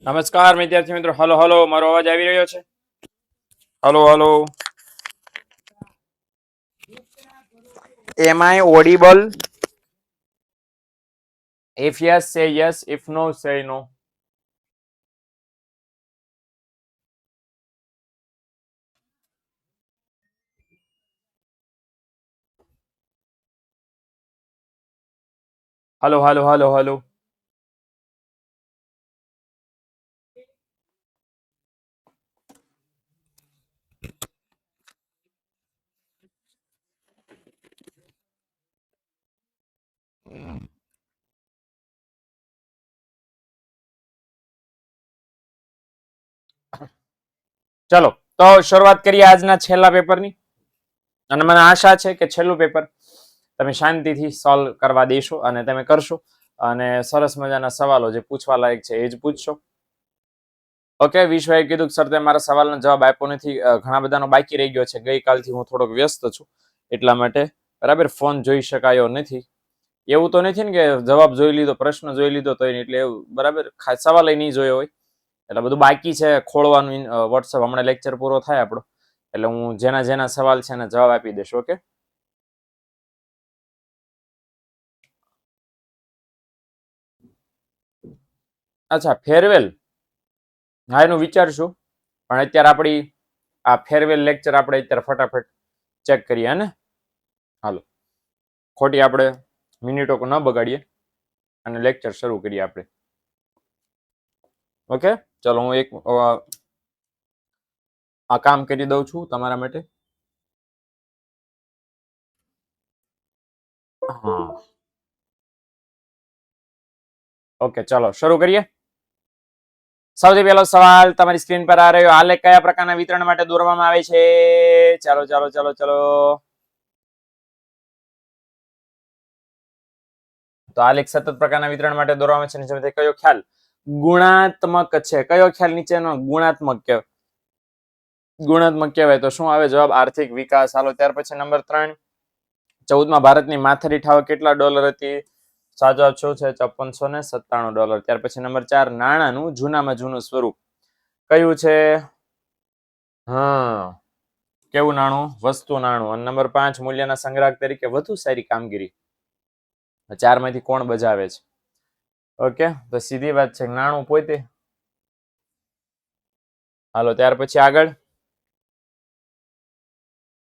નમસ્કાર વિદ્યાર્થી મિત્રો. હલો હલો, મારો અવાજ આવી રહ્યો છે? Hello hello, am I audible? If yes, say yes. If no, say no. Hello hello hello hello. ચલો તો શરૂઆત કરીએ આજના છેલ્લા પેપરની. અને મને આશા છે કે છેલ્લું પેપર તમે શાંતિથી સોલ્વ કરવા દેશો અને તમે કરશો અને સરસ મજાના સવાલો જે પૂછવા લાયક છે એ જ પૂછશો. ઓકે, વિશ્વએ કીધું સર તે મારા સવાલનો જવાબ આપ્યો નથી, ઘણા બધાનો બાકી રહી ગયો છે. ગઈકાલથી હું થોડોક વ્યસ્ત છું એટલા માટે બરાબર ફોન જોઈ શકાયો નથી. એવું તો નથી ને કે જવાબ જોઈ લીધો, પ્રશ્ન જોઈ લીધો તો એટલે એવું બરાબર સવાલ નહીં જોયો હોય. એટલે બધું બાકી છે ખોળવાનું. વોટ્સઅપ હમણાં લેક્ચર પૂરો થાય આપણો એટલે હું જેના જેના સવાલ છે એને જવાબ આપી દઈશ. ઓકે, અચ્છા ફેરવેલ, હા એનું વિચારશું. પણ અત્યારે આપણી આ ફેરવેલ લેક્ચર આપણે અત્યારે ફટાફટ ચેક કરીએ ને. હાલો, ખોટી આપણે મિનિટો ન બગાડીએ અને લેક્ચર શરૂ કરીએ આપણે. ઓકે, ચલો હું એક આ કામ કરી દઉં છું તમારા માટે. હા ઓકે, ચલો શરૂ કરીએ. સૌથી પહેલો સવાલ તમારી સ્ક્રીન પર આ રહ્યો. આલેખ કયા પ્રકારના વિતરણ માટે દોરવામાં આવે છે? ચાલો ચાલો ચાલો ચાલો. તો આલેખ સતત પ્રકારના વિતરણ માટે દોરવામાં છે. નીચેમાંથી કયો ખ્યાલ ગુણાત્મક છે? કયો ખ્યાલ નીચેનો ગુણાત્મક કહેવાય? ગુણાત્મક કહેવાય તો શું આવે જવાબ? આર્થિક વિકાસ. હાલો ત્યાર પછી નંબર 3. 14માં ભારતની માથાદીઠ આવક કેટલા ડોલર હતી? સાચો જવાબ શું છે? $5497. ત્યાર પછી નંબર 4. નાણાંનું જૂનામાં જૂનું સ્વરૂપ કયું છે? હા, કેવું નાણું? વસ્તુ નાણું. અને નંબર 5. મૂલ્યના સંગ્રાહક તરીકે વધુ સારી કામગીરી 4 માંથી કોણ બજાવે છે? ઓકે, તો સીધી વાત છે નાણું પોતે. હાલો ત્યાર પછી આગળ.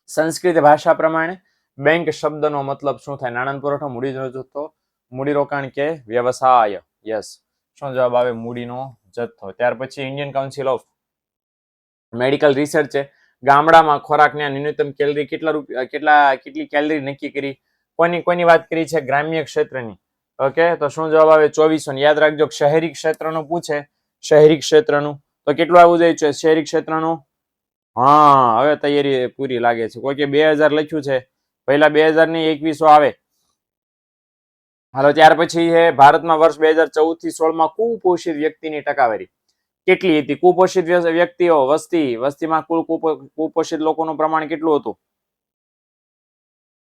સંસ્કૃત ભાષા પ્રમાણે બેંક શબ્દનો મતલબ શું થાય? નાણાં પુરવઠો, મૂડી જથ્થો, મૂડીરોકાણ કે વ્યવસાય? યસ, શું જવાબ આવે? મૂડીનો જથ્થો. ત્યાર પછી Indian council of medical research છે ગામડામાં ખોરાકને ન્યૂનતમ કેલરી કેટલી કેલરી નક્કી કરી? કોની વાત કરી છે? ગ્રામ્ય ક્ષેત્રની. ઓકે, તો શું જવાબ આવે? 2400. યાદ રાખજો, શહેરી ક્ષેત્રનું પૂછે, શહેરી ક્ષેત્રનું તો કેટલું આવવું જોઈએ? શહેરી ક્ષેત્રનું. હા, હવે તૈયારી પૂરી લાગે છે. કોઈ કે 2000 લખ્યું છે, પહેલા 2000 ની 2100 આવે. હાલો ત્યાર પછી છે ભારતમાં વર્ષ 2014 થી 16 માં કુપોષિત વ્યક્તિની ટકાવારી કેટલી હતી? કુપોષિત વ્યક્તિઓ વસ્તીમાં કુલ કુપોષિત લોકોનું પ્રમાણ કેટલું હતું?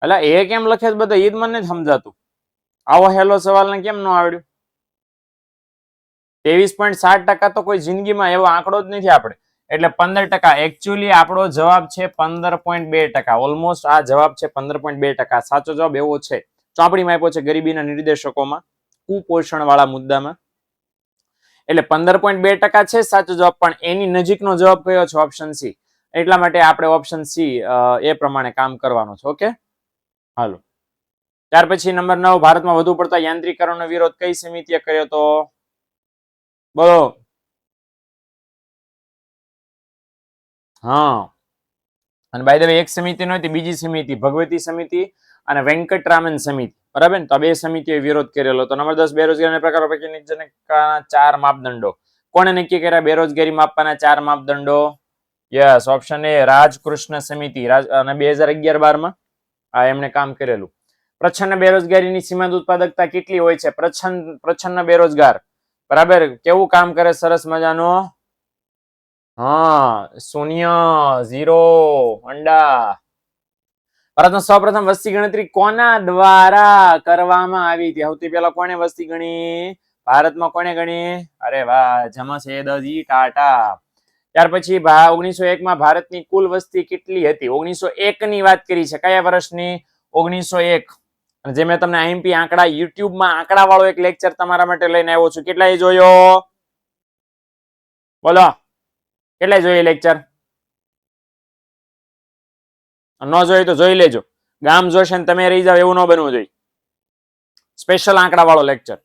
એટલે એ કેમ લખે છે બધા? ઈ જ મને સમજાતું. આવો હેલો સવાલ ને કેમ ન આવડ્યું? 23.7% તો કોઈ જિંદગીમાં એવો આંકડો જ નથી આપણે. એટલે 15%. એકચ્યુઅલી આપણો જવાબ છે 15.2%. ઓલમોસ્ટ આ જવાબ છે 15.2%. સાચો જવાબ એવો છે. ચોપડીમાં આપ્યો છે ગરીબીના નિર્દેશકોમાં કુપોષણ વાળા મુદ્દામાં. એટલે 15.2% છે સાચો જવાબ, પણ એની નજીકનો જવાબ કયો છે? Option C. એટલા માટે આપણે ઓપ્શન સી એ પ્રમાણે કામ કરવાનું છે. ઓકે, હાલો ત્યાર પછી નંબર 9. ભારતમાં વધુ પડતા યાંત્રિકરણનો વિરોધ કઈ સમિતિએ કર્યો તો? બોલો. હા, અને બાય ધ વે એક સમિતિ નહોતી, બીજી સમિતિ ભગવતી સમિતિ અને વેંકટરામન સમિતિ. બરાબર ને? તો બે સમિતિએ વિરોધ કરેલો. તો નંબર 10. બેરોજગારીના પ્રકારો પૈકી નીચેના 4 માપદંડો કોણે નક્કી કર્યા? બેરોજગારી માપવાના 4 માપદંડો. યસ, ઓપ્શન એ રાજકૃષ્ણ સમિતિ. અને 2011-12 માં આ એમણે કામ કરેલું. પ્રચ્છન્ન બેરોજગારીની સીમાંત ઉત્પાદકતા કેટલી હોય છે? પ્રચ્છન્ન બેરોજગાર બરાબર કેવું કામ કરે? સરસ મજાનો. હા, શૂન્ય, 0, અંડા. ભારતમાં સૌપ્રથમ વસ્તી ગણતરી કોના દ્વારા કરવામાં આવી હતી? સૌથી પહેલા કોણે વસ્તી ગણી? ભારતમાં કોને ગણી? અરે વાહ, જમશેદજી ટાટા. ત્યાર પછી 1901 માં ભારતની કુલ વસ્તી કેટલી હતી? 1901 ની વાત કરી છે. કયા વર્ષની? 1901. જે મેં તમને આઈએમપી આંકડા YouTube માં આંકડા વાળો એક લેક્ચર તમારા માટે લઈને આવ્યો છું. કેટલાય જોયો? બોલો, કેટલાય જોયો લેક્ચર? ન જોઈ તો જોઈ લેજો. ગામ જોશે ને તમે રહી જાવ એવું ન બનવું જોઈએ. સ્પેશિયલ આંકડા વાળો લેક્ચર,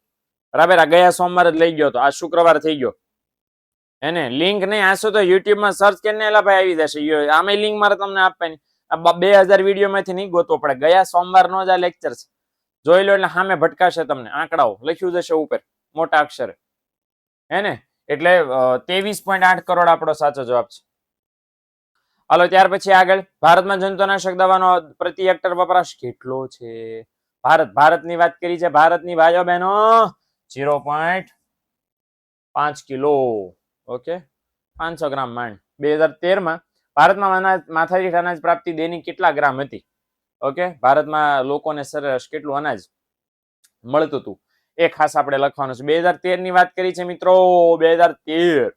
બરાબર. આ ગયા સોમવારે જ લઈ ગયો તો, આ શુક્રવાર થઈ ગયો. એને લિંક નહીં આશો તો YouTube માં સર્ચ કરીને એલા ભાઈ આવી જશે. આમાં લિંક મારે તમને આપવાની. 2000 વિડીયો માંથી નહીં ગોતવો પડે. ગયા સોમવારનો જ આ લેક્ચર છે. જોઈ લો એટલે સામે ભટકાશે તમને આંકડાઓ લખ્યું જશે ઉપર મોટા અક્ષરે. હે ને? એટલે 23.8 કરોડ આપણો સાચો જવાબ છે. હાલો ત્યાર પછી આગળ, ભારતમાં જંતુનાશક દવાનો પ્રતિ હેક્ટર વપરાશ કેટલો છે? ભારતની વાત કરી છે. ભારતની ભાઈઓ બહેનો 0.5 કિલો. ઓકે, 500 ગ્રામ માંડ. 2013 માં ભારતમાં માથાદીઠ અનાજ પ્રાપ્તિ દૈનિક કેટલા ગ્રામ હતી? ઓકે, ભારતમાં લોકોને સરેરાશ કેટલું અનાજ મળતું હતું એ ખાસ આપણે લખવાનું છે. 2013 ની વાત કરી છે મિત્રો. 2013.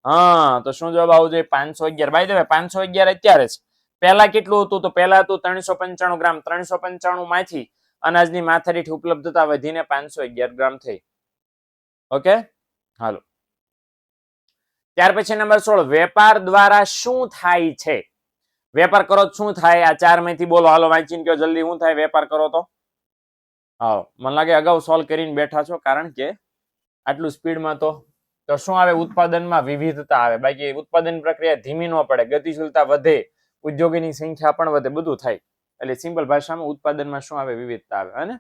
હા, તો શું જવાબ આવવો જોઈએ? 511. બાય ધ વે 511 અત્યારે છે. પહેલા કેટલું હતું? તો પહેલા હતું 395 ગ્રામ. 395 માંથી અનાજની માથાદીઠ ઉપલબ્ધતા વધીને 511 ગ્રામ થઈ. ઓકે, હાલો. ત્યાર પછી નંબર 16, વેપાર દ્વારા શું થાય છે? વેપાર કરો શું થાય? આ ચાર માંથી બોલો. હાલો વાંચીને કયો જલ્દી. શું થાય વેપાર કરો તો? હા, મને લાગે અગાઉ સોલ્વ કરીને બેઠા છો, કારણ કે આટલું સ્પીડમાં તો શું આવે? ઉત્પાદનમાં વિવિધતા આવે. બાકી ઉત્પાદન પ્રક્રિયા ધીમી ન પડે, ગતિશીલતા વધે, ઉદ્યોગોની સંખ્યા પણ વધે, બધું થાય. એટલે સિમ્પલ ભાષામાં ઉત્પાદનમાં શું આવે? વિવિધતા આવે. અને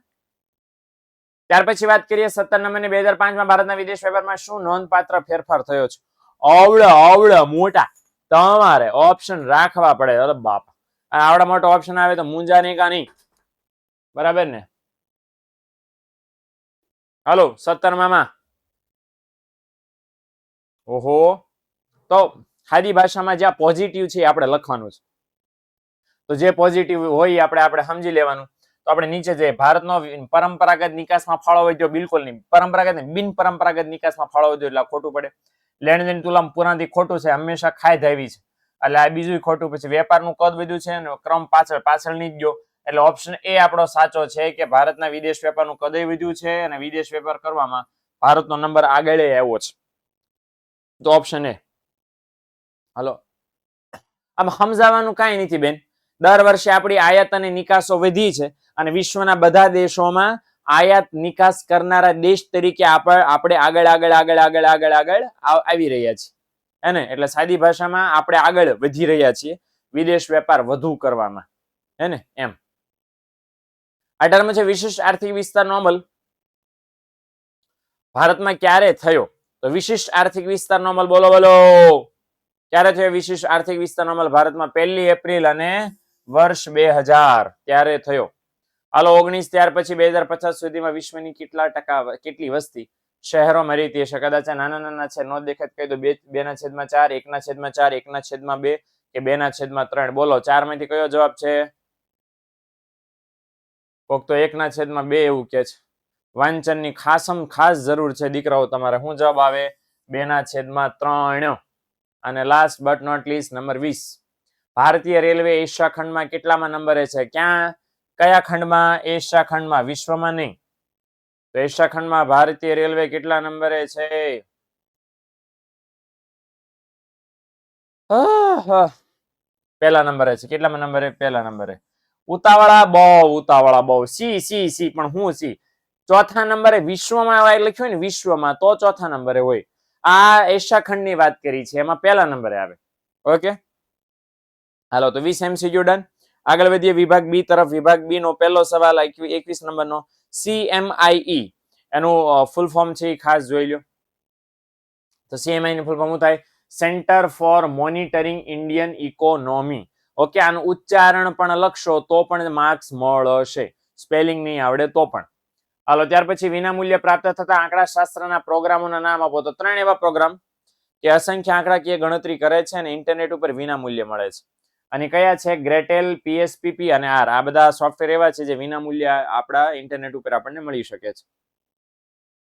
ત્યાર પછી વાત કરીએ 17 નંબરની. 2005 માં ભારતના વિદેશ વેપારમાં શું નોંધપાત્ર ફેરફાર થયો છે? આવડા મોટા તમારે ઓપ્શન રાખવા પડે. અરે બાપ, આવડા મોટો ઓપ્શન આવે તો મુંજા નહીં કા નહીં, બરાબર ને? હાલો 17 માં. ઓહો, તો સાદી ભાષામાં જ્યાં પોઝિટિવ છે આપણે લખવાનું છે. તો જે પોઝિટિવ હોય આપણે સમજી લેવાનું. તો આપણે નીચે જઈએ. ભારતનો પરંપરાગત નિકાસમાં ફાળો વધ્યો? બિલકુલ નહીં. પરંપરાગત નહીં, બિન પરંપરાગત નિકાસમાં ફાળો વધ્યો એટલે ખોટું પડે. લેણદેણ તુલનામાં પુરાણથી ખોટું છે. હંમેશા ખાઈ આવી છે એટલે આ બીજું ખોટું. પછી વેપારનું કદ વધ્યું છે ને ક્રમ પાછળ નહીં ગયો એટલે ઓપ્શન એ આપણો સાચો છે કે ભારતના વિદેશ વેપારનું કદ વધ્યું છે અને વિદેશ વેપાર કરવામાં ભારતનો નંબર આગળ આવ્યો છે. તો ઓપ્શન એ. હાલો, આમ સમજાવવાનું કાંઈ નથી બેન. દર વર્ષે આપણી આયાત અને નિકાસો વધી છે અને વિશ્વના બધા દેશોમાં આયાત નિકાસ કરનારા દેશ તરીકે આપણે આગળ આવી રહ્યા છીએ. હે ને? એટલે સાદી ભાષામાં આપણે આગળ વધી રહ્યા છીએ વિદેશ વેપાર વધુ કરવામાં. હે ને? એમ. 18 છે વિશિષ્ટ આર્થિક વિસ્તારનો અમલ ભારતમાં ક્યારે થયો? તો વિશિષ્ટ આર્થિક વિસ્તારનો અમલ બોલો ક્યારે થયો? વિશિષ્ટ આર્થિક વિસ્તારનો અમલ ભારતમાં 1 એપ્રિલ અને વર્ષ 2000 ત્યારે થયો. હાલો 19. ત્યાર પછી 2050 સુધીમાં વિશ્વની કેટલી વસ્તી શહેરોમાં રહેતી હશે? કદાચ નાના છે, નો દેખાય કહી દો. 2/4, 1/4, 1/2 કે 2/3. બોલો 4 માંથી કયો જવાબ છે? કોક તો 1/2 એવું કે છે. વાંચનની ખાસ જરૂર છે દીકરાઓ તમારે. શું જવાબ આવે? 2/3. અને last but not least number 20. ભારતીય રેલવે એશિયા ખંડમાં કેટલામાં નંબરે છે? કયા ખંડમાં? એશિયા ખંડમાં, વિશ્વમાં નહીં. તો એશિયા ખંડમાં ભારતીય રેલવે કેટલા નંબરે છે? પહેલા નંબરે છે. કેટલામાં નંબરે? પહેલા નંબરે. ઉતાવળા બહુ. સી પણ હું સી? ચોથા નંબરે વિશ્વમાં લખ્યું હોય ને, વિશ્વમાં, તો ચોથા નંબરે હોય. આ એશિયા ખંડની વાત કરી છે, એમાં પહેલા નંબરે આવે. ઓકે, હાલો તો 20 MCQ ડન. આગળ વધીએ વિભાગ બી તરફ. વિભાગ બી નો પહેલો સવાલ 21 નંબરનો. CMIE એનું ફૂલ ફોર્મ છે, ખાસ જોઈ લો. તો CMIE નું ફૂલ ફોર્મ શું થાય? Centre for monitoring Indian economy. Okay, આનું ઉચ્ચારણ પણ લખશો તો પણ માર્ક્સ મળશે. સ્પેલિંગ નહીં આવડે તો પણ. હાલો ત્યાર પછી વિનામૂલ્ય પ્રાપ્ત થતા આંકડાશાસ્ત્રના પ્રોગ્રામોના નામ આપો. તો 3 એવા પ્રોગ્રામ કે અસંખ્ય આંકડાકીય ગણતરી કરે છે અને ઇન્ટરનેટ ઉપર વિનામૂલ્ય મળે છે. અને કયા છે? ગ્રેટેલ, PSPP અને આર. આ બધા સોફ્ટવેર એવા છે જે વિનામૂલ્ય આપણા ઇન્ટરનેટ ઉપર આપણને મળી શકે છે.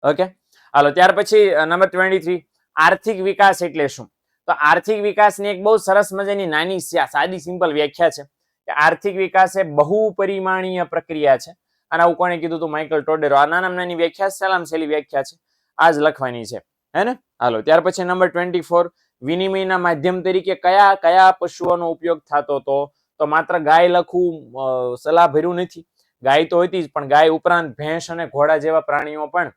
ઓકે, હાલો ત્યાર પછી નંબર 23, આર્થિક વિકાસ એટલે શું? તો આર્થિક વિકાસની એક બહુ સરસ મજાની નાની સાદી સિમ્પલ વ્યાખ્યા છે કે આર્થિક વિકાસ એ બહુપરિમાણીય પ્રક્રિયા છે. અને આવું કોણે કીધું હતું? માઇકલ ટોડેરો. આ નાનામાં નાની વ્યાખ્યા, સહેલામાં સહેલી વ્યાખ્યા છે, આ જ લખવાની છે, હે ને? હાલો ત્યાર પછી નંબર 24, વિનિમયના માધ્યમ તરીકે કયા કયા પશુઓનો ઉપયોગ થતો હતો? તો માત્ર ગાય લખવું સલાહ ભર્યું નથી. ગાય તો હતી જ, પણ ગાય ઉપરાંત ભેંસ અને ઘોડા જેવા પ્રાણીઓ પણ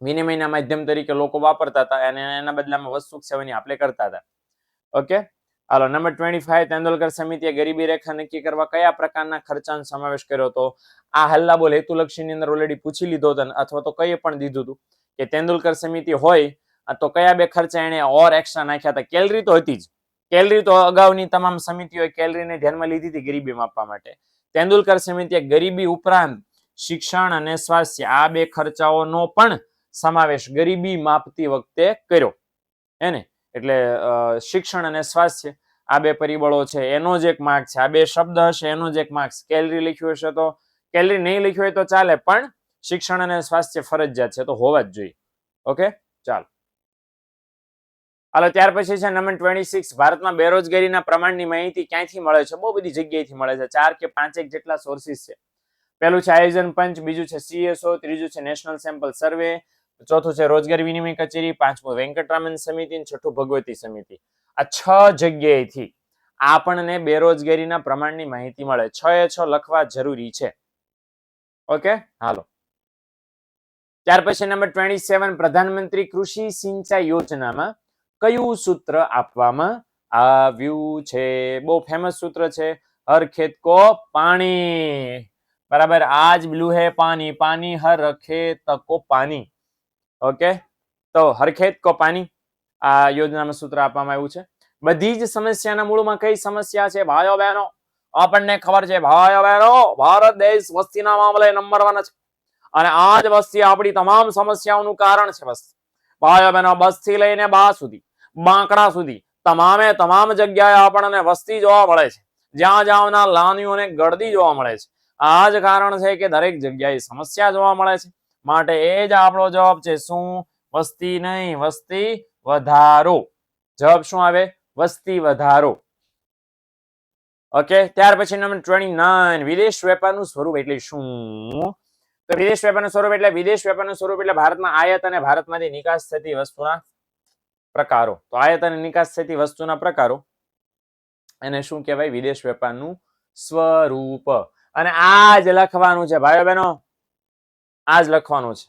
વિનિમયના માધ્યમ તરીકે લોકો વાપરતા હતા અને એના બદલામાં વસ્તુ સેવાની આપણે કરતા હતા. ઓકે, હાલો નંબર 25, તેંડુલકર સમિતિએ ગરીબી રેખા નક્કી કરવા કયા પ્રકારના ખર્ચાનો સમાવેશ કર્યો હતો? આ હલ્લા બોલ હેતુલક્ષીની અંદર ઓલરેડી પૂછી લીધો હતો, અથવા તો કઈ પણ દીધું હતું કે તેંડુલકર સમિતિ હોય તો કયા બે ખર્ચા એને ઓર એક્સ્ટ્રા નાખ્યા હતા? કેલરી તો હતી જ. કેલરી તો અગાઉની તમામ સમિતિઓએ કેલરીને ધ્યાનમાં લીધી હતી ગરીબી માપવા માટે. તેંડુલકર સમિતિએ ગરીબી ઉપરાંત શિક્ષણ અને સ્વાસ્થ્ય આ બે ખર્ચાઓનો પણ સમાવેશ ગરીબી માપતી વખતે કર્યો, હે ને? એટલે શિક્ષણ અને સ્વાસ્થ્ય આ બે પરિબળો છે, એનો જ એક માર્ક છે. આ બે શબ્દ હશે એનો જ એક માર્ક્સ. કેલરી લખ્યું હશે તો, કેલરી નહીં લખ્યું હોય તો ચાલે, પણ શિક્ષણ અને સ્વાસ્થ્ય ફરજિયાત છે, તો હોવા જ જોઈએ. ઓકે, ચાલો. હાલો ત્યાર પછી છે નંબર 26, ભારતમાં બેરોજગારીના પ્રમાણની માહિતી ક્યાંથી મળે છે? બહુ બધી જગ્યાએથી મળે છે. 4 કે 5 જેટલા સોર્સિસ છે. પહેલું છે આયોજન પંચ, બીજું છે CSO, ત્રીજું છે નેશનલ સેમ્પલ સર્વે, ચોથું છે રોજગાર વિનિમય કચેરી, પાંચમું વેંકટરામન સમિતિ, છઠ્ઠું ભગવતી સમિતિ. આ 6 જગ્યાએથી આપણને બેરોજગારીના પ્રમાણની માહિતી મળે. 6 એ 6 લખવા જરૂરી છે. ઓકે, હાલો ત્યાર પછી નંબર 27, પ્રધાનમંત્રી કૃષિ સિંચાઈ યોજનામાં કયું સૂત્ર આપવામાં આવ્યું છે? બહુ ફેમસ સૂત્ર છે, હર ખેત કો પાણી. બરાબર, આજ બ્લુ હે પાણી, પાણી હર ખેત કો પાણી. ઓકે, તો હર ખેત કો પાણી આ યોજનામાં સૂત્ર આપવામાં આવ્યું છે. બધી જ સમસ્યાના મૂળમાં કઈ સમસ્યા છે ભાઈઓ બહેનો? આપણને ખબર છે ભાઈઓ બહેનો, ભારત દેશ વસ્તીના મામલે નંબર 1 છે અને આ જ વસ્તી આપણી તમામ સમસ્યાઓનું કારણ છે. વસ્તી ભાઈઓ બહેનો, બસ થી લઈને બા સુધી, બાંકડા સુધી તમામે તમામ જગ્યાએ આપણને વસ્તી જોવા મળે છે. જ્યાં જ્યાં લાનીઓને ગળદી જોવા મળે છે. આ જ કારણ છે કે દરેક જગ્યાએ સમસ્યા જોવા મળે છે. માટે એ જ આપણો જવાબ છે. શું? વસ્તી નહીં, વસ્તી વધારો. જવાબ શું આવે? વસ્તી વધારો. ઓકે, ત્યાર પછી નંબર 29, વિદેશ વેપારનું સ્વરૂપ એટલે શું? તો વિદેશ વેપારનું સ્વરૂપ એટલે ભારતમાં આયાત અને ભારતમાંથી નિકાસ થતી વસ્તુના પ્રકારો. તો આયાત અને નિકાસ થતી વસ્તુના પ્રકારો એને શું કહેવાય? વિદેશ વેપારનું સ્વરૂપ. અને આ જ લખવાનું છે ભાઈઓ બહેનો, આ જ લખવાનું છે.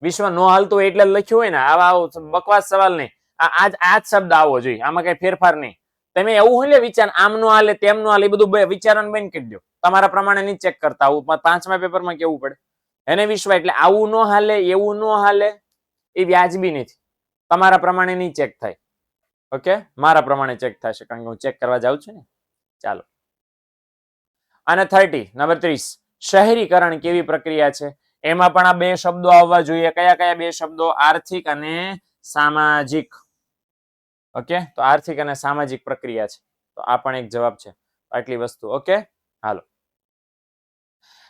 વિશ્વ નો હાલતું એટલે લખ્યું હોય ને, આવા બકવાસ સવાલ નહીં. આ જ શબ્દ આવવો જોઈએ, આમાં કઈ ફેરફાર નહીં. તમે એવું હોય ને વિચાર, આમ નો હાલે તેમ નો હાલે, બધું વિચારવાનું બંધ કરી દો. તમારા પ્રમાણે નહીં ચેક કરતા. આવું 5મા પેપરમાં કેવું પડે એને વિશ્વ એટલે આવું નો હાલે, એવું નો હાલે, એ વ્યાજબી નથી. તમારા પ્રમાણે નહીં ચેક થાય. ઓકે, મારા પ્રમાણે ચેક થશે, કારણ કે હું ચેક કરવા જાઉં છું ને. ચાલો, અને 30 નંબર 30, શહેરીકરણ કેવી પ્રક્રિયા છે? એમાં પણ આ બે શબ્દો આવવા જોઈએ. કયા કયા બે શબ્દો? આર્થિક અને સામાજિક. ઓકે, તો આર્થિક અને સામાજિક પ્રક્રિયા છે, તો આ પણ એક જવાબ છે. આટલી વસ્તુ. ઓકે, હાલો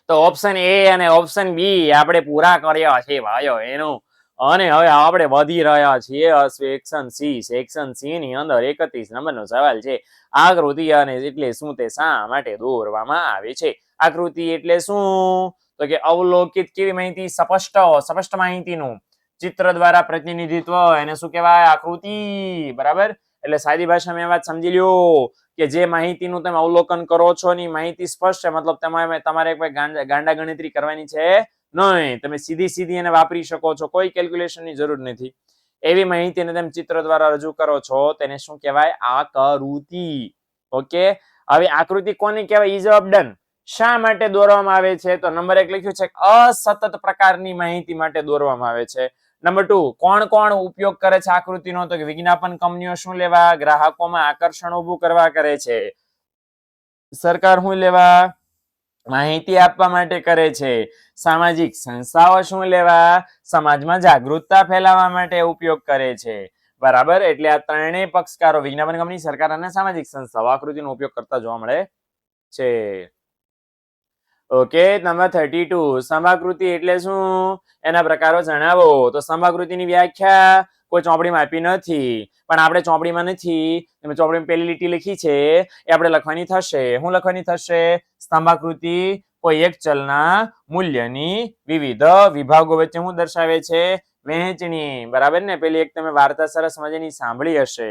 તો ઓપ્શન એ અને ઓપ્શન બી આપણે પૂરા કર્યા છે ભાઈઓ એનું. અને હવે આપણે વધી રહ્યા છીએ સેક્શન સી ની અંદર 31 નંબરનો સવાલ છે. આકૃતિ અને એટલે શું તે શા માટે દોરવામાં આવે છે? આકૃતિ એટલે શું? તો કે અવલોકિત કેવી માહિતી? સ્પષ્ટ માહિતીનું ચિત્ર દ્વારા પ્રતિનિધિત્વ, એને શું કહેવાય? આકૃતિ. બરાબર, એટલે સાદી ભાષામાં એ વાત સમજી લ્યો કે જે માહિતીનું તમે અવલોકન કરો છો ની માહિતી સ્પષ્ટ છે, મતલબ તમારે કોઈ ગાંડા ગણતરી કરવાની છે નહીં. તમે સીધી એને વાપરી શકો છો, કોઈ કેલ્ક્યુલેશનની જરૂર નથી. એવી માહિતીને તમે ચિત્ર દ્વારા રજૂ કરો છો તેને શું કહેવાય? આકૃતિ. ઓકે, હવે આકૃતિ કોને કહેવાય? ઈ જવાબ ડન. શા માટે દોરવામાં આવે છે? તો નંબર 1 લખ્યું છે અસતત પ્રકારની માહિતી માટે દોરવામાં આવે છે. નંબર 2, કોણ કોણ ઉપયોગ કરે છે આકૃતિનો? તો કે વિજ્ઞાપન કંપનીઓ શું લેવા? ગ્રાહકોમાં આકર્ષણ ઊભું કરવા કરે છે. સરકાર શું લેવા? માહિતી આપવા માટે કરે છે. સામાજિક સંસ્થાઓ શું લેવા? સમાજમાં જાગૃતતા ફેલાવવા માટે ઉપયોગ કરે છે. બરાબર. એટલે આ ત્રણેય પક્ષકારો વિજ્ઞાપન કંપની, સરકાર અને સામાજિક સંસ્થાઓ આકૃતિનો ઉપયોગ કરતા જોવા મળે છે. ઓકે, નંબર 32 સ્તંભાકૃતિ એટલે શું? એના પ્રકારો જણાવો. તો સ્તંભાકૃતિની વ્યાખ્યા કોઈ ચોપડીમાં આપી નથી, પણ આપણે ચોપડીમાં નથી, ચોપડીમાં પેલી લીટી લખી છે એ આપણે લખવાની થશે. શું લખવાની થશે? સ્તંભાકૃતિ કોઈ એક ચલના મૂલ્યની વિવિધ વિભાગો વચ્ચે શું દર્શાવે છે? વહેંચણી. બરાબર ને? પેલી એક તમે વાર્તા સરસ મજાની સાંભળી હશે.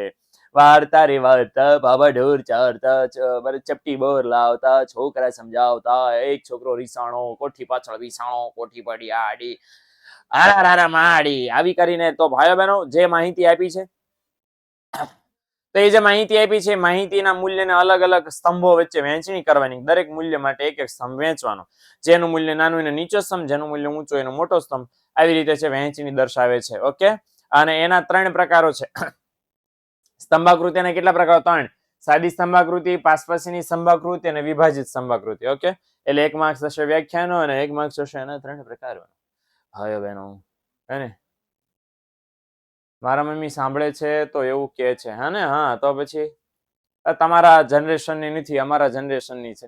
વાર્તા રે વાર્તા, બાબા ઢોર ચારતા, ચપટી બોર લાવતા, છોકરા સમજાવતા, એક છોકરો રીસાણો, કોઠી પાછળ વિસાણો, કોઠી પડી આડી, આરા માડી. આવી કરીને તો ભાઈઓ બહેનો જે માહિતી આપી છે, તો એ જે માહિતી આપી છે, માહિતીના મૂલ્યને અલગ અલગ સ્તંભો વચ્ચે વહેંચણી કરવાની. દરેક મૂલ્ય માટે એક એક સ્તંભ વહેંચવાનો. જેનું મૂલ્ય નાનું એને નીચો સ્તંભ, જેનું મૂલ્ય ઊંચો એનો મોટો સ્તંભ. આવી રીતે છે વહેંચણી દર્શાવે છે. ઓકે, અને એના 3 પ્રકારો છે. સ્તંભાકૃતિના કેટલા પ્રકારો? 3. સાદી સ્તંભાકૃતિ, પાસપાસીની સ્તંભાકૃતિ અને વિભાજિત સ્તંભાકૃતિ. ઓકે, એટલે 1 માર્ક્સ થશે વ્યાખ્યાનો અને 1 માર્ક્સ થશે એના 3 પ્રકારો. ભાઈઓ બહેનો, હે ને? મારા મમ્મી સાંભળે છે તો એવું કે છે, હા ને? હા, તો પછી તમારા જનરેશનની નથી, અમારા જનરેશનની છે.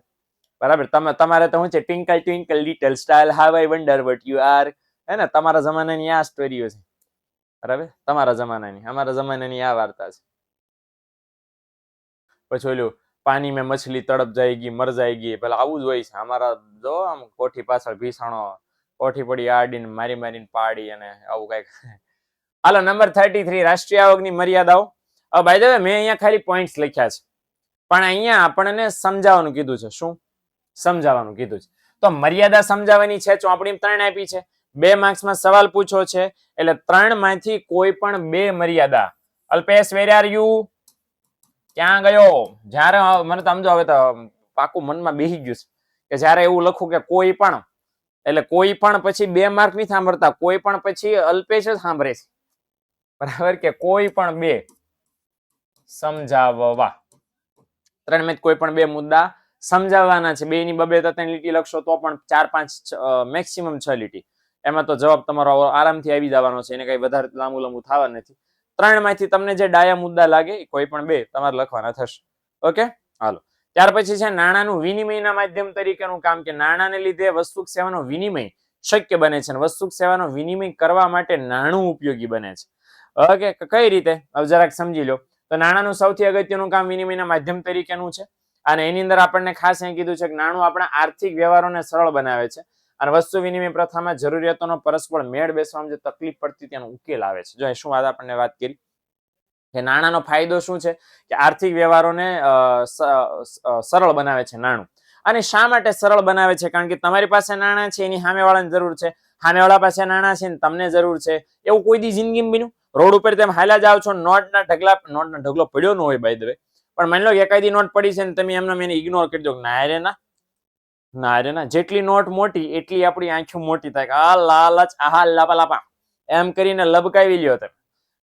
બરાબર. તમારે તો શું છે? Twinkle twinkle little star, how I wonder what you are. હે ને? તમારા જમાનાની આ સ્ટોરીઓ છે. બરાબર, તમારા જમાનાની. અમારા જમાનાની આ વાર્તા છે. પછી ઓલું પાણી મેં મછલી તડપ જાયગી, મર જાયગી, પેલા આવું જ હોય છે. અમારા જો આમ કોઠી પાછળ ભીસાણો, કોઠી પડી આડીને મારી મારીને પાડી, અને આવું કઈક. હાલો, નંબર 33 રાષ્ટ્રીય આવકની મર્યાદાઓ. હવે બાય ધ વે મેં અહીંયા ખાલી પોઈન્ટ્સ લખ્યા છે, પણ અહીંયા આપણને સમજાવવાનું કીધું છે. શું સમજાવવાનું કીધું છે? તો મર્યાદા સમજાવવાની છે. ચોપડી 3 આપી છે. 2 માર્ક્સમાં સવાલ પૂછો છે, એટલે 3 માંથી કોઈ પણ 2 મર્યાદા. Alpesh, where are you? ક્યાં ગયો? જ્યારે મને તો સમજો, હવે તો પાકું મનમાં બેસી ગયું છે કે જ્યારે એવું લખું કે કોઈ પણ, એટલે કોઈ પણ પછી 2 માર્ક નહીં સાંભળતા, કોઈ પણ પછી અલ્પેશ જ સાંભળે છે. બરાબર, કે કોઈ પણ 2 સમજાવવા. 3 માં કોઈ પણ 2 મુદ્દા સમજાવવાના છે. 2 ની 2 3 લીટી લખશો તો પણ 4 5 મેક્સિમમ 6 લીટી. એમાં તો જવાબ તમારો આરામથી આવી જવાનો છે. એને કઈ વધારે લાંબુ થવાનું નથી. 3 માંથી તમને જે ડાયા મુદ્દા લાગે કોઈ પણ 2 તમારે લખવાના થશે. ઓકે, હાલો. ત્યાર પછી છે નાણાંનું વિનિમયના માધ્યમ તરીકેનું કામ, કે નાણાંને લીધે વસ્તુ સેવાનો વિનિમય શક્ય બને છે, અને વસ્તુ સેવાનો વિનિમય કરવા માટે નાણું ઉપયોગી બને છે. ઓકે, કઈ રીતે? હવે જરાક સમજી લો. તો નાણાંનું સૌથી અગત્યનું કામ વિનિમયના માધ્યમ તરીકેનું છે, અને એની અંદર આપણને ખાસ અહીં કીધું છે કે નાણું આપણા આર્થિક વ્યવહારોને સરળ બનાવે છે, અને વસ્તુ વિનિમય પ્રથામાં જરૂરિયાતોનો પરસ્પર મેળ બેસવામાં જે તકલીફ પડતી તેનો ઉકેલ આવે છે. જો શું આપણને વાત કરી કે નાણાંનો ફાયદો શું છે? કે આર્થિક વ્યવહારોને સરળ બનાવે છે નાણું. અને શા માટે સરળ બનાવે છે? કારણ કે તમારી પાસે નાણાં છે, એની સામેવાળાની જરૂર છે, સામેવાળા પાસે નાણાં છે, તમને જરૂર છે. એવું કોઈ દી જિંદગીમાં બન્યું? રોડ ઉપર તેમ હાલ્યા જાવ છો, નોટનો ઢગલો પડ્યો ન હોય બાય ધ વે, પણ માની લો એકાદી નોટ પડી છે ને તમે એમને ઇગ્નોર કરી દો, ના રે ના. જેટલી નોટ મોટી એટલી આપણી આંખો મોટી થાય. આ લાલચ, આહા લાપા લાપા એમ કરીને લબકાવી લ્યો તમે,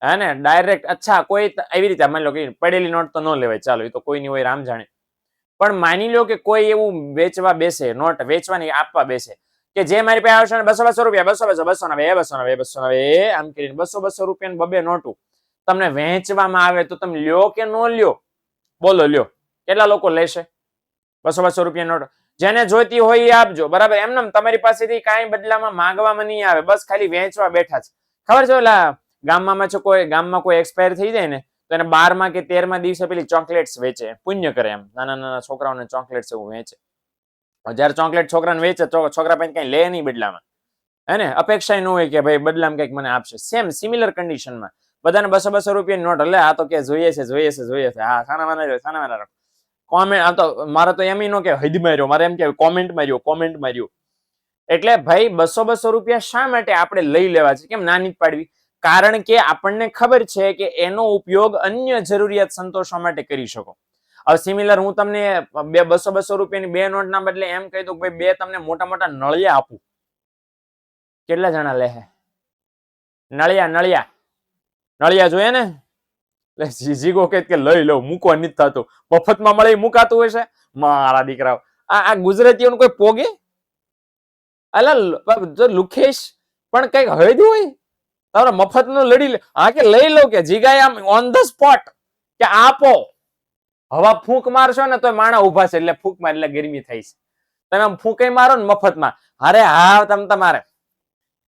હે ને? ડાયરેક્ટ. અચ્છા, કોઈ એવી રીતે માની લો કે પડેલી નોટ તો ન લેવાય, ચાલો, એ તો કોઈની હોય, રામ જાણે. પણ માની લો કે કોઈ એવું વેચવા બેસે, નોટ વેચવાની આપવા બેસે, કે જે મારી પાસે આવશે 200 રૂપિયા, 200 ના 200 આમ કરીને 200 રૂપિયા 2 નોટું તમને વહેંચવામાં આવે, તો તમે લ્યો કે ન લ્યો? બોલો, લ્યો. કેટલા લોકો લેશે 200 રૂપિયા નોટ? જેને જોઈતી હોય એ આપજો. બરાબર, એમને તમારી પાસેથી કાંઈ બદલામાં માંગવામાં નહીં આવે, બસ ખાલી વેચવા બેઠા છે. ખબર છે ઓલા ગામમાં કોઈ એક્સપાયર થઈ જાય ને, તો એને 12મા કે 13મા દિવસે પેલી ચોકલેટ્સ વેચે, પુણ્ય કરે. એમ નાના છોકરાઓને ચોકલેટ્સ એવું વેચે. જયારે ચોકલેટ છોકરાને વેચે, છોકરા પાસે કઈ લે નહીં બદલામાં, હે ને? અપેક્ષા ન હોય કે ભાઈ બદલામાં કઈક મને આપશે. સેમ સિમિલર કન્ડિશનમાં બધાને 200 રૂપિયાની નોટ. એટલે આ તો કે જોઈએ છે. હા, સાના માના કોમેન્ટ. આ તો મારે તો એમ ન કે હદ માર્યો, મારે એમ કે કોમેન્ટ માર્યો. એટલે ભાઈ 200 રૂપિયા શા માટે આપણે લઈ લેવા છે? કેમ નાની પાડવી? કારણ કે આપણને ખબર છે કે એનો ઉપયોગ અન્ય જરૂરિયાત સંતોષવા માટે કરી શકો. હવે સિમિલર હું તમને 200 રૂપિયાની 2 નોટના બદલે એમ કહી દઉં કે ભાઈ 2 તમને મોટા મોટા નળિયા આપું, કેટલા જણા લે? નળિયા જોઈએ ને? જીગો કે લઈ લો, મૂકવા નથી થતું. મફતમાં મળે મુકાતું હોય છે મારા દીકરાઓ. આ ગુજરાતીઓનું કોઈ પોગે? અલા લુખેશ, પણ કઈક હદ હોય. તમારે મફત નું લડી લે, હા કે લઈ લો કે જીગાય આમ ઓન ધ સ્પોટ કે આપો. હવા ફૂંક મારશો ને તો માણા ઉભા છે એટલે ફૂંક માર એટલે ગરમી થાય છે. તમે આમ ફૂંકે મારો ને મફતમાં, અરે હા તમારે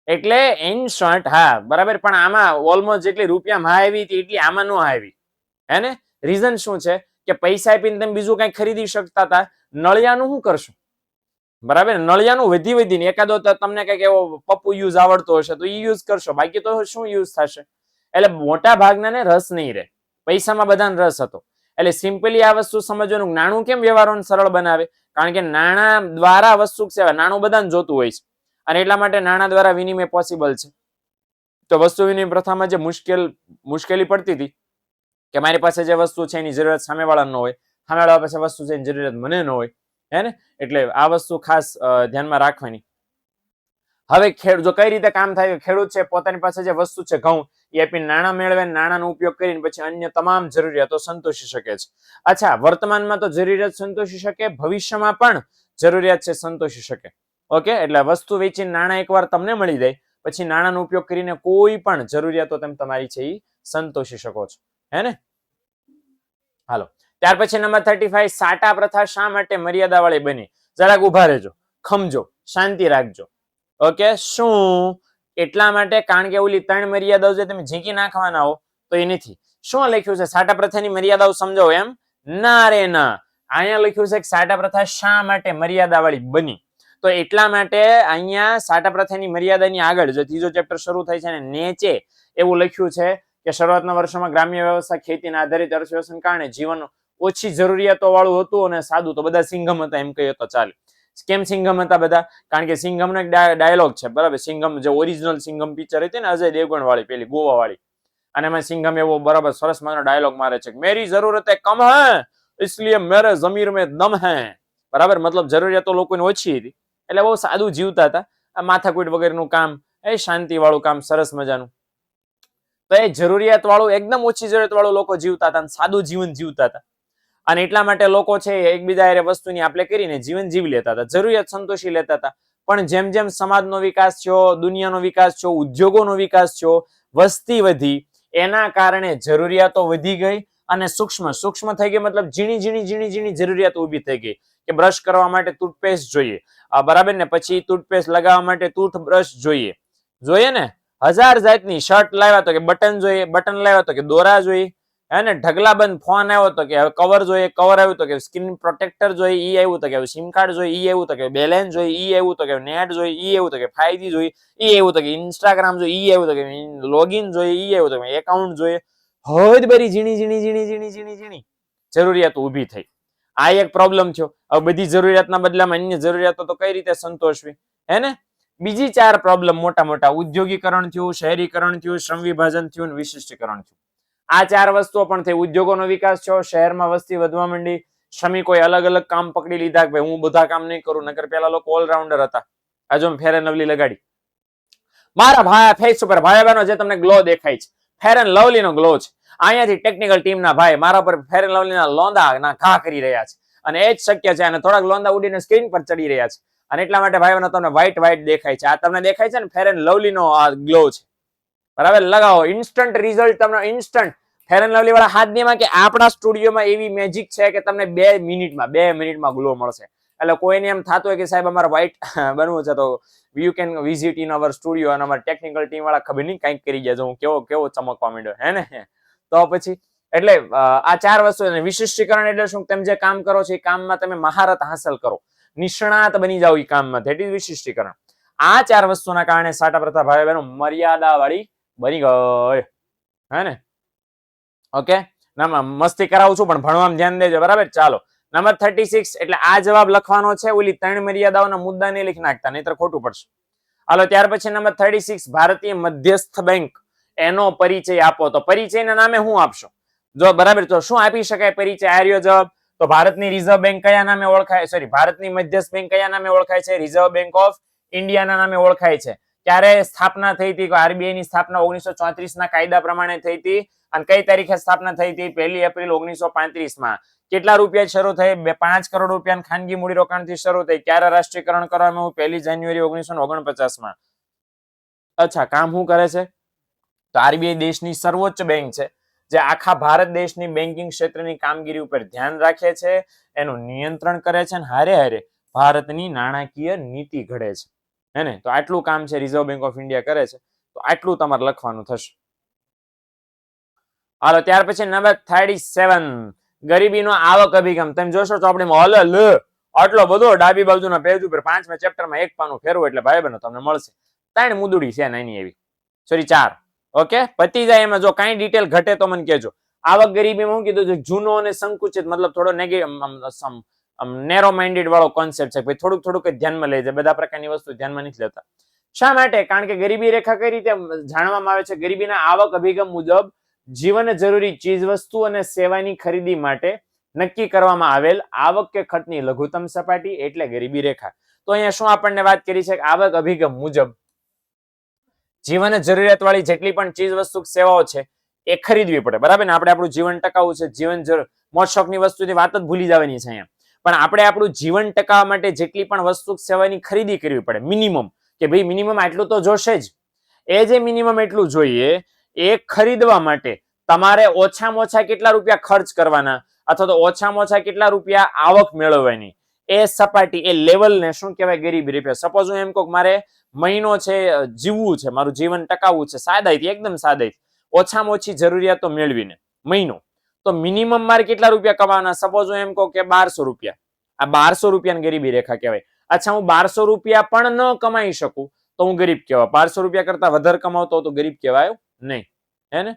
એટલે ઇન શોર્ટ હા બરાબર. પણ આમાં ઓલમોસ્ટ જેટલી રૂપિયામાં હા આવી હતી એટલી આમાં નો આવી હે ને. રીઝન શું છે કે પૈસા આપીને તમે બીજું કઈ ખરીદી શકતા હતા, નળિયાનું શું કરશું બરાબર. નળિયાનું વધીને એકાદો તમને કઈક એવો પપ્પુ યુઝ આવડતો હશે તો એ યુઝ કરશો, બાકી તો શું યુઝ થશે. એટલે મોટા ભાગના ને રસ નહીં રહે, પૈસામાં બધાને રસ હતો. એટલે સિમ્પલી આ વસ્તુ સમજવાનું, નાણું કેમ વ્યવહારોને સરળ બનાવે, કારણ કે નાણાં દ્વારા વસ્તુ સેવા, નાણું બધાને જોતું હોય છે અને એટલા માટે નાણાં દ્વારા વિનિમય પોસિબલ છે. તો વસ્તુ વિનિમય પ્રથામાં જે મુશ્કેલી પડતી હતી કે મારી પાસે જે વસ્તુ છે એની જરૂરિયાત સામેવાળા ન હોય, સામેવાળા પાસે વસ્તુ છે એની જરૂરિયાત મને ન હોય હે ને. એટલે આ વસ્તુ ખાસ ધ્યાનમાં રાખવાની. હવે જો કઈ રીતે કામ થાય, ખેડૂત છે પોતાની પાસે જે વસ્તુ છે ઘઉં એ આપીને નાણાં મેળવે, નાણાંનો ઉપયોગ કરીને પછી અન્ય તમામ જરૂરિયાતો સંતોષી શકે છે. અચ્છા, વર્તમાનમાં તો જરૂરિયાત સંતોષી શકે, ભવિષ્યમાં પણ જરૂરિયાત છે સંતોષી શકે. ઓકે, એટલે વસ્તુ વેચીને નાણાં એકવાર તમને મળી જાય પછી નાણાંનો ઉપયોગ કરીને કોઈ પણ જરૂરિયાતો તમે તમારી છે એ સંતોષી શકો છો હે ને. હાલો, ત્યાર પછી નંબર 35, સાટા પ્રથા શા માટે મર્યાદા વાળી બની? જરાક ઉભા રહેજો, ખમજો, શાંતિ રાખજો. ઓકે, શું એટલા માટે કારણ કે ઓલી 3 મર્યાદાઓ જે તમે ઝીકી નાખવાના હો તો એ નથી. શું લખ્યું છે સાટા પ્રથાની મર્યાદાઓ સમજાવો એમ? ના રે ના, અહીંયા લખ્યું છે કે સાટા પ્રથા શા માટે મર્યાદા વાળી બની. તો એટલા માટે અહીંયા સાટા પ્રથાની મર્યાદાની આગળ જો ત્રીજો ચેપ્ટર શરૂ થાય છે ને નીચે એવું લખ્યું છે કે શરૂઆતના વર્ષોમાં ગ્રામ્ય વ્યવસ્થા ખેતીના આધારિત અર્થવ્યવસ્થાને કારણે જીવન ઓછી જરૂરિયાતો વાળું હતું અને સાદું. તો બધા સિંઘમ હતા એમ કહીએ તો ચાલે. કેમ સિંઘમ હતા બધા? કારણ કે સિંઘમનો એક ડાયલોગ છે બરાબર. સિંઘમ જે ઓરિજિનલ સિંઘમ પિક્ચર હતી ને અજય દેવગણ વાળી, પેલી ગોવા વાળી, અને એમાં સિંઘમ એવો બરાબર સરસ મજાનો ડાયલોગ મારે છે કે મેરી જરૂરતે કમ હૈ इसलिए मेरे जमीर में दम है. બરાબર, મતલબ જરૂરિયાતો લોકોની ઓછી હતી એટલે બહુ સાદું જીવતા હતા. આ માથાકૂટ વગરનું કામ, એ શાંતિ વાળું કામ, સરસ મજાનું. તો એ જરૂરિયાત વાળું, એકદમ ઓછી જરૂરિયાત વાળું લોકો જીવતા હતા, સાદું જીવન જીવતા હતા. અને એટલા માટે લોકો છે એકબીજા હારે વસ્તુની આપલે કરીને જીવન જીવી લેતા હતા, જરૂરિયાત સંતોષી લેતા હતા. પણ જેમ જેમ સમાજનો વિકાસ થયો, દુનિયાનો વિકાસ થયો, ઉદ્યોગોનો વિકાસ થયો, વસ્તી વધી, એના કારણે જરૂરિયાતો વધી ગઈ અને સૂક્ષ્મ થઈ ગઈ. મતલબ ઝીણી જરૂરિયાતો ઊભી થઈ ગઈ કે બ્રશ કરવા માટે ટૂથપેસ્ટ જોઈએ બરાબર ને, પછી ટૂથપેસ્ટ લગાવવા માટે ટૂથબ્રશ જોઈએ ને, 1000 જાતની. શર્ટ લાવ્યા તો કે બટન જોઈએ, બટન લાવ્યા તો કે દોરા જોઈએ હે ને. ઢગલાબંધ ફોન આવ્યો તો કે હવે કવર જોઈએ, કવર આવ્યું તો કે સ્ક્રીન પ્રોટેક્ટર જોઈએ, ઈ આવ્યું તો કે સિમ કાર્ડ જોઈએ, ઈ આવ્યું તો કે બેલેન્સ જોઈએ, ઈ આવ્યું તો કે નેટ જોઈએ, ઈ આવ્યું તો કે 5G જોઈએ, ઈ આવ્યું તો કે ઇન્સ્ટાગ્રામ જોઈએ, ઈ આવ્યું તો કે લોગિન જોઈએ, ઈ આવ્યું તો કે એકાઉન્ટ જોઈએ. હદ બરી ઝીણી જરૂરિયાતો ઊભી થઈ. આ એક પ્રોબ્લેમ થયો. હવે બધી જરૂરિયાતના બદલામાં અન્ય જરૂરિયાતો તો કઈ રીતે સંતોષવી હે ને. બીજી 4 પ્રોબ્લેમ મોટા ઉદ્યોગીકરણ થયું, શહેરીકરણ થયું, શ્રમ વિભાજન થયું, વિશિષ્ટીકરણ થયું. આ 4 વસ્તુઓ પણ થઈ. ઉદ્યોગોનો વિકાસ થયો, શહેરમાં વસ્તી વધવા માંડી, શ્રમિકોએ અલગ અલગ કામ પકડી લીધા કે ભાઈ હું બધા કામ નહીં કરું. નકર પેલા લોકો ઓલરાઉન્ડર હતા. આ જો ફેર એન્ડ લવલી લગાડી મારા ભાઈ ફેસ ઉપર, ભાઈ બહેનો જે તમને ગ્લો દેખાય છે ફેર એન્ડ લવલી નો ગ્લો છે. અહીંયાથી ટેકનિકલ ટીમના ભાઈ મારા પર ફેર એન્ડ લવલી ના લોંદા ના ઘા કરી રહ્યા છે અને એ જ શક્ય છે. અને થોડાક લોંદા ઉડીને સ્ક્રીન પર ચડી રહ્યા છે અને એટલા માટે ભાઈ બહેનો તમને વ્હાઈટ દેખાય છે. આ તમને દેખાય છે ને ફેર એન્ડ લવલી નો આ ગ્લો છે બરાબર. લગાવો, ઇન્સ્ટન્ટ રિઝલ્ટ તમને, ઇન્સ્ટન્ટ. ફેર એન્ડ લવલી વાળા હાથ દેમાં કે આપણા સ્ટુડિયોમાં એવી મેજિક છે કે તમને 2 મિનિટમાં ગ્લો મળશે. એટલે કોઈને એમ થતું હોય કે સાહેબ અમારે વ્હાઈટ બનવું છે તો you can visit in our studio, અને અમારા ટેકનિકલ ટીમ વાળા ખબર નહીં કંઈક કરી ગયા, હું કેવો ચમકવા માંડ્યો હે ને. તો પછી એટલે આ 4 વસ્તુ. વિશિષ્ટીકરણ એટલે શું? તમે જે કામ કરો છો એ કામમાં તમે મહારત હાંસલ કરો, નિષ્ણાત બની જાઓ એ કામમાં, ધેટ ઇઝ વિશિષ્ટીકરણ. આ 4 વસ્તુના કારણે સાટા પ્રથા ભાઈ બહેનો મર્યાદા વાળી બની ગઈ હે ને. ઓકે, મસ્તી કરાવું છું પણ ભણવામાં ધ્યાન દેજો બરાબર. ચાલો, નંબર 36. એટલે આ જવાબ લખવાનો છે, ઓલી 3 મર્યાદાઓના મુદ્દા નહીં લખી નાખતા, નહીતર ખોટું પડશે. હાલો, ત્યાર પછી નંબર 36, ભારતીય મધ્યસ્થ બેંક એનો પરિચય આપો. તો પરિચયના નામે શું આપશો? જો બરાબર, તો શું આપી શકાય પરિચય? આર્યો જવાબ. તો ભારતની રિઝર્વ બેંક કયા નામે ઓળખાય? સોરી, ભારતની મધ્યસ્થ બેંક કયા નામે ઓળખાય છે? રિઝર્વ બેંક ઓફ ઇન્ડિયાના નામે ઓળખાય છે. ક્યારે સ્થાપના થઈ હતી? આરબીઆઈ ની સ્થાપના 1934 ના કાયદા પ્રમાણે થઈ હતી. અને કઈ તારીખે સ્થાપના થઈ હતી? 1 એપ્રિલ 1935 માં. કેટલા રૂપિયા શરૂ થઈ? 5 કરોડ રૂપિયા ખાનગી મૂડીરોકાણથી શરૂ થઈ. ક્યારે રાષ્ટ્રીયકરણ કરવામાં આવ્યું? 1 જાન્યુઆરી 1949 માં. અચ્છા, કામ શું કરે છે? તો આરબીઆઈ દેશની સર્વોચ્ચ બેંક છે જે આખા ભારત દેશની બેન્કિંગ ક્ષેત્રની કામગીરી ઉપર ધ્યાન રાખે છે, એનું નિયંત્રણ કરે છે અને હારે હારે ભારતની નાણાકીય નીતિ ઘડે છે. હે ને? તો આટલું કામ છે રિઝર્વ બેંક ઓફ ઇન્ડિયા કરે છે. તો આટલું તમારે લખવાનું થશે. હાલો, ત્યાર પછી નંબર 37 ગરીબીનો આવક અભિગમ. તમે જોશો ચોપડીમાં આટલો બધો ડાબી બાજુના પેજ ઉપર 5મા ચેપ્ટરમાં એક પાનું ફેરવો એટલે ભાઈ બનો તમને મળશે. 3 મુદડી છે નાની એવી, સોરી 4. ઓકે, પતી જાય. એમાં જો કાંઈ ડિટેલ ઘટે તો મને કહેજો. આવક ગરીબીમાં હું કીધું છે, જૂનો અને સંકુચિત મતલબ થોડો નેરો માઇન્ડેડ વાળો કોન્સેપ્ટ છે. થોડુંક થોડુંક જ ધ્યાનમાં લઈ જાય, બધા પ્રકારની વસ્તુ ધ્યાનમાં નથી લેતા. શા માટે? કારણ કે ગરીબી રેખા કઈ રીતે જાણવામાં આવે છે? ગરીબીના આવક અભિગમ મુજબ જીવન જરૂરી ચીજ વસ્તુ અને સેવાની ખરીદી માટે નક્કી કરવામાં આવેલ આવક કે ખર્ચની લઘુત્તમ સપાટી એટલે ગરીબી રેખા. તો અહીંયા શું આપણને વાત કરી છે કે આવક અભિગમ મુજબ જીવન જરૂરિયાત વાળી જેટલી પણ ચીજ વસ્તુ સેવાઓ છે એ ખરીદવી પડે, બરાબર ને? આપણે આપણું જીવન ટકાવવું છે, જીવન મોજ શોખની વસ્તુની વાત જ ભૂલી જવાની છે અહીંયા. પણ આપણે આપણું જીવન ટકાવવા માટે જેટલી પણ વસ્તુ સેવાની ખરીદી કરવી પડે, મિનિમમ, કે ભાઈ મિનિમમ આટલું તો જોશે જ. એ જે મિનિમમ એટલું જોઈએ એ ખરીદવા માટે તમારે ઓછામાં ઓછા કેટલા રૂપિયા ખર્ચ કરવાના અથવા તો ઓછામાં ઓછા કેટલા રૂપિયા આવક મેળવવાની, એ સપાટી, એ લેવલને શું કહેવાય? ગરીબી રેખા. સપોઝ હું એમ કહું મારે મહિનો છે જીવવું છે, મારું જીવન ટકાવવું છે સાદાઈથી, એકદમ સાદાઈથી, ઓછામાં ઓછી જરૂરિયાતો મેળવીને મહિનો, તો મિનિમમ મારે કેટલા રૂપિયા કમાવાના? સપોઝ હું એમ કહું કે 1200 રૂપિયા. આ 1200 રૂપિયાની ગરીબી રેખા કહેવાય. અચ્છા, હું 1200 રૂપિયા પણ ન કમાઈ શકું તો હું ગરીબ કહેવાય. 1200 રૂપિયા કરતા વધારે કમાવતો તો ગરીબ કહેવાય નહીં. હે ને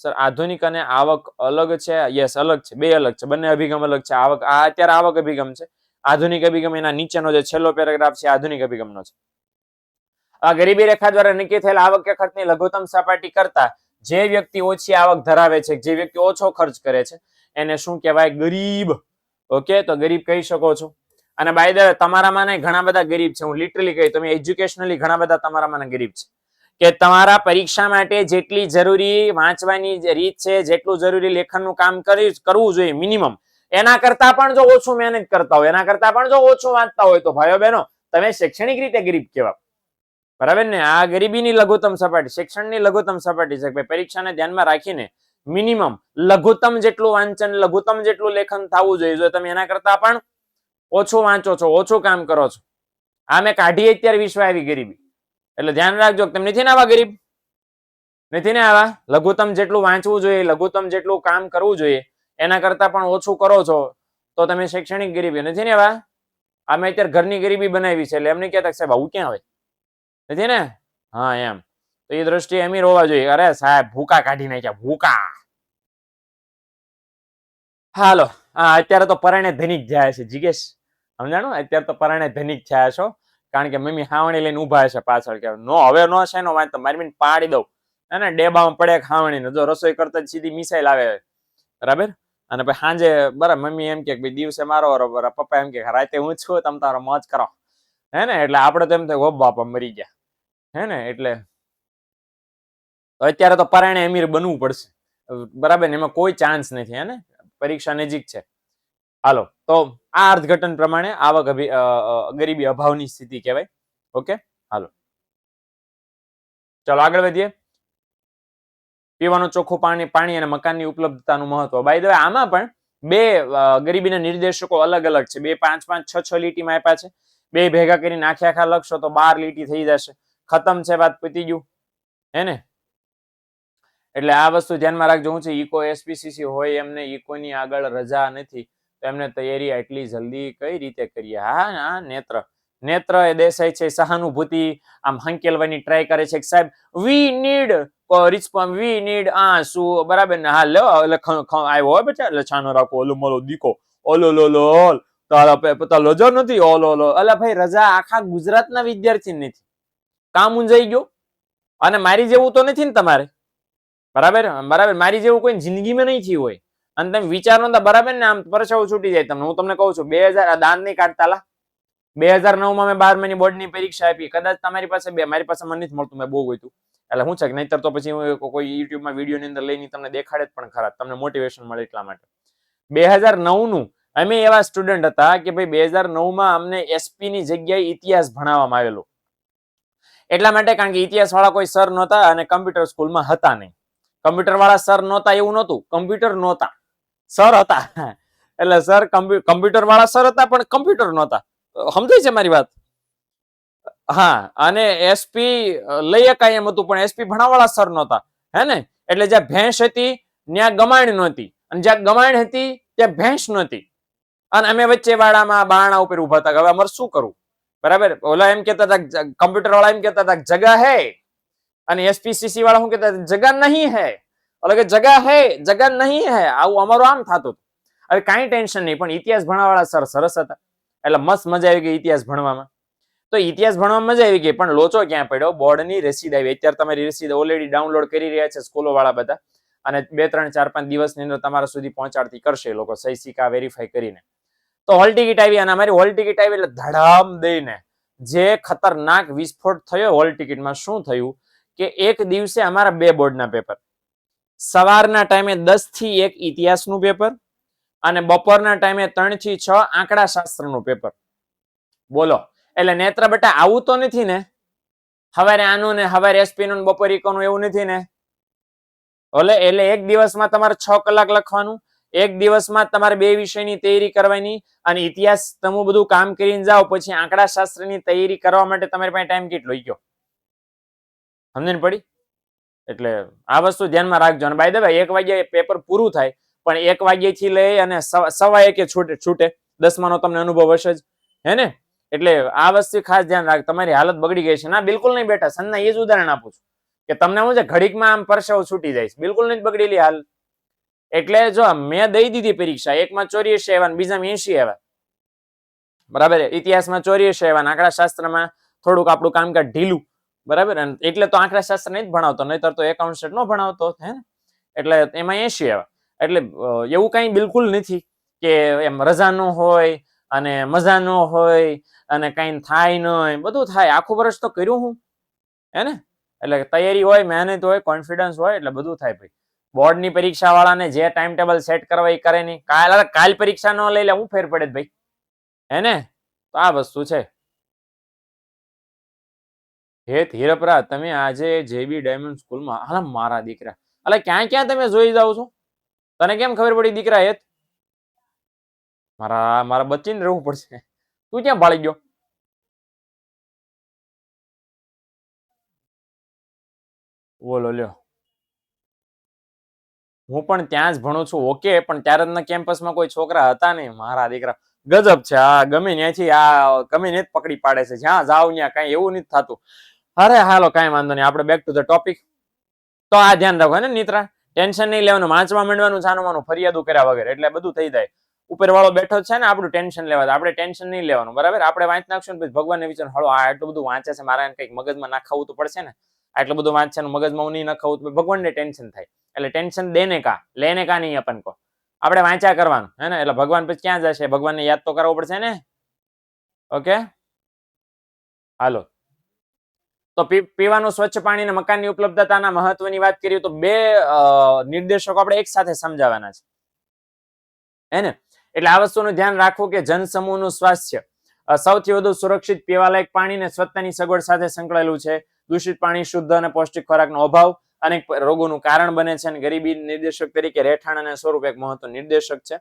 સર? આધુનિક અને આવક અલગ છે? યસ, અલગ છે. બે અલગ છે, બંને અભિગમ અલગ છે. આવક, આ અત્યારે આવક અભિગમ છે. આધુનિક અભિગમ એના નીચેનો જે છેલ્લો પેરેગ્રાફ છે આધુનિક અભિગમનો છે. આ ગરીબી રેખા દ્વારા નક્કી થયેલ આવક કે ખર્ચની લઘુત્તમ સપાટી કરતા જે વ્યક્તિ ઓછી આવક ધરાવે છે, જે વ્યક્તિ ઓછો ખર્ચ કરે છે, એને શું કહેવાય? ગરીબ. ઓકે, તો ગરીબ કહી શકો છો. અને બાય ધ વે તમારામાં ઘણા બધા ગરીબ છે. હું લિટરલી કહી, તમે એજ્યુકેશનલી ઘણા બધા તમારામાં ગરીબ છે કે તમારા પરીક્ષા માટે જેટલી જરૂરી વાંચવાની રીત છે, જેટલું જરૂરી લેખનનું કામ કરવું જોઈએ મિનિમમ, એના કરતા પણ જો ઓછું મહેનત કરતા હોય, એના કરતા પણ જો ઓછું વાંચતા હોય તો ભાઈઓ બહેનો તમે શૈક્ષણિક રીતે ગરીબ કહેવાય. બરાબર ને? આ ગરીબીની લઘુત્તમ સપાટી, શિક્ષણની લઘુત્તમ સપાટી છે કે પરીક્ષાને ધ્યાનમાં રાખીને મિનિમમ લઘુત્તમ જેટલું વાંચન, લઘુત્તમ જેટલું લેખન થવું જોઈએ. જો તમે એના કરતા પણ ઓછું વાંચો છો, ઓછું કામ કરો છો, આ મેં કાઢી અત્યારે વિશ્વ આવી ગરીબી. એટલે ધ્યાન રાખજો, તમે નથી ને આવા ગરીબ, નથી ને આવા. લઘુત્તમ જેટલું વાંચવું જોઈએ, લઘુત્તમ જેટલું કામ કરવું જોઈએ, એના કરતા પણ ઓછું કરો છો તો તમે શૈક્ષણિક ગરીબી નથી ને આવા. અમે અત્યારે ઘરની ગરીબી બનાવી છે એટલે એમને કહેતા સાહેબ આવું ક્યાં હોય, નથી ને? હા, એમ. તો એ દ્રષ્ટિએ અમીર હોવા જોઈએ. અરે સાહેબ ભૂકા કાઢી નાખ્યા, ભૂકા. હાલો, હા, અત્યારે તો પરાણે ધનિક જાય છે જીગેશ, સમજાણું? અત્યારે તો પરાણે ધનિક થયા છો કારણ કે મમ્મી હાવણી લઈને ઉભા છે પાછળ, કે નો હવે નો છે નો વાંચ તો મારી બેન પાડી દઉં. અને ડેબામાં પડે ખાવણીને, જો રસોઈ કરતા સીધી મિસાઈલ આવે, બરાબર? અને પછી સાંજે બરાબર મમ્મી એમ કે દિવસે મારો બરાબર, પપ્પા એમ કે રાતે હું છું, તમે તારો મોજ કરો. હે ને? એટલે આપણે તો એમ થાય ઓ બાપા મરી ગયા. હે ને? એટલે અત્યારે તો પરાણે અમીર બનવું પડશે, બરાબર ને? એમાં કોઈ ચાન્સ નથી. હે ને? પરીક્ષા નજીક છે. હાલો, તો આ અર્થઘટન પ્રમાણે આવક ગરીબી અભાવની સ્થિતિ કહેવાય. ઓકે, હાલો ચાલો આગળ વધીએ. પીવાનું ચોખ્ખું પાણી અને મકાનની ઉપલબ્ધતાનું મહત્વ. બાય ધ વે આમાં પણ બે ગરીબીના નિર્દેશકો અલગ અલગ છે. બે 5 5 6 6 લીટીમાં આપ્યા છે. બે ભેગા કરીને આખા લખશો તો 12 લીટી થઈ જશે. ખતમ છે, વાત પતી ગયું. હે ને? એટલે આ વસ્તુ ધ્યાનમાં રાખજો. હું છે ઇકો એસપીસીસી હોય એમને ઇકોની આગળ રજા નથી તો એમને તૈયારી આટલી જલ્દી કઈ રીતે કરીએ? હા, નેત્ર એ દેસાઈ છે, સહાનુભૂતિ આમ હંકેલવાની ટ્રાય કરે છે. સાહેબ we need response, we need શું, બરાબર ને? હા લો આવ્યો હોય બેટા, એટલે છાનો રાખો, ઓલો મારો દીકો, ઓલો લો લો તારા પતા રજા નથી, ઓલો લો. અલા ભાઈ, રજા આખા ગુજરાતના વિદ્યાર્થી નથી. કામ ઊંઝાઈ ગયો. અને મારી જેવું તો નથી ને તમારે, બરાબર? મારી જેવું કોઈ જિંદગીમાં નહીં થયું હોય અને તમે વિચારો ને, બરાબર ને? આમ પરસેવો છૂટી જાય તમને. હું તમને કહું છું 2000 દાન નહીં કાઢતા લા, 2009 મેં 12 બોર્ડની પરીક્ષા આપી. કદાચ તમારી પાસે મારી પાસે મને નથી મળતું, મેં બહુ ગોતું. એટલે હું છે કે નહીતર તો પછી હું કોઈ યુટ્યુબમાં વિડીયોની અંદર લઈને તમને દેખાડે જ પણ ખરા, તમને મોટિવેશન મળે એટલા માટે. 2009 નું અમે એવા સ્ટુડન્ટ હતા કે ભાઈ 2009 માં અમને એસપી ની જગ્યાએ ઇતિહાસ ભણાવવામાં આવેલો. એટલા માટે કારણ કે ઇતિહાસ વાળા કોઈ સર નહોતા અને કમ્પ્યુટર સ્કૂલમાં હતા નહીં. કમ્પ્યુટર વાળા સર નહોતા એવું નહોતું, કમ્પ્યુટર નહોતા, સર હતા. એટલે સર કમ્પ્યુટર વાળા સર હતા પણ કમ્પ્યુટર નહોતા. સમજાય છે મારી વાત? હા, અને એસપી લઈ શકાય એમ હતું પણ એસપી ભણાવવાળા સર નહોતા, હે ને? એટલે જ્યાં ભેંસ હતી ત્યાં ગમાણ નહોતી, અને જ્યાં ગમાણ હતી ત્યાં ભેંસ નહોતી, અને અમે વચ્ચે વાળામાં બારણા ઉપર ઉભા હતા. હવે અમારે શું કરવું? બરાબર. ઓલા એમ કેતા હતા, કમ્પ્યુટર વાળા એમ કેતા હતા જગા હે, અને એસપીસીસી વાળા શું કેતા જગા નહીં હે. ઓલા કે જગા હે, જગા નહીં હે. આવું અમારું આમ થતું. હવે કાંઈ ટેન્શન નહીં, પણ ઇતિહાસ ભણાવવાળા સર સરસ હતા, એટલે મસ્ત મજા આવી ગઈ ઇતિહાસ ભણવામાં. તો ઇતિહાસ ભણવામાં મજા આવી ગઈ, પણ લોચો ક્યાં પડ્યો? બોર્ડની રસીદ આવી. અત્યારે તમારી રસીદ ઓલરેડી ડાઉનલોડ કરી રહ્યા છે સ્કૂલો વાળા બધા, અને 2, 3, 4, 5 દિવસની અંદર તમારા સુધી પહોંચાડતી કરશે લોકો સહી સિક્કા વેરીફાઈ કરીને. તો હોલ ટિકિટ આવી, અને અમારી હોલ ટિકિટ આવી એટલે ધડામ દઈને જે ખતરનાક વિસ્ફોટ થયો હોલ ટિકિટમાં. શું થયું કે એક દિવસે અમારા 2 બોર્ડના પેપર, સવારના ટાઈમે 10 થી 1 ઇતિહાસનું પેપર, અને બપોરના ટાઈમે 3 થી 6 આંકડા શાસ્ત્રનું પેપર. બોલો, એટલે નેત્ર બેટા આવું તો નથી ને? હવારે આનું ને હવારે એસપી નું બપોર ઇકોનું એવું નથી ને? એટલે એક દિવસમાં તમારે 6 કલાક લખવાનું, એક દિવસમાં તમારે 2 વિષયની તૈયારી કરવાની, અને ઇતિહાસ તમે બધું કામ કરીને જાઓ, પછી આંકડા શાસ્ત્રની તૈયારી કરવા માટે તમારી પાસે ટાઈમ કેટલો ગયો? સમજણ પડી? એટલે આ વસ્તુ ધ્યાનમાં રાખજો. અને બાય ધ વે 1 વાગ્યે પેપર પૂરું થાય, પણ 1 વાગ્યાથી લઈ અને 1:15 છૂટે. 10માનો તમને અનુભવ હશે જ, હે ને? એટલે આ વસ્તુ ખાસ ધ્યાન રાખ. તમારી હાલત બગડી ગઈ છે? ના, બિલકુલ નહીં બેટા. સનના એ જ ઉદાહરણ આપું છું કે તમને હું છે ઘડીકમાં આમ પરસેવો છૂટી જાય છે. બિલકુલ નહીં બગડેલી હાલ. એટલે જો મેં દઈ દીધી પરીક્ષા, એકમાં 84 આવ્યા, બીજામાં 80 આવ્યા. બરાબર. ઇતિહાસમાં 84 આવ્યા, આંકડા શાસ્ત્રમાં થોડુંક આપણું કામકાજ ઢીલું. બરાબર. એટલે તો આંકડા શાસ્ત્ર નહીં જ ભણાવતો, નહીતર તો એકાઉન્ટ નો ભણાવતો, હે ને? એટલે એમાં 80 આવ્યા. એટલે એવું કઈ બિલકુલ નથી કે એમ રજા ન હોય અને મજા ન હોય અને કઈ થાય નહીં. બધું થાય. આખું વર્ષ તો કર્યું હું, હે ને? એટલે તૈયારી હોય, મહેનત હોય, કોન્ફિડન્સ હોય, એટલે બધું થાય ભાઈ. બોર્ડની પરીક્ષા વાળાને જે ટાઈમ ટેબલ સેટ કરવા એ કરે નહીં. કાલ પરીક્ષા ન લઈ લે હું ફેર પડે ભાઈ, હે ને? તો આ વસ્તુ છે. હેત હીરપરા, તમે આજે જેબી ડાયમંડ સ્કૂલમાં, હાલ મારા દીકરા, અલે ક્યાં ક્યાં તમે જોઈ જાવ છો? તને કેમ ખબર પડી દીકરા? હેત મારા બચ્ચીને રહેવું પડશે. તું ક્યાં ભાળી ગયો? બોલો લ્યો. હું પણ ત્યાં જ ભણું છું, ઓકે, પણ ત્યારે કેમ્પસમાં કોઈ છોકરા હતા નહીં. મારા દીકરા ગજબ છે. આ ગમે ત્યાંથી આ ગમે ને પકડી પાડે છે. જ્યાં જાવ ત્યાં કઈ એવું નથી થતું. અરે હાલો, કઈ વાંધો નહીં. આપણે બેક ટુ ધ ટોપિક. તો આ ધ્યાન રાખો ને નીતરા, ટેન્શન નહીં લેવાનું, વાંચવા માંડવાનું, છાનવાનું, ફરિયાદો કર્યા વગર, એટલે બધું થઈ જાય. ઉપર વાળો બેઠો છે ને, આપણું ટેન્શન લેવા, આપણે ટેન્શન નહીં લેવાનું. બરાબર. આપણે વાંચ નાખશું ને, ભગવાનને વિચાર, હળો આ એટલું બધું વાંચે છે, મારા કંઈક મગજમાં નાખાવું તો પડશે ને. આટલું બધું વાંચે મગજમાં હું નહીં નખાવું તો ભગવાનને ટેન્શન થાય. એટલે ટેન્શન દેને કા લેને કા નહીં अपन को. આપણે વાંચ્યા કરવાનું, હે ને? એટલે ભગવાન પછી ક્યાં જશે? ભગવાનને યાદ તો કરવો પડશે ને. ઓકે, હાલો. તો પીવાનું સ્વચ્છ પાણી અને મકાનની ઉપલબ્ધતાના મહત્વની વાત કરીએ તો 2 નિર્દેશકો આપણે એક સાથે સમજાવવાના છે, હે ને? એટલે આ વસ્તુનું ધ્યાન રાખવું કે જનસમૂહનું સ્વાસ્થ્ય સૌથી વધુ સુરક્ષિત પીવાલાયક પાણી અને સ્વચ્છતાની સગવડ સાથે સંકળાયેલું છે. દૂષિત પાણી, શુદ્ધ અને પૌષ્ટિક ખોરાકનો અભાવ અનેક રોગોનું કારણ બને છે. અને ગરીબી નિર્દેશક તરીકે રહેઠાણ અને સ્વરૂપ એક મહત્વનું નિર્દેશક છે.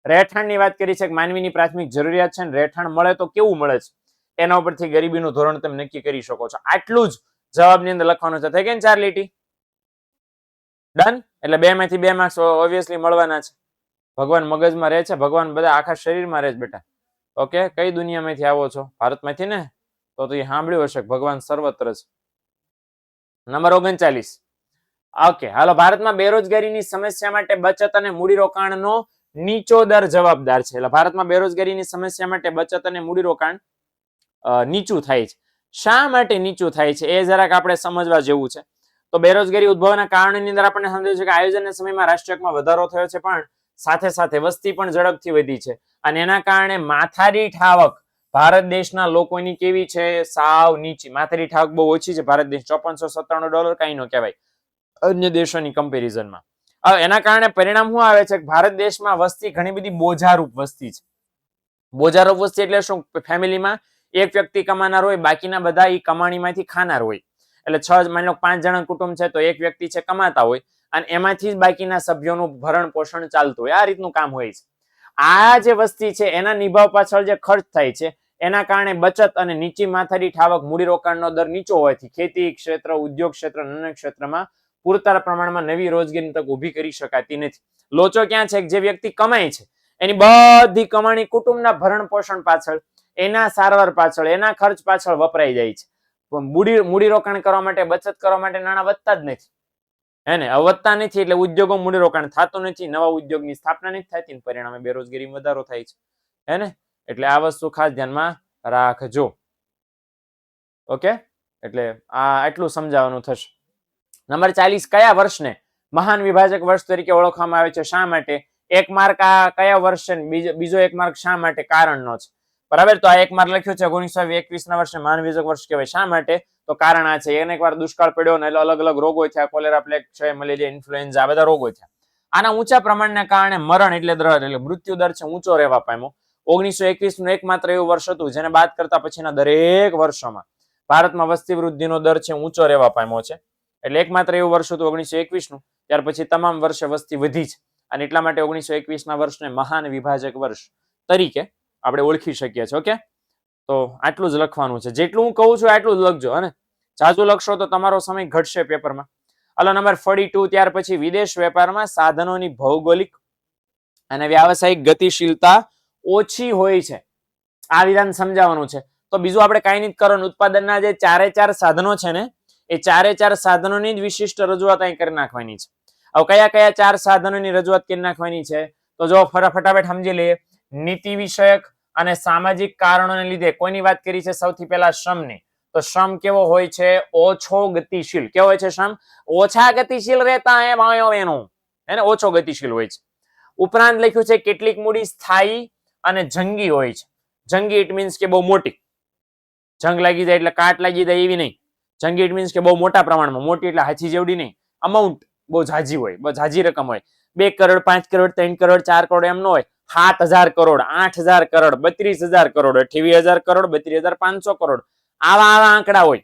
રહેઠાણની વાત કરી છે કે માનવીની પ્રાથમિક જરૂરિયાત છે, અને રહેઠાણ મળે તો કેવું મળે છે એના ઉપરથી ગરીબીનું ધોરણ તમે નક્કી કરી શકો છો. આટલું જ જવાબની અંદર લખવાનું છે. થઈ ગઈ ને 4 લીટી? ડન. એટલે 2 માંથી 2 માર્ક્સ ઓબ્વિયસલી મળવાના છે. ભગવાન મગજમાં રહે છે, ભગવાન બધા આખા શરીરમાં રહે છે બેટા. ઓકે, કઈ દુનિયામાંથી આવો છો? ભારતમાંથી ને? તો એ સાંભળ્યું હશે ભગવાન સર્વત્ર છે. નંબર 39. ઓકે, હાલો. ભારતમાં બેરોજગારીની સમસ્યા માટે બચત અને મૂડીરોકાણનો નીચો દર જવાબદાર છે. એટલે ભારતમાં બેરોજગારીની સમસ્યા માટે બચત અને મૂડીરોકાણ નીચું થાય છે. શા માટે નીચું થાય છે એ જરાક આપણે સમજવા જેવું છે. તો બેરોજગારી ઉદ્ભવના કારણની અંદર આપણે સમજીએ છીએ કે આયોજનના સમયમાં રાષ્ટ્રીયમાં વધારો થયો છે, પણ સાથે સાથે વસ્તી પણ ઝડપથી વધી છે, અને એના કારણે માથાદીઠ આવક ભારત દેશના લોકોની કેવી છે? સાવ નીચી. માથાદીઠ આવક બહુ ઓછી છે ભારત દેશ. $5497 કઈ નો કહેવાય અન્ય દેશોની કમ્પેરિઝનમાં. એના કારણે પરિણામ શું આવે છે? ભારત દેશમાં વસ્તી ઘણી બધી બોજારૂપ વસ્તી છે. બોજારૂપ વસ્તી એટલે શું? ફેમિલીમાં એક વ્યક્તિ કમાનાર હોય, બાકીના બધા એ કમાણીમાંથી ખાનાર હોય. એટલે 6 માની લો 5 જણા કુટુંબ છે તો એક વ્યક્તિ છે કમાતા હોય અને એમાંથી જ બાકીના સભ્યોનું ભરણ પોષણ ચાલતું હોય. આ રીતનું કામ હોય છે. આ જે વસ્તી છે એના નિભાવ પાછળ જે ખર્ચ થાય છે એના કારણે બચત અને નીચી માથાદીઠ આવક, મૂડીરોકાણનો દર નીચો હોવાથી ખેતી ક્ષેત્ર, ઉદ્યોગ ક્ષેત્ર, નાના ક્ષેત્રમાં પૂરતા પ્રમાણમાં નવી રોજગારીની તક ઊભી કરી શકાતી નથી. લોચો ક્યાં છે? જે વ્યક્તિ કમાય છે એની બધી કમાણી કુટુંબના ભરણ પોષણ પાછળ, એના સારવાર પાછળ, એના ખર્ચ પાછળ વપરાઈ જાય છે. મૂડીરોકાણ કરવા માટે, બચત કરવા માટે નાણાં વધતા જ નથી. હે ને? વધતા નથી એટલે ઉદ્યોગો મૂડીરોકાણ થતું નથી, નવા ઉદ્યોગની સ્થાપના નથી થતી, પરિણામે બેરોજગારીમાં વધારો થાય છે. હે ને? એટલે આ વસ્તુ ખાસ ધ્યાનમાં રાખજો. ઓકે, એટલે આ એટલું સમજાવવાનું થશે. નંબર 40, કયા વર્ષને મહાન વિભાજક વર્ષ તરીકે ઓળખવામાં આવે છે? શા માટે? એક માર્ક આ કયા વર્ષ છે, બીજો એક માર્ક શા માટે કારણનો છે. બરાબર, તો આ એક માર્ક લખ્યું છે 1921 ના વર્ષને મહાન વિભાજક વર્ષ કહેવાય. શા માટે? તો કારણ આ છે, એક વાર દુષ્કાળ પડ્યો ને એટલે અલગ અલગ રોગો થયા, કોલેરા, પ્લેગ, ક્ષય, મલેરિયા, ઇન્ફ્લુએન્ઝા, આ બધા રોગો થયા. આના ઊંચા પ્રમાણના કારણે મરણ એટલે મૃત્યુ દર છે ઊંચો રહેવા પામ્યો. 1921 નું એકમાત્ર એવું વર્ષ હતું જેને બાદ કરતા પછીના દરેક વર્ષોમાં ભારતમાં વસ્તી વૃદ્ધિનો દર છે ઊંચો રહેવા પામ્યો છે. એટલે એકમાત્ર એવું વર્ષ હતું 1921 નું. ત્યાર પછી તમામ વર્ષે વસ્તી વધી છે અને એટલા માટે 1921 ના વર્ષને મહાન વિભાજક વર્ષ તરીકે આપણે ઓળખી શકીએ છીએ. ઓકે, તો આટલું જ લખવાનું છે. જેટલું હું કહું છું આટલું જ લખજો. અને જાજુ લખશો તો તમારો સમય ઘટશે પેપરમાં. હાલો, નંબર 42, ત્યાર પછી વિદેશ વેપારમાં સાધનોની ભૌગોલિક અને વ્યાવસાયિક ગતિશીલતા ઓછી હોય છે. આ વિધાન સમજાવવાનું છે. તો બીજું આપણે કઈ નથી કરવાનું. ઉત્પાદનના જે 4 સાધનો છે ને એ 4 સાધનોની જ વિશિષ્ટ રજૂઆત અહીં કરી નાખવાની છે. હવે કયા કયા 4 સાધનોની રજૂઆત કરી નાખવાની છે? તો જો ફટાફટ સમજી લઈએ. નીતિ વિષયક અને સામાજિક કારણોને લીધે કોઈની વાત કરી છે? સૌથી પહેલા શ્રમની. તો શ્રમ કેવો હોય છે? ઓછો ગતિશીલ. કેવો હોય છે શ્રમ? ઓછા ગતિશીલ રહેતા હે ભાઈઓ બહેનો. એને ઓછો ગતિશીલ હોય છે. ઉપરાંત લખ્યું છે કેટલીક મૂડી સ્થાયી અને જંગી હોય છે. જંગી ઇટ મીન્સ કે બહુ મોટી. જંગ લાગી જાય એટલે કાટ લાગી જાય એવી નહીં. જંગી ઇટ મીન્સ કે બહુ મોટા પ્રમાણમાં. મોટી એટલે હાથી જેવડી નહીં. અમાઉન્ટ બહુ ઝાઝી હોય, બહુ ઝાઝી રકમ હોય. 2 કરોડ, 5 કરોડ, 3 કરોડ, 4 કરોડ એમ ન હોય. 7,000 કરોડ, 8,000 કરોડ, 32,000 કરોડ, 28,000 કરોડ, 32,500 કરોડ, આવા આંકડા હોય.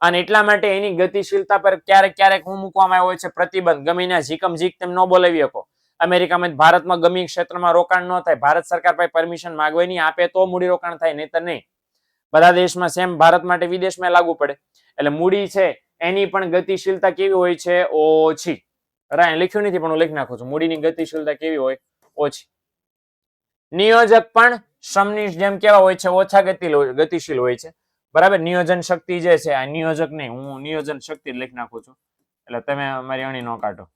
અને એટલા માટે એની ગતિશીલતા પર ક્યારેક ક્યારેક હું મૂકવામાં આવ્યો છે પ્રતિબંધ. ગમીને ઝીકમ ઝીક તેમ ન બોલાવી શકો. અમેરિકામાં, ભારતમાં ગમી ક્ષેત્રમાં રોકાણ ન થાય. ભારત સરકાર પાસે પરમિશન માંગવે નહીં, આપે તો મૂડી રોકાણ થાય, નહીતર નહીં. બધા દેશમાં સેમ, ભારત માટે વિદેશમાં લાગુ પડે. એટલે મૂડી છે એની પણ ગતિશીલતા કેવી હોય છે? ઓછી. લખ્યું નથી પણ હું લખી નાખું છું. મૂડીની ગતિશીલતા કેવી હોય? ઓછી. નિયોજક પણ શ્રમની જેમ કેવા હોય છે? ઓછા ગતિશીલ હોય છે. બરાબર, નિયોજન શક્તિ જે છે, આ નિયોજક નહીં, હું નિયોજન શક્તિ લખી નાખું છું એટલે તમે મારી અણી ન કાઢો.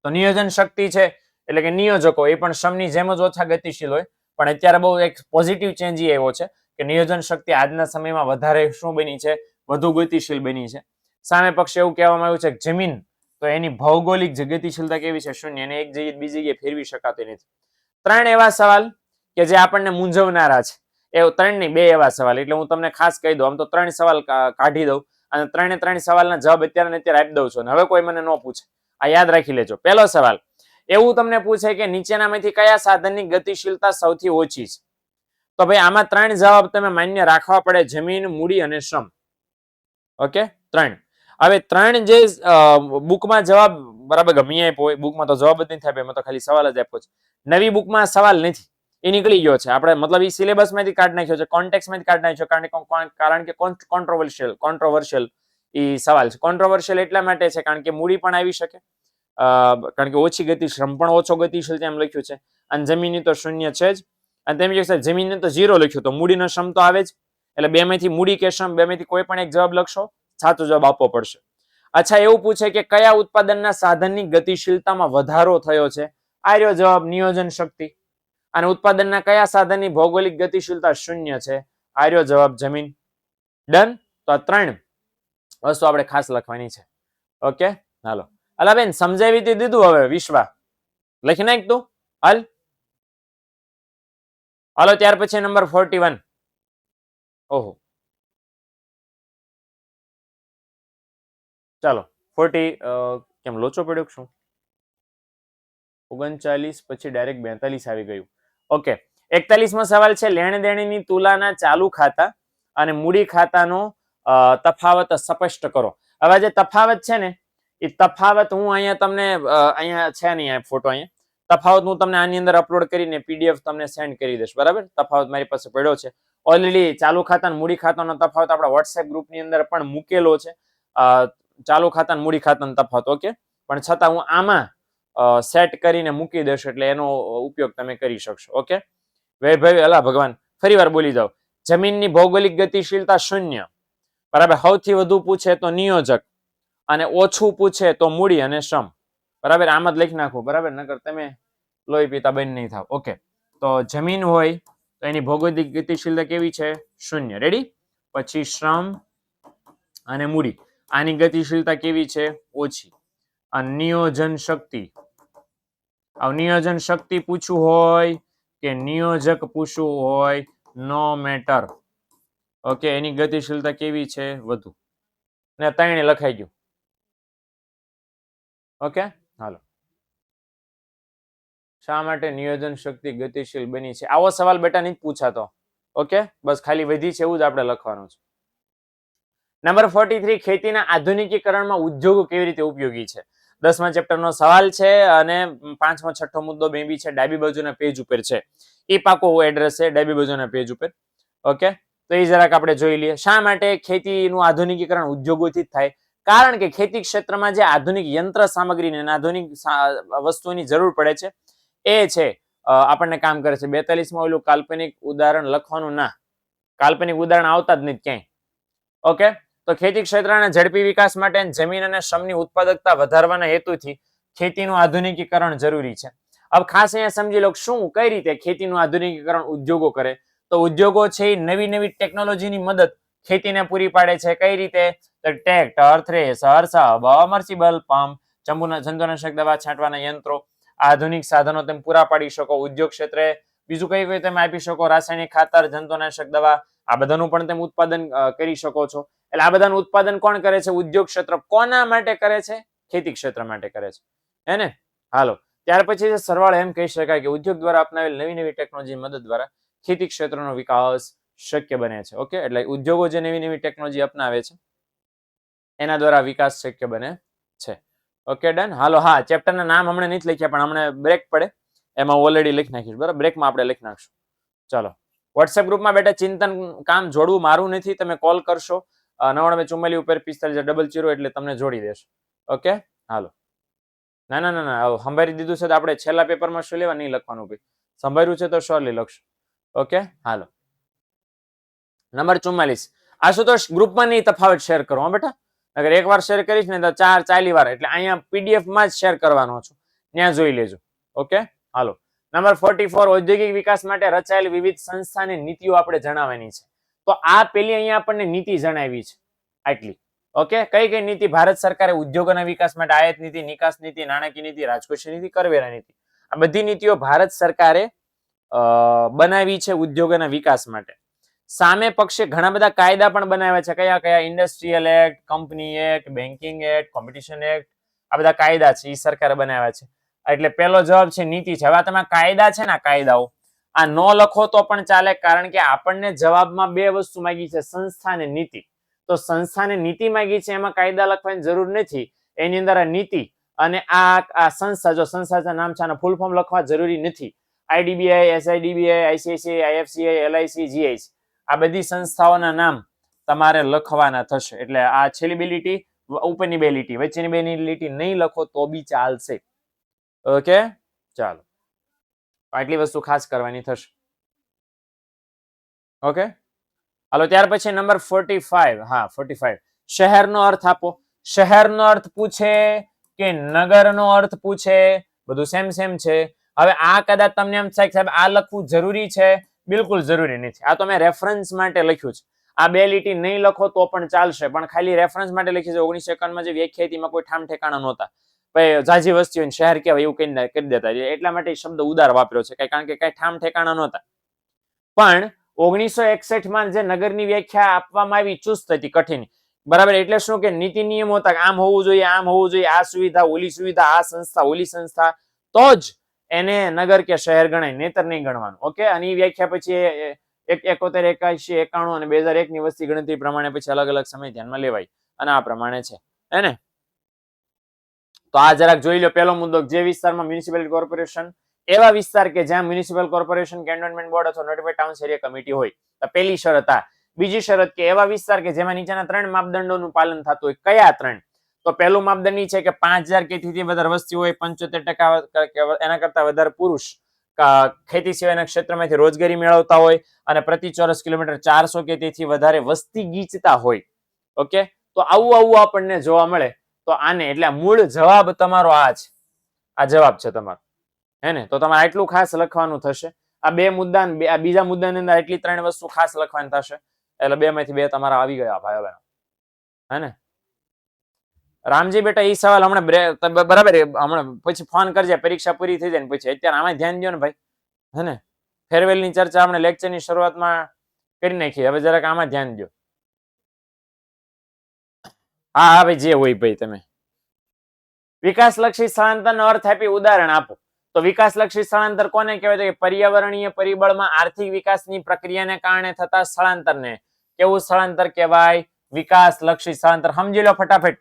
તો નિયોજન શક્તિ છે એટલે કે નિયોજકો એ પણ શ્રમની જેમ જ ઓછા ગતિશીલ હોય. પણ અત્યારે બહુ એક પોઝિટિવ ચેન્જ આવ્યો છે કે નિયોજન શક્તિ આજના સમયમાં વધારે શું બની છે? વધુ ગતિશીલ બની છે. સામે પક્ષે એવું કહેવામાં આવ્યું છે કે જમીન તો એની ભૌગોલિક ગતિશીલતા કેવી છે? શૂન્ય. એને એક જગ્યાએ બીજી જગ્યાએ ફેરવી શકાતી નથી. 3 એવા સવાલ કે જે આપણને મૂંઝવનારા છે. એ 3 નહીં, 2 એવા સવાલ. એટલે હું તમને ખાસ કહી દઉં. આમ તો 3 સવાલ કાઢી દઉં અને 3 સવાલના જવાબ અત્યારે આપી દઉં છું. હવે કોઈ મને ન પૂછે. આ યાદ રાખી લેજો. પહેલો સવાલ એવું તમને પૂછે કે નીચેનામાંથી કયા સાધનની ગતિશીલતા સૌથી ઓછી છે? તો ભાઈ આમાં 3 જવાબ તમે માન્ય રાખવા પડે: જમીન, મૂડી અને શ્રમ. ઓકે, 3. હવે 3 જે બુકમાં જવાબ બરાબર ગમી આપ્યો હોય, બુકમાં તો જવાબ જ નથી આપ્યો, એમાં તો ખાલી સવાલ જ આપ્યો છે. નવી બુકમાં સવાલ નથી, એ નીકળી ગયો છે. આપણે મતલબ એ સિલેબસમાંથી કાઢી નાખ્યો છે, કોન્ટેક્સ્ટમાંથી કાઢી નાખ્યો, કારણ કે કોન્ટ્રોવર્શિયલ એ સવાલ છે. કોન્ટ્રોવર્શિયલ એટલા માટે છે કારણ કે મૂડી પણ આવી શકે, કારણ કે ઓછી ગતિ, શ્રમ પણ ઓછો ગતિશીલ તેમ લખ્યું છે, અને જમીનની તો શૂન્ય છે જ. અને તેમ કહે જમીનને તો 0 લખ્યું, તો મૂડીનો શ્રમ તો આવે જ. એટલે બેમાંથી મૂડી કે શ્રમ બેમાંથી કોઈ પણ એક જવાબ લખશો, સાચો જવાબ આપવો પડશે. અચ્છા, એવું પૂછે કે કયા ઉત્પાદનના સાધનની ગતિશીલતામાં વધારો થયો છે? આ રહ્યો જવાબ, નિયોજન શક્તિ. અને ઉત્પાદનના કયા સાધનની ભૌગોલિક ગતિશીલતા શૂન્ય છે? આ રહ્યો જવાબ, જમીન. ડન. તો આ 3 વસ્તુ આપણે ખાસ લખવાની છે. ઓકે, હાલો. અલા બેન, સમજાવી દીધું. હવે વિશ્વા લખી નાખ તું. હાલો, ત્યાર પછી નંબર 41. ઓહો, ચાલો 40 કેમ લોચો પડ્યો શું? 39 પછી ડાયરેક્ટ 42 આવી ગયું. ઓકે, 41મો સવાલ છે લેણ દેણની તુલાના ચાલુ ખાતા અને મૂડી ખાતાનો તફાવત સ્પષ્ટ કરો. હવે જે તફાવત છે ને એ તફાવત હું અહીંયા તમને અહીંયા છે નહીં ફોટો અહીંયા તફાવત હું તમને આની અંદર અપલોડ કરીને પીડીએફ તમને સેન્ડ કરી દઈશ. બરાબર, તફાવત મારી પાસે પડ્યો છે ઓલરેડી. ચાલુ ખાતા અને મૂડી ખાતાનો તફાવત આપણા વોટ્સએપ ગ્રુપની અંદર પણ મૂકેલો છે. ચાલુ ખાતા અને મૂડી ખાતાનો તફાવત ઓકે, પણ છતાં હું આમાં સેટ કરીને મૂકી દેશો એટલે એનો ઉપયોગ તમે કરી શકશો. ઓકે, વૈભવી અલા ભગવાન ફરી વાર બોલી જાઓ. જમીનની ભૌગોલિક ગતિશીલતા શૂન્ય. બરાબર, સૌથી વધુ પૂછે તો નિયોજક અને ઓછું પૂછે તો મૂડી અને શ્રમ. બરાબર, આમ જ લખી નાખો. બરાબર, નકર તમે લોહી પીતા બંધ નહીં થાવ. ઓકે, તો જમીન હોય તો એની ભૌગોલિક ગતિશીલતા કેવી છે? શૂન્ય. રેડી? પછી શ્રમ અને મૂડી, આની ગતિશીલતા કેવી છે? ઓછી. અને નિયોજન શક્તિ, નિયોજન શક્તિ પૂછવું હોય કે નિયોજક પૂછવું હોય, નો મેટર. ઓકે, એની ગતિશીલતા કેવી છે? વધુ. ને ત્રણે લખાઈ ગયું. ઓકે, હાલો. શા માટે નિયોજન શક્તિ ગતિશીલ બની છે? આવો સવાલ બેટા નહીં પૂછાતો. ઓકે, બસ ખાલી વધી છે એવું જ આપણે લખવાનું છે. નંબર 43 ખેતીના આધુનિકીકરણમાં ઉદ્યોગો કેવી રીતે ઉપયોગી છે? 10મા ચેપ્ટરનો સવાલ છે અને 5મો 6ઠ્ઠો મુદ્દો બેબી છે, ડાબી બાજુના પેજ ઉપર છે. એ પાકો એડ્રેસ છે ડાબી બાજુના પેજ ઉપર. ઓકે, તો એ જરાક આપણે જોઈ લઈએ. શા માટે ખેતીનું આધુનિકીકરણ ઉદ્યોગોથી જ થાય? કારણ કે ખેતી ક્ષેત્રમાં જે આધુનિક યંત્ર સામગ્રી અને આધુનિક વસ્તુની જરૂર પડે છે એ છે આપણને કામ કરે છે. 42માં ઓલું કાલ્પનિક ઉદાહરણ લખવાનું ના, કાલ્પનિક ઉદાહરણ આવતા જ નથી ક્યાંય. ઓકે, તો ખેતી ક્ષેત્રના ઝડપી વિકાસ માટે જમીન અને શ્રમની ઉત્પાદકતા વધારવાના હેતુથી ખેતીનું આધુનિકીકરણ જરૂરી છે. હવે ખાસ અહીંયા સમજી લો શું કઈ રીતે ખેતીનું આધુનિકીકરણ ઉદ્યોગો કરે. તો ઉદ્યોગો છે એ નવી નવી ટેકનોલોજીની મદદ ખેતીને પૂરી પાડે છે. કઈ રીતે? ટ્રેક્ટર, થ્રેસર, સબમર્સિબલ પંપ, જંતુનાશક દવા છાંટવાના યંત્રો, આધુનિક સાધનો તમે પૂરા પાડી શકો. ઉદ્યોગ ક્ષેત્રે બીજું કઈ કઈ તમે આપી શકો? રાસાયણિક ખાતર, જંતુનાશક દવા, આ બધાનું પણ તમે ઉત્પાદન કરી શકો છો. એટલે આ બધાનું ઉત્પાદન કોણ કરે છે? ઉદ્યોગ ક્ષેત્ર. કોના માટે કરે છે? ખેતી ક્ષેત્ર માટે કરે છે, હે ને? હાલો, ત્યાર પછી સરવાળે એમ કહી શકાય કે ઉદ્યોગ દ્વારા અપનાવેલ નવી નવી ટેકનોલોજી મદદ દ્વારા ખેતી ક્ષેત્રનો વિકાસ શક્ય બને છે. ઓકે, એટલે ઉદ્યોગો જે નવી નવી ટેકનોલોજી અપનાવે છે એના દ્વારા વિકાસ શક્ય બને છે. Okay, done. હાલો, હા, ચેપ્ટરના નામ હમણાં નથી લખ્યા પણ હમણાં બ્રેક પડે એમાં ઓલરેડી લખી નાખીશ. બરાબર, બ્રેકમાં આપણે લખી નાખશું. ચાલો, વોટ્સએપ ગ્રુપમાં બેટા ચિંતન કામ જોડવું મારું નથી. તમે કોલ કરશો 9944 ઉપર 45 એટલે તમને જોડી દેશે. ઓકે, હાલો. ના ના ના ના, સંભાળી દીધું છે તો આપણે છેલ્લા પેપરમાં શું લેવા નહીં લખવાનું ભાઈ. સંભાળ્યું છે તો શ્યોરલી લખશું. ઓકે, હાલો. નંબર 44 આશુતોષ ગ્રુપમાં નહીં તફાવત શેર કરો હા બેટા. અગર એકવાર શેર કરીશ ને તો 4 વાર એટલે અહીંયા પીડીએફ માં જ શેર કરવાનો છું, ત્યાં જોઈ લેજો. ઓકે, હાલો. નંબર 44 ઔદ્યોગિક વિકાસ માટે રચાયેલ વિવિધ સંસ્થાની નીતિઓ આપણે જણાવવાની છે. તો આ પેલી અહીંયા આપણને નીતિ જણાવી છે આટલી. ઓકે, કઈ કઈ નીતિ ભારત સરકારે ઉદ્યોગોના વિકાસ માટે? આયાત નીતિ, નિકાસ નીતિ, નાણાકીય નીતિ, રાજકોષીય નીતિ, કરવેરા નીતિ. આ બધી નીતિઓ ભારત સરકારે બનાવી છે ઉદ્યોગોના વિકાસ માટે. સામે પક્ષે ઘણા બધા કાયદા પણ બનાવ્યા છે. કયા કયા? Industrial act, company act, banking act, competition act, આ બધા કાયદા છે એ સરકારે બનાવ્યા છે. એટલે પહેલો જવાબ છે નીતિ છે. હવે તમે કાયદા છે ને, કાયદાઓ આ ન લખો તો પણ ચાલે, કારણ કે આપણને જવાબમાં બે વસ્તુ માંગી છે, સંસ્થા અને નીતિ. તો સંસ્થાને નીતિ માંગી છે, એમાં કાયદા લખવાની જરૂર નથી. એની અંદર આ નીતિ અને આ સંસ્થા, જો સંસ્થા નામ છે, ફૂલ ફોર્મ લખવા જરૂરી નથી. આઈડીબીઆઈ, એસઆઈડીબીઆઈ, આઈસીઆઈસીઆઈ, આઈએફસીઆઈ, એલઆઈસી, જીઆઈસી, આ બધી સંસ્થાઓના નામ તમારે લખવાના થશે. એટલે આ છેલ્લી બે લીટી, ઉપરની બે લીટી, વચ્ચેની બે લીટી નહીં લખો તો બી ચાલશે. ઓકે, ચાલો, આટલી વસ્તુ ખાસ કરવાની થશે. ઓકે, હાલો. ત્યાર પછી નંબર 45. હા, 45 શહેરનો અર્થ આપો. શહેરનો અર્થ પૂછે કે નગરનો અર્થ પૂછે, બધું સેમ સેમ છે. હવે આ કદાચ તમને એમ થાય કે સાહેબ આ લખવું જરૂરી છે, બિલકુલ જરૂરી નથી. આ તો મેં રેફરન્સ માટે લખ્યું છે. આ બે લીટી નહીં લખો તો પણ ચાલશે, પણ ખાલી રેફરન્સ માટે લખી છે. 1951 માં જે વ્યાખ્યા હતી એમાં કોઈ ઠામ ઠેકાણા નહોતા. જાજી વસ્તી હોય શહેર કહેવાય એવું કરી દેતા, એટલા માટે શબ્દ ઉદાર વાપર્યો છે, કારણ કે કઈ ઠામ ઠેકાણા નહોતા. પણ 1961 માં જે નગરની વ્યાખ્યા આપવામાં આવી ચુસ્ત હતી, કઠિન. બરાબર, એટલે શું કે નીતિ નિયમો હતા, આમ હોવું જોઈએ, આમ હોવું જોઈએ, આ સુવિધા, ઓલી સુવિધા, આ સંસ્થા, ઓલી સંસ્થા, તો જ એને નગર કે શહેર ગણાય, નેતર નહીં ગણવાનું. ઓકે, અને એ વ્યાખ્યા પછી 71, 81, 91 અને 2001 ની વસ્તી ગણતરી પ્રમાણે પછી અલગ અલગ સમય ધ્યાનમાં લેવાય અને આ પ્રમાણે છે, હે ને? તો આ જરાક જોઈ લો. પહેલો મુદ્દો, જે વિસ્તારમાં મ્યુનિસિપલ કોર્પોરેશન એવા વિસ્તાર કે જ્યાં મ્યુનિસિપલ કોર્પોરેશન, કેન્ટોનમેન્ટ બોર્ડ અથવા નોટિફાઈડ ટાઉન્સ એરિયા કમિટી હોય. તો પહેલી શરત આ. બીજી શરત કે એવા વિસ્તાર કે જેમાં નીચેના 3 માપદંડોનું પાલન થતું હોય. કયા 3? તો પહેલું માપદંડ એ છે કે 5000 કે તેથી વધારે વસ્તી હોય, 75% એના કરતા વધારે પુરુષ ખેતી સિવાયના ક્ષેત્રમાંથી રોજગારી મેળવતા હોય અને પ્રતિ ચોરસ કિલોમીટર 400 કે તેથી વધારે વસ્તી ગીચતા હોય. ઓકે, તો આવું આપણને જોવા મળે. તો આને એટલે મૂળ જવાબ તમારો આ છે. આ જવાબ છે તમારો, હે ને? તો તમારે આટલું ખાસ લખવાનું થશે. આ બે મુદ્દા આ બીજા મુદ્દાની અંદર એટલી 3 વસ્તુ ખાસ લખવાની થશે. એટલે 2 માંથી 2 તમારા આવી ગયા ભાઈ, હવે, હે ને? રામજી બેટા, એ સવાલ હમણાં બરાબર, હમણાં પછી ફોન કરજે, પરીક્ષા પૂરી થઈ જાય ને પછી. અત્યારે આમાં ધ્યાન દો ને ભાઈ, હે ને? ફેરવેલ ની ચર્ચા આપણે લેક્ચરની શરૂઆતમાં કરી નાખી. હવે જરાક આમાં ધ્યાન દો. હા ભાઈ, જે હોય ભાઈ. તમે વિકાસલક્ષી સ્થળાંતરનો અર્થ આપી ઉદાહરણ આપો. તો વિકાસલક્ષી સ્થળાંતર કોને કહેવાય? પર્યાવરણીય પરિબળમાં આર્થિક વિકાસની પ્રક્રિયાને કારણે થતા સ્થળાંતરને કેવું સ્થળાંતર કહેવાય? વિકાસલક્ષી સ્થળાંતર. સમજી લો ફટાફટ.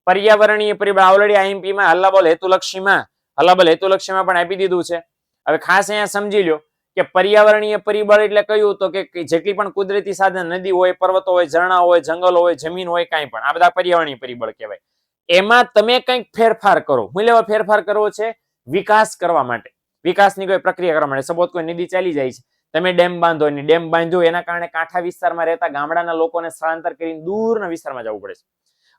પર્યાવરણીય પરિબળ ઓલરેડી આઈએમપી માં હલ્લાબોલ હેતુલક્ષીમાં પણ આપી દીધું છે. હવે ખાસ અહીંયા સમજી લો કે પર્યાવરણીય પરિબળ એટલે કયું? તો કે જેટલી પણ કુદરતી સાધન, નદી હોય, પર્વતો હોય, ઝરણા હોય, જંગલ હોય, જમીન હોય, કાંઈ પણ, આ બધા પર્યાવરણીય પરિબળ કહેવાય. એમાં તમે કંઈક ફેરફાર કરો. હું લેવા ફેરફાર કરવો છે? વિકાસ કરવા માટે, વિકાસની કોઈ પ્રક્રિયા કરવા માટે. સપોઝ કોઈ નદી ચાલી જાય છે, તમે ડેમ બાંધો, એની ડેમ બાંધ્યો, એના કારણે કાંઠા વિસ્તારમાં રહેતા ગામડાના લોકોને સ્થળાંતર કરીને દૂરના વિસ્તારમાં જવું પડે છે.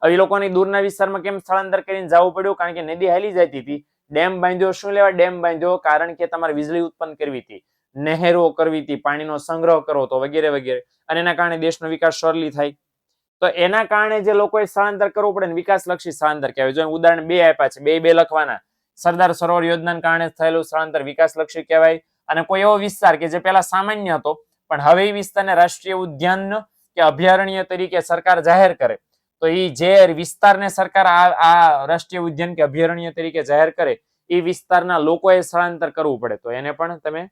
હવે એ લોકોને દૂરના વિસ્તારમાં કેમ સ્થળાંતર કરીને જવું પડ્યું? કારણ કે નદી હાલી જતી હતી. ડેમ બાંધ્યો. શું લેવા ડેમ બાંધ્યો? કારણ કે તમારે વીજળી ઉત્પન્ન કરવી હતી, નહેરો કરવી હતી, પાણીનો સંગ્રહ કરવો હતો, વગેરે વગેરે. અને એના કારણે દેશનો વિકાસ સરલી થાય. તો એના કારણે જે લોકોએ સ્થળાંતર કરવું પડે ને, વિકાસલક્ષી સ્થળાંતર કહેવાય. જો ઉદાહરણ 2 આપ્યા છે, બે લખવાના. સરદાર સરોવર યોજનાના કારણે થયેલું સ્થળાંતર વિકાસલક્ષી કહેવાય. અને કોઈ એવો વિસ્તાર કે જે પહેલા સામાન્ય હતો પણ હવે એ વિસ્તારને રાષ્ટ્રીય ઉદ્યાન કે અભયારણ્ય તરીકે સરકાર જાહેર કરે, તો એ જે વિસ્તારને સરકાર આ રાષ્ટ્રીય ઉદ્યાન કે અભયારણ્ય તરીકે જાહેર કરે, એ વિસ્તારના લોકોએ સ્થળાંતર કરવું પડે, તો એને પણ તમે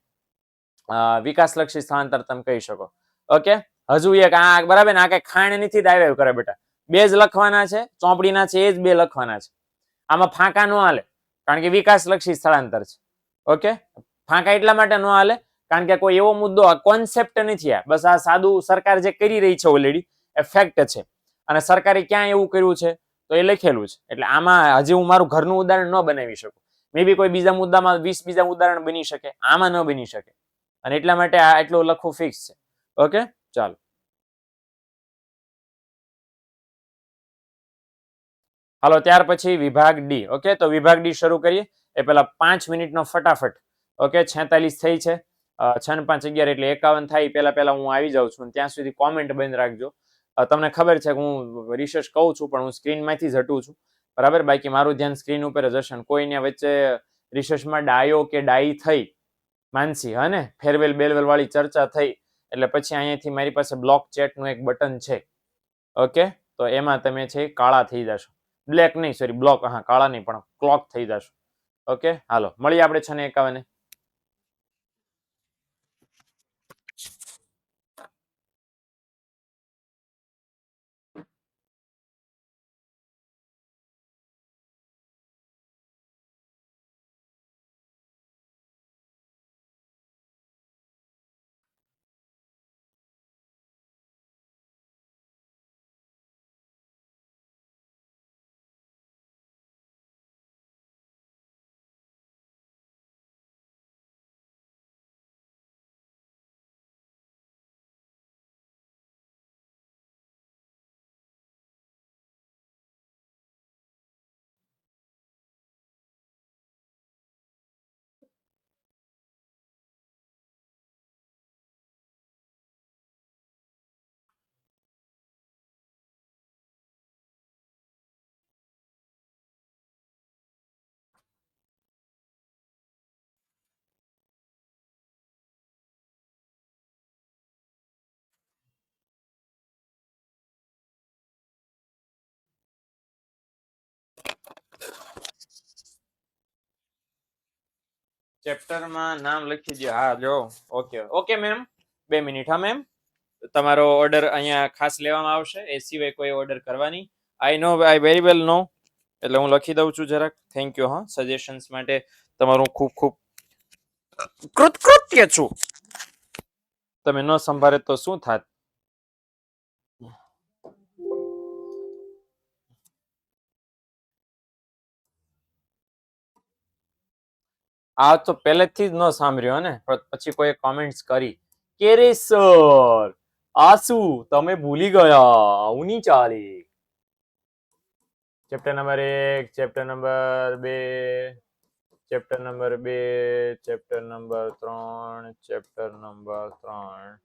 વિકાસલક્ષી સ્થળાંતર તમે કહી શકો. ઓકે, હજુ એક આ બરાબર ને? આ કઈ ખાણ નથી દાવ્યા કરે બેટા. 2 જ લખવાના છે, ચોપડીના છે, એ જ 2 લખવાના છે. આમાં ફાંકા નો હાલે, કારણ કે વિકાસલક્ષી સ્થળાંતર છે. ઓકે, ફાંકા એટલા માટે નો હાલે કારણ કે કોઈ એવો મુદ્દો, કોન્સેપ્ટ નથી. આ બસ આ સાદું સરકાર જે કરી રહી છે ઓલરેડી એ ફેક્ટ છે. અને સરકારે ક્યાં એવું કર્યું છે તો એ લખેલું છે. એટલે આમાં હજી હું મારું ઘરનું ઉદાહરણ ન બનાવી શકું. મે બી કોઈ બીજા મુદ્દામાં 20 બીજા ઉદાહરણ બની શકે, આમાં ન બની શકે. અને એટલા માટે આ એટલું લખવું ફિક્સ છે. ઓકે, ચાલો. હાલો, ત્યાર પછી વિભાગ ડી. ઓકે, તો વિભાગ ડી શરૂ કરીએ એ પહેલા 5 મિનિટનો ફટાફટ. ઓકે, 46 થઈ છે, 6 ને 5 11 એટલે 51 થાય. પહેલા હું આવી જાઉં છું. ત્યાં સુધી કોમેન્ટ બંધ રાખજો. તમને ખબર છે કે હું રિસર્ચ કહું છું પણ હું સ્ક્રીનમાંથી જ હટું છું, બરાબર? બાકી મારું ધ્યાન સ્ક્રીન ઉપર જ હશે. કોઈને વચ્ચે રિસર્ચમાં ડાયો કે ડાઈ થઈ, માનસી, હા ને, ફેરવેલ બેલવેલ વાળી ચર્ચા થઈ, એટલે પછી અહીંયાથી મારી પાસે બ્લોક ચેટનું એક બટન છે. ઓકે, તો એમાં તમે છે કાળા થઈ જશો. બ્લેક નહીં, સોરી, બ્લોક, હા, કાળા નહીં પણ ક્લોક થઈ જશો. ઓકે, હાલો, મળીએ આપણે 6 ને 51. ચેપ્ટરમાં નામ લખી દો. હા જો ઓકે ઓકે મેમ 2 મિનિટ. હા મેમ, તમારો ઓર્ડર અહીંયા ખાસ લેવામાં આવશે, એ સિવાય કોઈ ઓર્ડર કરવાની. આઈ નો, આઈ વેરી વેલ નો, એટલે હું લખી દઉં છું જરાક. Thank you. હા, સજેશન્સ માટે તમારું ખૂબ ખૂબ કૃતકૃત્ય છું. તમે ન સંભાળે તો શું થાત? આ તો પહેલેથી જ ન સાંભળ્યો ને, પછી કોઈ કોમેન્ટ્સ કરી કે રે સર આ શું તમે ભૂલી ગયા, આવું નહીં ચાલે. Chapter number 1, chapter number 2, chapter number 2, chapter number 3, chapter number 3,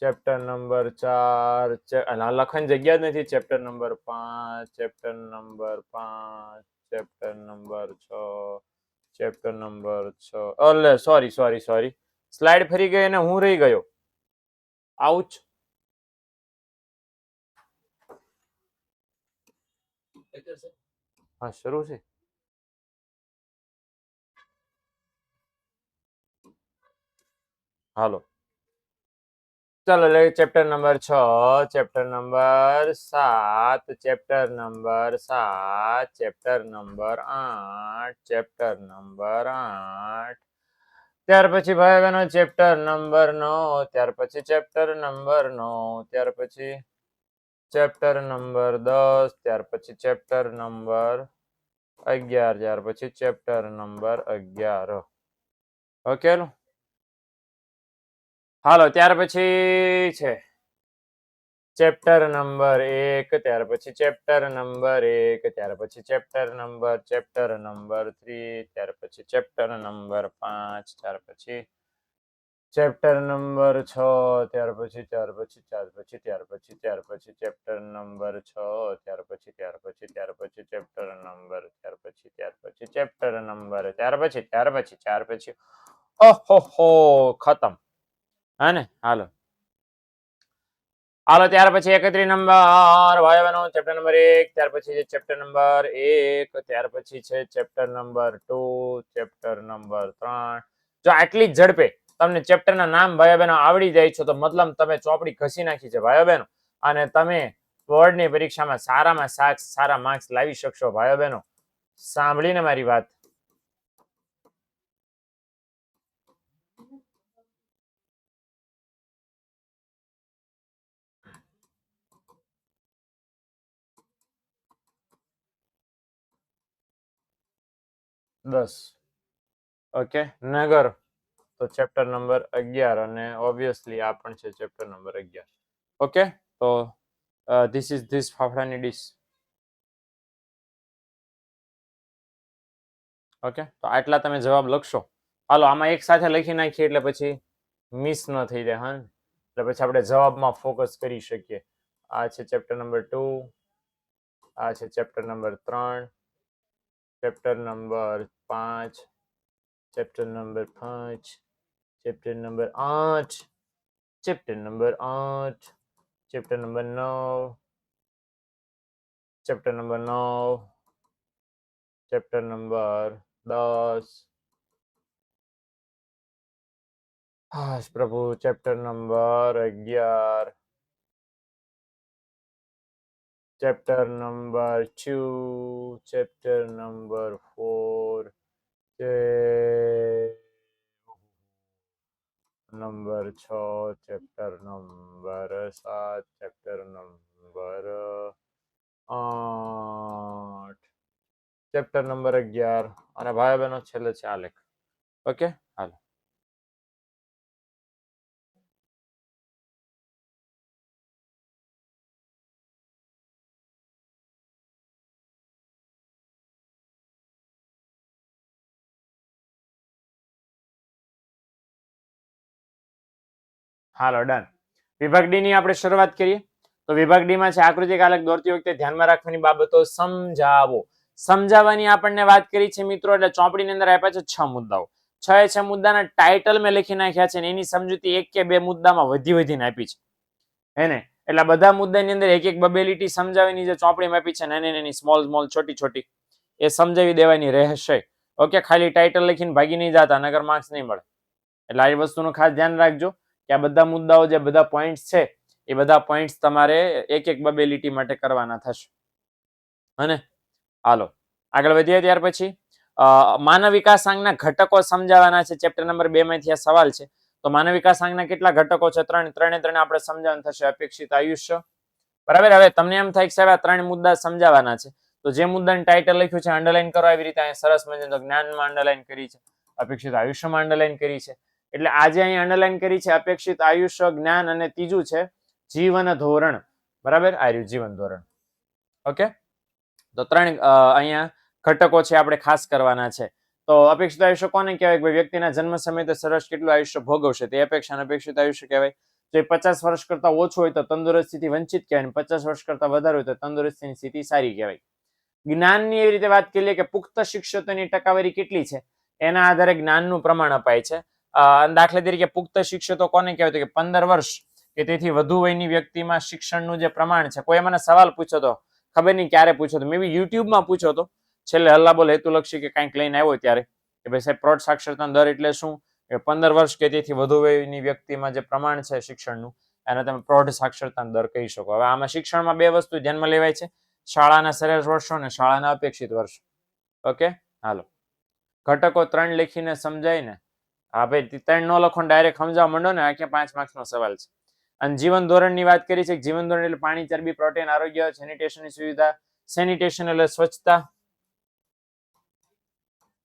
chapter number 4, Lakhan જગ્યા જ નથી. Chapter number 5, chapter number 5, chapter number 6, chapter number 6. અલે સોરી, સ્લાઇડ ફરી ગઈ અને હું રહી ગયો. આઉચ. હા, શરૂ છે. હાલો ચાલો, chapter number 6, chapter number 7, chapter number 7, chapter number 8, chapter number 8, ત્યાર પછી ભાઈ બહેનો ચેપ્ટર નંબર 9, ત્યાર પછી ચેપ્ટર નંબર 9, ત્યાર પછી ચેપ્ટર નંબર 10, ત્યાર પછી ચેપ્ટર નંબર 11, ત્યાર પછી ચેપ્ટર નંબર 11. ઓકે, હાલો ત્યાર પછી છે ચેપ્ટર નંબર 1, ત્યાર પછી ચેપ્ટર નંબર 1, ત્યાર પછી ચેપ્ટર નંબર 3, ત્યાર પછી ચેપ્ટર નંબર 5, ત્યાર પછી ચેપ્ટર નંબર 6, ત્યાર પછી ચેપ્ટર નંબર 6, ત્યાર પછી ચેપ્ટર નંબર, ચેપ્ટર નંબર, ત્યાર પછી ઓહો ખતમ. હા ને, હાલો ત્યાર પછી 31 નંબર ભાઈ બહેનો ચેપ્ટર નંબર 1, ત્યાર પછી ચેપ્ટર નંબર 1, ત્યાર પછી છે ચેપ્ટર નંબર 2, ચેપ્ટર નંબર 3. જો આટલી જ ઝડપે તમને ચેપ્ટરના નામ ભાઈ બહેનો આવડી જાય છે તો મતલબ તમે ચોપડી ઘસી નાખી છે ભાઈ બહેનો, અને તમે બોર્ડની પરીક્ષામાં સારામાં સારા માર્ક્સ લાવી શકશો ભાઈ બહેનો. સાંભળીને મારી વાત. દસ. ઓકે, નગર તો ચેપ્ટર નંબર 11, અને ઓબ્વિયસલી આ પણ છે ચેપ્ટર નંબર 11. ઓકે, તો ધીસ ઇઝ ધીસ ફાફડાની ડીશ. ઓકે, તો આટલા તમે જવાબ લખશો. હાલો આમાં એક સાથે લખી નાખીએ એટલે પછી મિસ ન થઈ જાય. હા, એટલે પછી આપણે જવાબમાં ફોકસ કરી શકીએ. આ છે ચેપ્ટર નંબર 2, આ છે chapter number 3, chapter number 5, chapter number 5, chapter number 8, chapter number 8, chapter number 9, chapter number 9, chapter number 10. હા પ્રભુ, chapter number 11, chapter number 2, chapter number 4, number 6, chapter number 7, chapter number 8, chapter number 11, અને ભાઈ બહેનો છેલ્લે છે આલેખ. ઓકે, હાલો ડન. વિભાગ D ની આપણે શરૂઆત કરીએ. તો વિભાગ ડી માં છે આકૃતિક આલેખ દોરતી વખતે ધ્યાનમાં રાખવાની બાબતો સમજાવો. સમજાવવાની આપણને વાત કરી છે મિત્રો, એટલે ચોપડીની અંદર આપ્યા છે 6 મુદ્દાઓ. 6 મુદ્દાના ટાઇટલ મેં લખી નાખ્યા છે, એની સમજૂતી 1 કે 2 મુદ્દામાં વધીને આપી છે હેને. એટલે બધા મુદ્દાની અંદર એક બબે લીટી સમજાવીની જે ચોપડીમાં આપી છે, નાની સ્મોલ છોટી એ સમજાવી દેવાની રહેશે. ઓકે, ખાલી ટાઇટલ લખીને ભાગી નહીં જતા, નગર માર્ક્સ નહીં મળે. એટલે આ વસ્તુનું ખાસ ધ્યાન રાખજો કે આ બધા મુદ્દાઓ જે બધા પોઈન્ટ્સ છે એ બધા પોઈન્ટ્સ તમારે એક એક બબે લીટી માટે કરવાના થશે. અને હાલો આગળ વધીએ. ત્યાર પછી માનવ વિકાસાંકના ઘટકો સમજાવવાના છે. ચેપ્ટર નંબર 2 માંથી આ સવાલ છે. તો માનવ વિકાસાંકના કેટલા ઘટકો છે? ત્રણે આપણે સમજાવવાનું થશે. અપેક્ષિત આયુષ્ય, બરાબર. હવે તમને એમ થાય કે સાહેબ આ 3 મુદ્દા સમજાવવાના છે, તો જે મુદ્દાનું ટાઇટલ લખ્યું છે અંડરલાઈન કરો. આવી રીતે અહીંયા સરસ મજાનું જ્ઞાનમાં અંડરલાઈન કરી છે, અપેક્ષિત આયુષ્યમાં અંડરલાઈન કરી છે. એટલે આજે અહીંયા અંડરલાઈન કરી છે અપેક્ષિત આયુષ્ય, જ્ઞાન, અને ત્રીજું છે જીવન ધોરણ. બરાબર, આ રહ્યું જીવન ધોરણ. ઓકે, તો 3 અહીંયા ઘટકો છે આપણે ખાસ કરવાના છે. તો અપેક્ષિત આયુષ્ય કોને કહેવાય? કે વ્યક્તિના જન્મ સમયે તો સરસ કેટલું આયુષ્ય ભોગવશે તે અપેક્ષા અપેક્ષિત આયુષ્ય કહેવાય. જો 50 વર્ષ કરતા ઓછું હોય તો તંદુરસ્તીથી વંચિત કહેવાય, 50 વર્ષ કરતા વધારે હોય તો તંદુરસ્તીની સ્થિતિ સારી કહેવાય. જ્ઞાનની એવી રીતે વાત કરીએ કે પુખ્ત શિક્ષકોની ટકાવારી કેટલી છે એના આધારે જ્ઞાનનું પ્રમાણ અપાય છે. દાખલા તરીકે પુખ્ત શિક્ષકો કોને કહેવાય? તો કે 15 વર્ષ કે તેથી વધુ વયની વ્યક્તિમાં શિક્ષણનું જે પ્રમાણ છે. કોઈ મને સવાલ પૂછ્યો તો, ખબર નહીં ક્યારે પૂછ્યો તો, મે બી યુટ્યુબમાં પૂછ્યો તો, છેલ્લે હલ્લાબોલ હેતુલક્ષી કે કંઈક લઈને આવ્યો ત્યારે, કે ભાઈ સાહેબ પ્રૌઢ સાક્ષરતા દર એટલે શું? 15 વર્ષ કે તેથી વધુ વયની વ્યક્તિમાં જે પ્રમાણ છે શિક્ષણનું એને તમે પ્રૌઢ સાક્ષરતા દર કહી શકો. હવે આમાં શિક્ષણમાં 2 વસ્તુ ધ્યાનમાં લેવાય છે, શાળાના સરેરાશ વર્ષો અને શાળાના અપેક્ષિત વર્ષો. ઓકે, હાલો ઘટકો 3 લખીને સમજાય ને? હા ભાઈ, 3 નો લખો ડાયરેક્ટ સમજાવવા માંડો ને, આખે 5 માર્ક્સનો સવાલ છે. અને જીવન ધોરણની વાત કરી છે. જીવન ધોરણ એટલે પાણી, ચરબી, પ્રોટીન, આરોગ્ય, સેનિટેશનની સુવિધા. સેનિટેશન એટલે સ્વચ્છતા,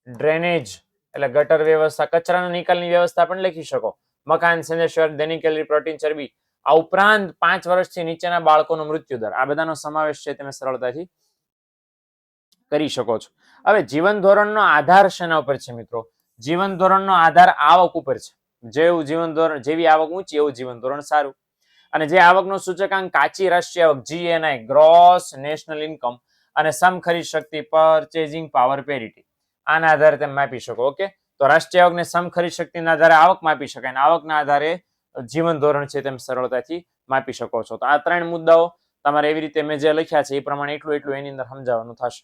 ડ્રેનેજ એટલે ગટર વ્યવસ્થા, કચરાના નિકાલની વ્યવસ્થા પણ લખી શકો. મકાન, સંદેશવાર, દૈનિક કેલરી, પ્રોટીન, ચરબી. આ ઉપરાંત 5 વર્ષથી નીચેના બાળકોનો મૃત્યુ દર, આ બધાનો સમાવેશ છે તમે સરળતાથી કરી શકો છો. હવે જીવન ધોરણનો આધાર શેના ઉપર છે મિત્રો? જીવન ધોરણનો આધાર આવક ઉપર છે. જેવું જીવન ધોરણ, જેવી આવક ઊંચી એવું જીવન ધોરણ સારું. અને જે આવકનો સૂચકાંક કાચી રાષ્ટ્રીય આવક GNI, ગ્રોસ નેશનલ ઇન્કમ, અને સમ ખરીદ શક્તિ, પરચેઝિંગ પાવર પેરિટી, આના આધારે તમે માપી શકો. ઓકે, તો રાષ્ટ્રીય આવકને સમ ખરીદ શક્તિના આધારે આવક માપી શકાય, અને આવકના આધારે જીવન ધોરણ છે તેમ સરળતાથી માપી શકો છો. તો આ 3 મુદ્દાઓ તમારે એવી રીતે મેં જે લખ્યા છે એ પ્રમાણે એટલું એની અંદર સમજાવવાનું થશે.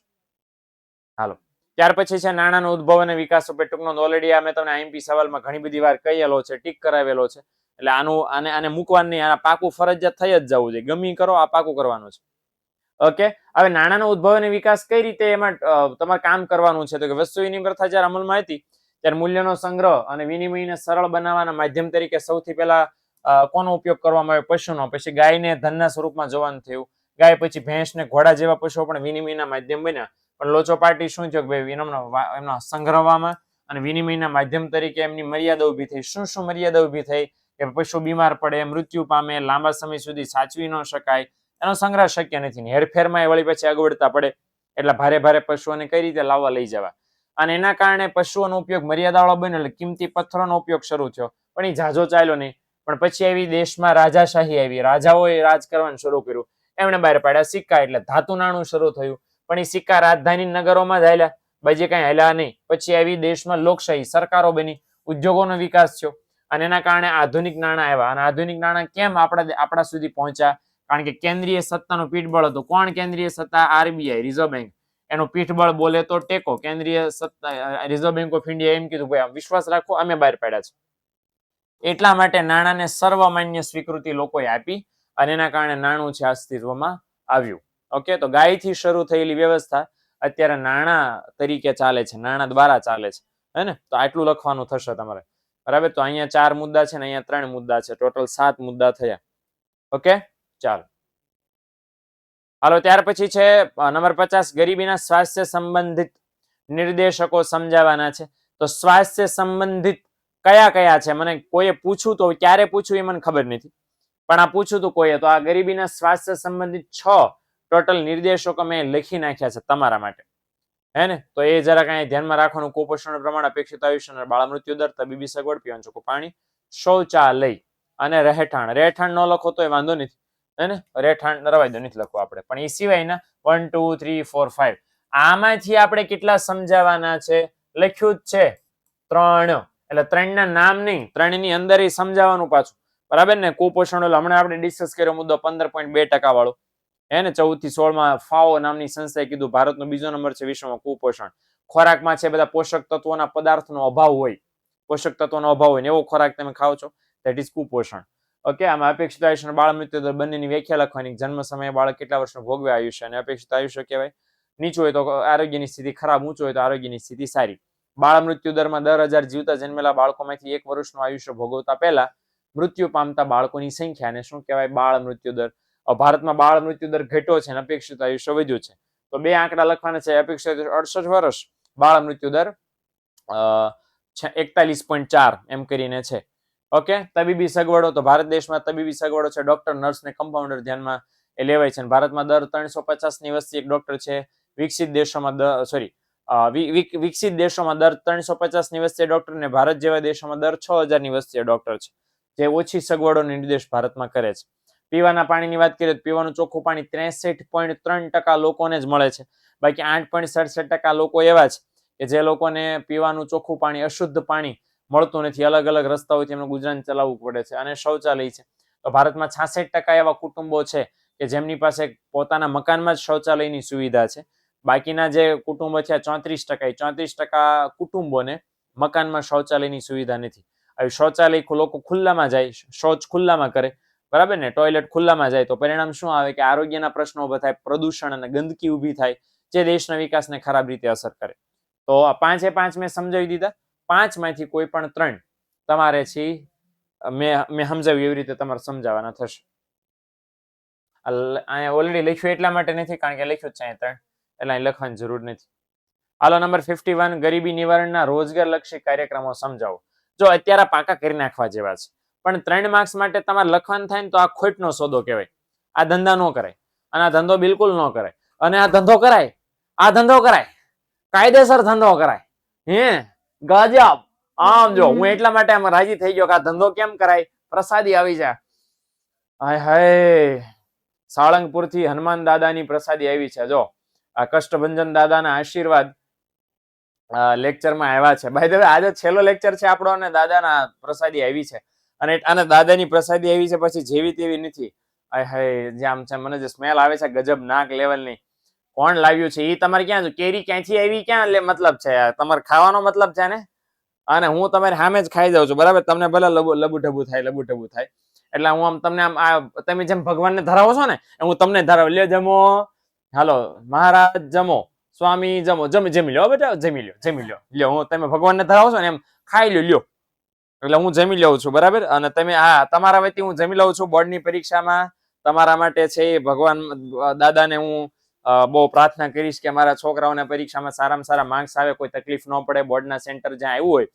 હાલો ત્યાર પછી છે નાણાંનો ઉદ્ભવ અને વિકાસ ઉપર ટૂંકનો. ઓલરેડી આ મેં તમને આઈએમપી સવાલમાં ઘણી બધી વાર કહેલો છે, ટીક કરાવેલો છે. એટલે આને મૂકવાનું નહીં, આના પાકું ફરજિયાત થઈ જ જવું જોઈએ. ગમી કરો, આ પાકું કરવાનું છે. ઓકે, હવે નાણાંનો ઉદ્ભવ અને વિકાસ કઈ રીતે એમાં તમારે કામ કરવાનું છે? તો કે વસ્તુ વિનિમય પ્રથા જ્યારે અમલમાં હતી ત્યારે મૂલ્યનો સંગ્રહ અને વિનિમયને સરળ બનાવવાના માધ્યમ તરીકે સૌથી પહેલા કોનો ઉપયોગ કરવામાં આવ્યો? પશુનો. પછી ગાયને ધનના સ્વરૂપમાં જોવાનું થયું. ગાય પછી ભેંસ ને ઘોડા જેવા પશુઓ પણ વિનિમયના માધ્યમ બન્યા. પણ લોચો પાર્ટી શું થયો? ભાઈ એમના સંગ્રહવામાં અને વિનિમયના માધ્યમ તરીકે એમની મર્યાદા ઉભી થઈ. શું શું મર્યાદા ઉભી થઈ? કે પશુ બીમાર પડે, મૃત્યુ પામે, લાંબા સમય સુધી સાચવી ન શકાય, એનો સંગ્રહ શક્ય નથી. હેરફેરમાં વળી પછી અગવડતા પડે, એટલે ભારે ભારે પશુઓને કઈ રીતે લાવવા લઈ જવા. અને એના કારણે પશુઓનો ઉપયોગ મર્યાદાવાળો બન્યો, એટલે કિંમતી પથ્થરોનો ઉપયોગ શરૂ થયો. પણ એ ઝાઝો ચાલ્યો નહીં. પણ પછી આવી દેશમાં રાજાશાહી આવી, રાજાઓએ રાજ કરવાનું શરૂ કર્યું. એમણે બહાર પાડ્યા સિક્કા, એટલે ધાતુ નાણું શરૂ થયું. પણ એ સિક્કા રાજધાની નગરોમાં જ હાલ્યા, બીજે કઈ હાલ્યા નહીં. પછી આવી દેશમાં લોકશાહી, સરકારો બની, ઉદ્યોગોનો વિકાસ થયો, અને એના કારણે આધુનિક નાણાં આવ્યા. અને આધુનિક નાણાં કેમ આપણા સુધી પહોંચ્યા? કારણ કે કેન્દ્રીય સત્તાનું પીઠબળ હતું. કોણ કેન્દ્રીય સત્તા? RBI, reserve bank. એનું પીઠબળ બોલે તો ટેકો. કેન્દ્રીય સત્તા રિઝર્વ બેંક ઓફ ઇન્ડિયા એમ કીધું ભાઈ વિશ્વાસ રાખો, અમે બહાર પાડ્યા છે. એટલા માટે નાણાંને સર્વમાન્ય સ્વીકૃતિ લોકોએ આપી, અને એના કારણે નાણું છે અસ્તિત્વમાં આવ્યું. ઓકે, તો ગાયથી શરૂ થયેલી વ્યવસ્થા અત્યારે નાણાં તરીકે ચાલે છે, નાણાં દ્વારા ચાલે છે. હે ને? તો આટલું લખવાનું થશે તમારે. બરાબર, તો અહીંયા 4 મુદ્દા છે ને અહીંયા 3 મુદ્દા છે, ટોટલ 7 મુદ્દા થયા. ઓકે, ચાલો હાલો ત્યાર પછી છે નંબર 50, ગરીબીના સ્વાસ્થ્ય સંબંધિત નિર્દેશકો સમજાવવાના છે. તો સ્વાસ્થ્ય સંબંધિત કયા કયા છે? મને કોઈએ પૂછ્યું તો, ક્યારે પૂછ્યું એ મને ખબર નથી, પણ આ પૂછ્યું તો કોઈએ. તો આ ગરીબીના સ્વાસ્થ્ય સંબંધિત 6 ટોટલ નિર્દેશકો મેં લખી નાખ્યા છે તમારા માટે. હે ને? તો એ જરા કઈ ધ્યાનમાં રાખવાનું. કુપોષણ પ્રમાણ, અપેક્ષિત આયુષ્ય અને બાળ મૃત્યુ દર, તબીબી સગવડ, પીવાનું ચોખ્ખું પાણી, શૌચાલય અને રહેઠાણ. રહેઠાણ ન લખો તો એ વાંધો નથી, હે ને? રહેઠાણ રવાઈ દો, નથી લખવું આપણે. પણ એ સિવાયના 1 2 3 4 5 આમાંથી આપણે કેટલા સમજાવવાના છે? લખ્યું જ છે 3. એટલે 3 ના નામ નહીં, 3 ની અંદર એ સમજાવવાનું પાછું. બરાબર ને? કુપોષણ હમણાં આપણે ડિસ્કસ કર્યો મુદ્દો 15.2% વાળો, હે ને? 14 થી 16 માં FAO નામની સંસ્થાએ કીધું ભારતનો બીજો નંબર છે વિશ્વમાં કુપોષણ. ખોરાકમાં છે બધા પોષક તત્વોના પદાર્થનો અભાવ હોય, પોષક તત્વોનો અભાવ હોય ને એવો ખોરાક તમે ખાઓ છો, ધેટ ઇઝ કુપોષણ. ઓકે, આમાં અપેક્ષિત આયુષ્ય અને બાળ મૃત્યુ દર બંનેની વ્યાખ્યા લખવાની. જન્મ સમયે બાળક કેટલા વર્ષનું ભોગવે આયુષ્ય અને અપેક્ષિત આયુષ્ય કહેવાય. નીચું હોય તો આરોગ્યની સ્થિતિ ખરાબ, ઊંચું હોય તો આરોગ્યની સ્થિતિ સારી. બાળ મૃત્યુ દરમાં 10,000 જીવતા જન્મેલા બાળકોમાંથી 1 વર્ષનું આયુષ્ય ભોગવતા પહેલા મૃત્યુ પામતા બાળકોની સંખ્યા અને શું કહેવાય? બાળ મૃત્યુ દર. ભારતમાં બાળ મૃત્યુ દર ઘટ્યો છે અને અપેક્ષિત આયુષ્ય વધ્યું છે. તો બે આંકડા લખવાના છે. અપેક્ષિત 68 વર્ષ, બાળ મૃત્યુ દર 41.4 એમ કરીને છે. ઓકે, તબીબી સગવડો. તો ભારત દેશમાં તબીબી સગવડો છે ડોક્ટર, નર્સ ને કમ્પાઉન્ડર ધ્યાનમાં એ લેવાય છે. ભારતમાં દર 350 ની વસ્તી એક ડોક્ટર છે. વિકસિત દેશોમાં વિકસિત દેશોમાં દર 350 ની વસ્તી ડોક્ટર ને ભારત જેવા દેશોમાં દર 6,000 ની વસ્તી ડોક્ટર છે, જે ઓછી સગવડોનો નિર્દેશ ભારતમાં કરે છે. પીવાના પાણીની વાત કરીએ તો પીવાનું ચોખ્ખું પાણી 63.3% લોકોને જ મળે છે. બાકી 8.67% લોકો એવા છે કે જે લોકોને પીવાનું ચોખ્ખું પાણી, અશુદ્ધ પાણી મળતું નથી. અલગ અલગ રસ્તાઓથી એમનું ગુજરાન ચલાવવું પડે છે. અને શૌચાલય છે તો ભારતમાં 66% એવા કુટુંબો છે કે જેમની પાસે પોતાના મકાનમાં જ શૌચાલયની સુવિધા છે. બાકીના જે કુટુંબો છે 34% કુટુંબોને મકાનમાં શૌચાલયની સુવિધા નથી. આવી શૌચાલય લોકો ખુલ્લામાં જાય, શૌચ ખુલ્લામાં કરે, બરાબર ને, ટોયલેટ ખુલ્લામાં જાય તો પરિણામ શું આવે કે આરોગ્યના પ્રશ્નો ઉભા થાય, પ્રદૂષણ અને ગંદકી ઊભી થાય, જે દેશના વિકાસને ખરાબ રીતે અસર કરે. તો આ 5 મેં સમજાવી દીધા. 5 માંથી કોઈ પણ 3 તમારે છે મેં સમજાવ્યું એવી રીતે તમારે સમજાવવાના થશે. અહીંયા ઓલરેડી લખ્યું એટલા માટે નથી કારણ કે લખ્યું છે 3, એટલે અહીં લખવાની જરૂર નથી. હાલો, નંબર 51, ગરીબી નિવારણના રોજગાર લક્ષી કાર્યક્રમો સમજાવો. જો અત્યારે પાકા કરી નાખવા જેવા છે, પણ 3 માર્ક્સ માટે તમારે લખવાનું થાય ને તો આ ખોટનો સોદો કહેવાય. આ ધંધા ન કરાય, અને આ ધંધો બિલકુલ ન કરાય. અને આ ધંધો કરાય, આ ધંધો કરાય, કાયદેસર ધંધો કરાય. ગજબ. આમ જો હું એટલા માટે આમાં રાજી થઈ ગયો કે આ ધંધો કેમ કરાય, પ્રસાદી આવી જાય. હાય હાય, સાળંગપુર થી હનુમાન દાદાની પ્રસાદી આવી છે. જો આ કષ્ટભંજન દાદાના આશીર્વાદ લેક્ચરમાં આવ્યા છે. બાય ધ વે આજે છેલ્લો લેક્ચર છે આપણો અને દાદાના પ્રસાદી આવી છે. અને દાદાની પ્રસાદી આવી છે પછી જેવી તેવી નથી. હાય હાય, જે આમ છે મને જે સ્મેલ આવે છે ગજબ નાક લેવલની. કોણ લાવ્યું છે એ તમારે ક્યાં, કેરી ક્યાંથી આવી ક્યાં મતલબ છે, તમારે ખાવાનો મતલબ છે ને. અને હું તમારી સામે જ ખાઈ જાઉં છું, બરાબર. તમને ભલે લબુ ઢબુ થાય. એટલે હું આમ તમને આમ તમે જેમ ભગવાનને ધરાવો છો ને હું તમને ધરાવ. લ્યો જમો, હાલો મહારાજ જમો, સ્વામી જમો, જમી લ્યો બેટા, જમી લ્યો. લ્યો, હું તમે ભગવાનને ધરાવો છો ને એમ ખાઈ લ્યો. એટલે હું જમી લઉં છું, બરાબર. અને તમે તમારા વતી હું જમી લઉં છું. બોર્ડની પરીક્ષામાં તમારા માટે છે ભગવાન દાદાને હું બહુ પ્રાર્થના કરીશ કે મારા છોકરાઓને પરીક્ષામાં સારામાં સારા માર્ક્સ આવે, કોઈ તકલીફ ન પડે. બોર્ડના સેન્ટર જ્યાં આવ્યું હોય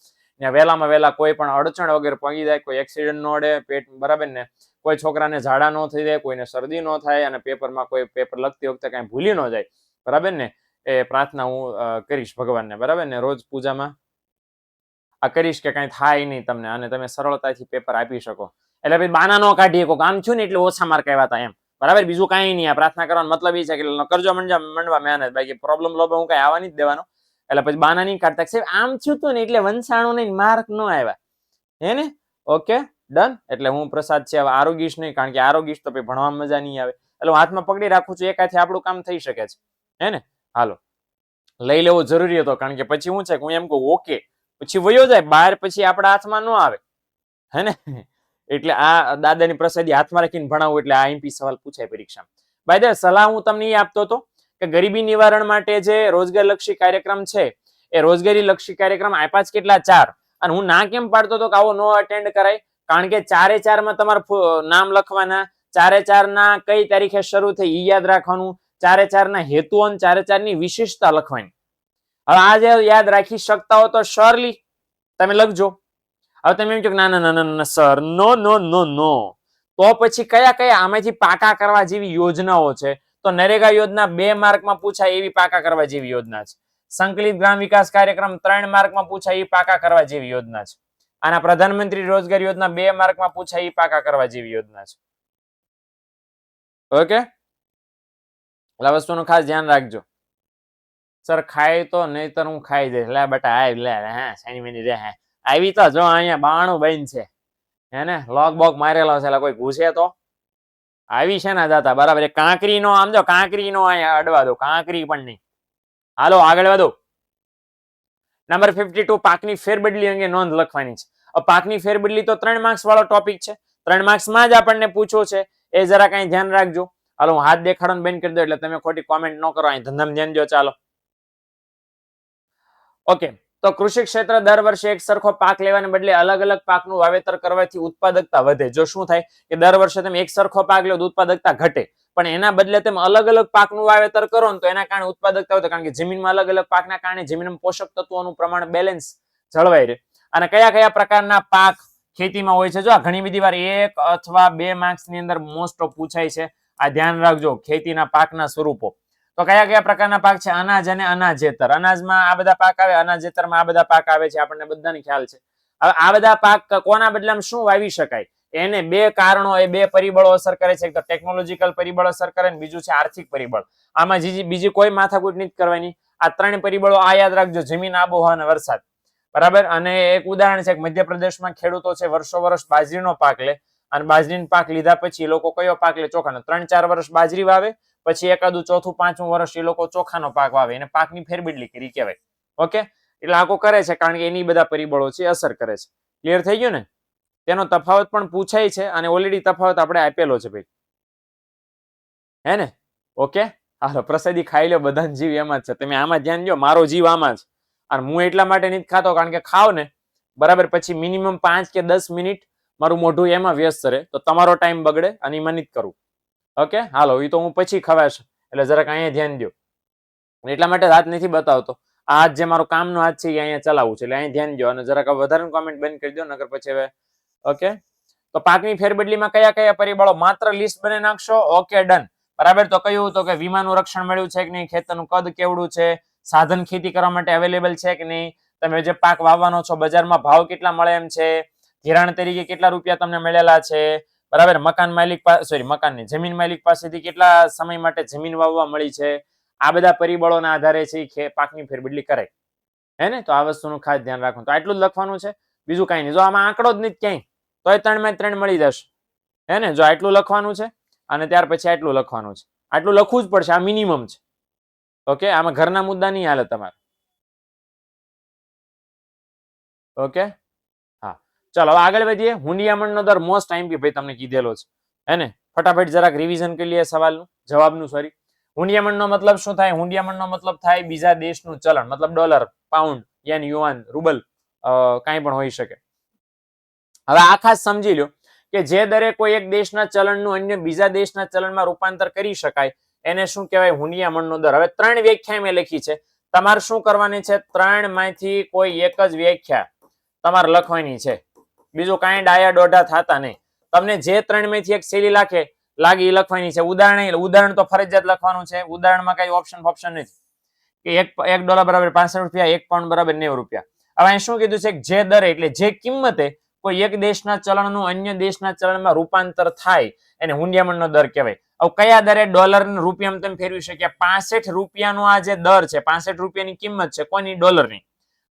ત્યાં વહેલામાં વહેલા કોઈ પણ અડચણ વગર પહોંચી જાય, કોઈ એક્સિડન્ટ ન અડે, પેટ બરાબર ને, કોઈ છોકરાને ઝાડા ન થઈ જાય, કોઈને શરદી ન થાય, અને પેપરમાં કોઈ પેપર લખતી વખતે કાંઈ ભૂલી ન જાય, બરાબર ને, એ પ્રાર્થના હું કરીશ ભગવાનને, બરાબર ને. રોજ પૂજામાં આ કરીશ કે કાંઈ થાય નહીં તમને, અને તમે સરળતાથી પેપર આપી શકો. એટલે ભાઈ બાના ન કાઢી શકો, આમ છું ને એટલે ઓછા માર્ક આવ્યા હતા એમ, બરાબર. બીજું કાંઈ નહીં. આ પ્રાર્થના કરવાનો મતલબ એ છે કે કરજો મંડવા મહેનત, બાકી પ્રોબ્લેમ લોબે હું કાંઈ આવવા નહીં જ દેવાનો. એટલે પછી બાના નહીં કાઢતા સાહેબ આમ છું તું ને એટલે વંશાણું નહીં, માર્ક ન આવ્યા, હે ને. Okay done. એટલે હું પ્રસાદ છે હવે આરોગીશ નહીં, કારણ કે આરોગીશ તો ભણવામાં મજા નહીં આવે. એટલે હું હાથમાં પકડી રાખું છું, એકાથી આપણું કામ થઈ શકે છે, હે ને. હાલો, લઈ લેવો જરૂરી હતો, કારણ કે પછી હું છે કે હું એમ કહું ઓકે પછી વયો જાય બહાર, પછી આપણા હાથમાં ન આવે, હે ને. એટલે આ દાદાની પ્રસાદી હાથમાં રાખીને ભણાવું એટલે આ આઈએમપી સવાલ પૂછાય પરીક્ષામાં. બાય ધ સલાહ હું તમને એ આપતો હતો કે ગરીબી નિવારણ માટે જે રોજગાર લક્ષી કાર્યક્રમ છે એ રોજગારી લક્ષી કાર્યક્રમ આપ્યા જ કેટલા? 4. અને હું ના કેમ પાડતો હતો કે આવો નો અટેન્ડ કરાય, કારણ કે 4 માં તમારે નામ લખવાના, 4 ના કઈ તારીખે શરૂ થઈ એ યાદ રાખવાનું, 4 ના હેતુ અને 4 ની વિશેષતા લખવાની. હવે આ જે યાદ રાખી શકતા હો તો શ્યોરલી તમે લખજો. હવે તમે એમ કહો ના ના ના ના સર, નો નો નો નો, તો પછી કયા કયા આમાંથી પાકા કરવા જેવી યોજનાઓ છે? તો નરેગા યોજના 2 માર્કમાં પૂછાય એવી પાકા કરવા જેવી યોજના છે. સંકલિત ગ્રામ વિકાસ કાર્યક્રમ 3 માર્કમાં પૂછાય એ પાકા કરવા જેવી યોજના છે. આના પ્રધાનમંત્રી રોજગાર યોજના 2 માર્કમાં પૂછાય એ પાકા કરવા જેવી યોજના છે. ઓકે, એટલે વસ્તુનું ખાસ ધ્યાન રાખજો. સર ખાય તો નહીતર હું ખાઈ જઈશ. લે બેટા આવ, લે હા સાની મની રે. હા આવી તો જો અહીંયા 92 બંધ છે, હે ને. લોક બોક મારેલો છે, એટલે કોઈ ઘૂસે તો આવી છે ને જાતા, બરાબર. કાંકરી નો આમ જો, કાંકરી નો અહીંયા અડવા દો, કાંકરી પણ નહીં. હાલો આગળ વધો. નંબર 52 પાકની ફેરબદલી અંગે નોંધ લખવાની છે. પાકની ફેરબદલી તો 3 માર્ક્સ વાળો ટોપિક છે. 3 માર્ક્સમાં જ આપણને પૂછ્યો છે, એ જરા કઈ ધ્યાન રાખજો. હાલો હું હાથ દેખાડવાનું બંધ કરી દઉં એટલે તમે ખોટી કોમેન્ટ ન કરો. અહીં ધંધામાં ધ્યાન દો. ચાલો ઓકે. તો કૃષિ ક્ષેત્ર દર વર્ષે એક સરખો પાક લેવાને બદલે અલગ અલગ પાકનું વાવેતર કરવાથી ઉત્પાદકતા વધે. જો શું થાય કે દર વર્ષે તમે એક સરખો પાક લો તો ઉત્પાદકતા ઘટે, પણ એના બદલે તમે અલગ અલગ પાકનું વાવેતર કરો ને તો એના કારણે ઉત્પાદકતા વધે, કારણ કે જમીનમાં અલગ અલગ પાકના કારણે જમીનમાં પોષક તત્વોનું પ્રમાણ બેલેન્સ જળવાઈ રહે. અને કયા કયા પ્રકારના પાક ખેતીમાં હોય છે, જો આ ઘણી બધી વાર 1 અથવા 2 માર્ક્સ ની અંદર મોસ્ટ ઓફ પૂછાય છે. આ ધ્યાન રાખજો. ખેતીના પાકના સ્વરૂપો તો કયા કયા પ્રકારના પાક છે? અનાજ અને અનાજેતર. અનાજમાં આ બધા પાક આવે, અનાજેતરમાં આ બધા પાક આવે છે, આપણને બધાને ખ્યાલ છે. હવે આ બધા પાક કોના બદલામાં શું વાવી શકાય? એને 2 કારણો, એ 2 પરિબળો અસર કરે છે. એક તો ટેકનોલોજીકલ પરિબળ અસર કરે ને બીજું છે આર્થિક પરિબળ. આમાં બીજી કોઈ માથાકૂટ નથી કરવાની. આ 3 પરિબળો આ યાદ રાખજો: જમીન, આબોહવા અને વરસાદ. બરાબર. અને એક ઉદાહરણ છે, મધ્યપ્રદેશમાં ખેડૂતો છે વર્ષો વર્ષ બાજરીનો પાક લે, અને બાજરીનો પાક લીધા પછી એ લોકો કયો પાક લે? ચોખાનો. 3-4 વર્ષ બાજરી વાવે, પછી એકાદું ચોથું પાંચમું વર્ષ એ લોકો ચોખાનો પાક વાવે. એને પાકની ફેરબદલી કરી કહેવાય. ઓકે. એટલે આખો કરે છે કારણ કે એની બધા પરિબળો છે અસર કરે છે. ક્લિયર થઈ ગયું ને? તેનો તફાવત પણ પૂછાય છે અને ઓલરેડી તફાવત આપણે આપેલો છે ભાઈ, હે ને? ઓકે. હાલો પ્રસાદી ખાઈ લો. બધાનો જીવ એમાં જ છે. તમે આમાં ધ્યાન દો. મારો જીવ આમાં જ. અને હું એટલા માટે નથી ખાતો કારણ કે ખાવ ને બરાબર પછી મિનિમમ 5 કે 10 મિનિટ મારું મોઢું એમાં વ્યસ્ત રહે, તો તમારો ટાઈમ બગડે અને એમાં નથી કરવું. ઓકે. હાલો એ તો હું પછી ખવાશ, એટલે જરાક અહીંયા ધ્યાન દો. એટલા માટે હાથ નથી બતાવતો. આ હાથ જે મારો કામનો હાથ છે એ અહીંયા ચલાવવું છે, એટલે અહીંયા ધ્યાન દો. અને જરાક વધારે કોમેન્ટ બંધ કરી દો, નકર પછી હવે. ઓકે. તો પાકની ફેરબદલીમાં કયા કયા પરિબળો? માત્ર લિસ્ટ બને નાખશો. Okay done. બરાબર. તો કયું? તો કે વીમાનું રક્ષણ મળ્યું છે કે નહીં, ખેતરનું કદ કેવડું છે, સાધન ખેતી કરવા માટે અવેલેબલ છે કે નહીં, તમે જે પાક વાવવાનો છો બજારમાં ભાવ કેટલા મળે એમ છે, ધિરાણ તરીકે કેટલા રૂપિયા તમને મળેલા છે, બરાબર. મકાન માલિક મકાનની જમીન માલિક પાસેથી કેટલા સમય માટે જમીન વાવવા મળી છે. આ બધા પરિબળોના આધારે છે પાકની ફેરબદલી કરે, હે ને? તો આ વસ્તુનું ખાસ ધ્યાન રાખવું. તો આટલું જ લખવાનું છે, બીજું કઈ નહીં. જો આમાં આંકડો જ નથી ક્યાંય, તોય 3 માં 3 મળી જશે, હે ને? જો આટલું લખવાનું છે અને ત્યાર પછી આટલું લખવાનું છે. આટલું લખવું જ પડશે. આ મિનિમમ છે. ઓકે. આમાં ઘરના મુદ્દા નહીં હાલે તમારે. ઓકે. હા ચલો હવે આગળ વધીએ. હુંડિયામણનો દર મોસ્ટ આઈએમપી ભાઈ તમને કીધેલો છે, હે ને? ફટાફટ જરાક રિવિઝન કરી લઈએ સવાલનું, જવાબનું. સોરી. હુંડિયામણનો મતલબ શું થાય? હુંડિયામણનો મતલબ થાય બીજા દેશનું ચલણ, મતલબ ડોલર, પાઉન્ડ, યેન, યુઆન, રૂબલ, કાંઈ પણ હોઈ શકે. હવે આ ખાસ સમજી લો કે જે દરે કોઈ એક દેશના ચલણનું અન્ય બીજા દેશના ચલણમાં રૂપાંતર કરી શકાય એને શું કહેવાય? હુંડિયામણનો દર. હવે 3 વ્યાખ્યા મેં લખી છે. તમારે શું કરવાની છે? 3 માંથી કોઈ એક જ વ્યાખ્યા તમારે લખવાની છે. બીજું કાંઈ ડાયા ડોઢા થતા નહીં. તમને જે 3 માંથી એક શૈલી લાગે એ લખવાની છે. ઉદાહરણ તો ફરજિયાત લખવાનું છે. ઉદાહરણમાં કઈ ઓપ્શન નથી કે $1 બરાબર 65 રૂપિયા, 1 પાઉન્ડ બરાબર 90 રૂપિયા. હવે અહીં શું કીધું છે? જે દરે એટલે જે કિંમતે કોઈ એક દેશના ચલણનું અન્ય દેશના ચલણમાં રૂપાંતર થાય એને હુંડિયામણનો દર કહેવાય. હવે કયા દરે ડોલર ને રૂપિયામાં તમે ફેરવી શક્યા? 65 રૂપિયાનો આ જે દર છે, 65 રૂપિયાની કિંમત છે કોની? ડોલરની.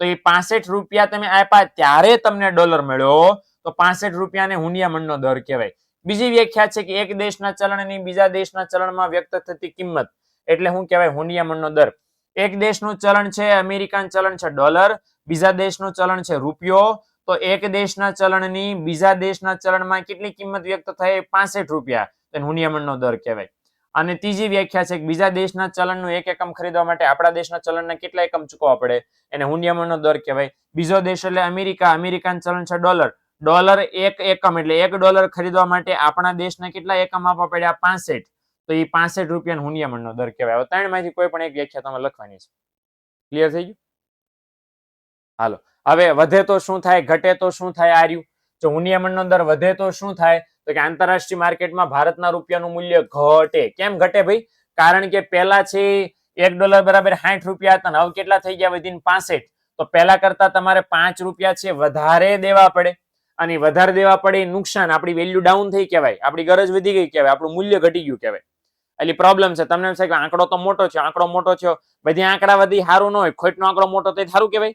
તો એ 65 રૂપિયા તમે આપ્યા ત્યારે તમને ડોલર મળ્યો, તો 65 રૂપિયાને હુંડિયામણનો દર કહેવાય. બીજી વ્યાખ્યા છે કે એક દેશના ચલણની બીજા દેશના ચલણમાં વ્યક્ત થતી કિંમત એટલે શું કહેવાય? હુંડિયામણનો દર. એક દેશનું ચલણ છે અમેરિકન ચલણ છે ડોલર, બીજા દેશનું ચલણ છે રૂપિયો, તો એક દેશના ચલણની બીજા દેશના ચલણમાં કેટલી કિંમત વ્યક્ત થાય? 65 રૂપિયા. તો હુંડિયામણનો દર કહેવાય. અને ત્રીજી વ્યાખ્યા છે કે બીજા દેશના ચલણનું એક એકમ ખરીદવા માટે આપણા દેશના ચલણના કેટલા એકમ ચૂકવવા પડે એને હુંડિયામણનો દર કહેવાય. બીજો દેશ એટલે અમેરિકા, અમેરિકન ચલણ છે ડોલર, ડોલર એક એકમ એટલે $1 ખરીદવા માટે આપણા દેશને કેટલા એકમ આપવા પડ્યા? 65. તો એ 65 રૂપિયાનો હુંડિયામણનો દર કહેવાય. હવે 3 માંથી કોઈ પણ એક વ્યાખ્યા તમે લખવાની છે. ક્લિયર થઈ ગયું? હાલો હવે વધે તો શું થાય, ઘટે તો શું થાય? આ રહ્યું. જો હુંડિયામણનો દર વધે તો શું થાય? તો કે આંતરરાષ્ટ્રીય માર્કેટમાં ભારતના રૂપિયાનું મૂલ્ય ઘટે. કેમ ઘટે ભાઈ? કારણ કે પહેલા છે $1 બરાબર 60 રૂપિયા હતા, હવે કેટલા થઈ ગયા? વધીને 65. તો પહેલા કરતા તમારે 5 રૂપિયા છે વધારે દેવા પડે, અને વધારે દેવા પડે નુકસાન. આપણી વેલ્યુ ડાઉન થઈ કહેવાય, આપણી ગરજ વધી ગઈ કહેવાય, આપણું મૂલ્ય ઘટી ગયું કહેવાય. એટલે પ્રોબ્લેમ છે. તમને એમ છે કે આંકડો તો મોટો છે, આંકડો મોટો થયો, બધી આંકડા વધી સારું ન હોય, ખોટનો આંકડો મોટો થાય સારું કહેવાય.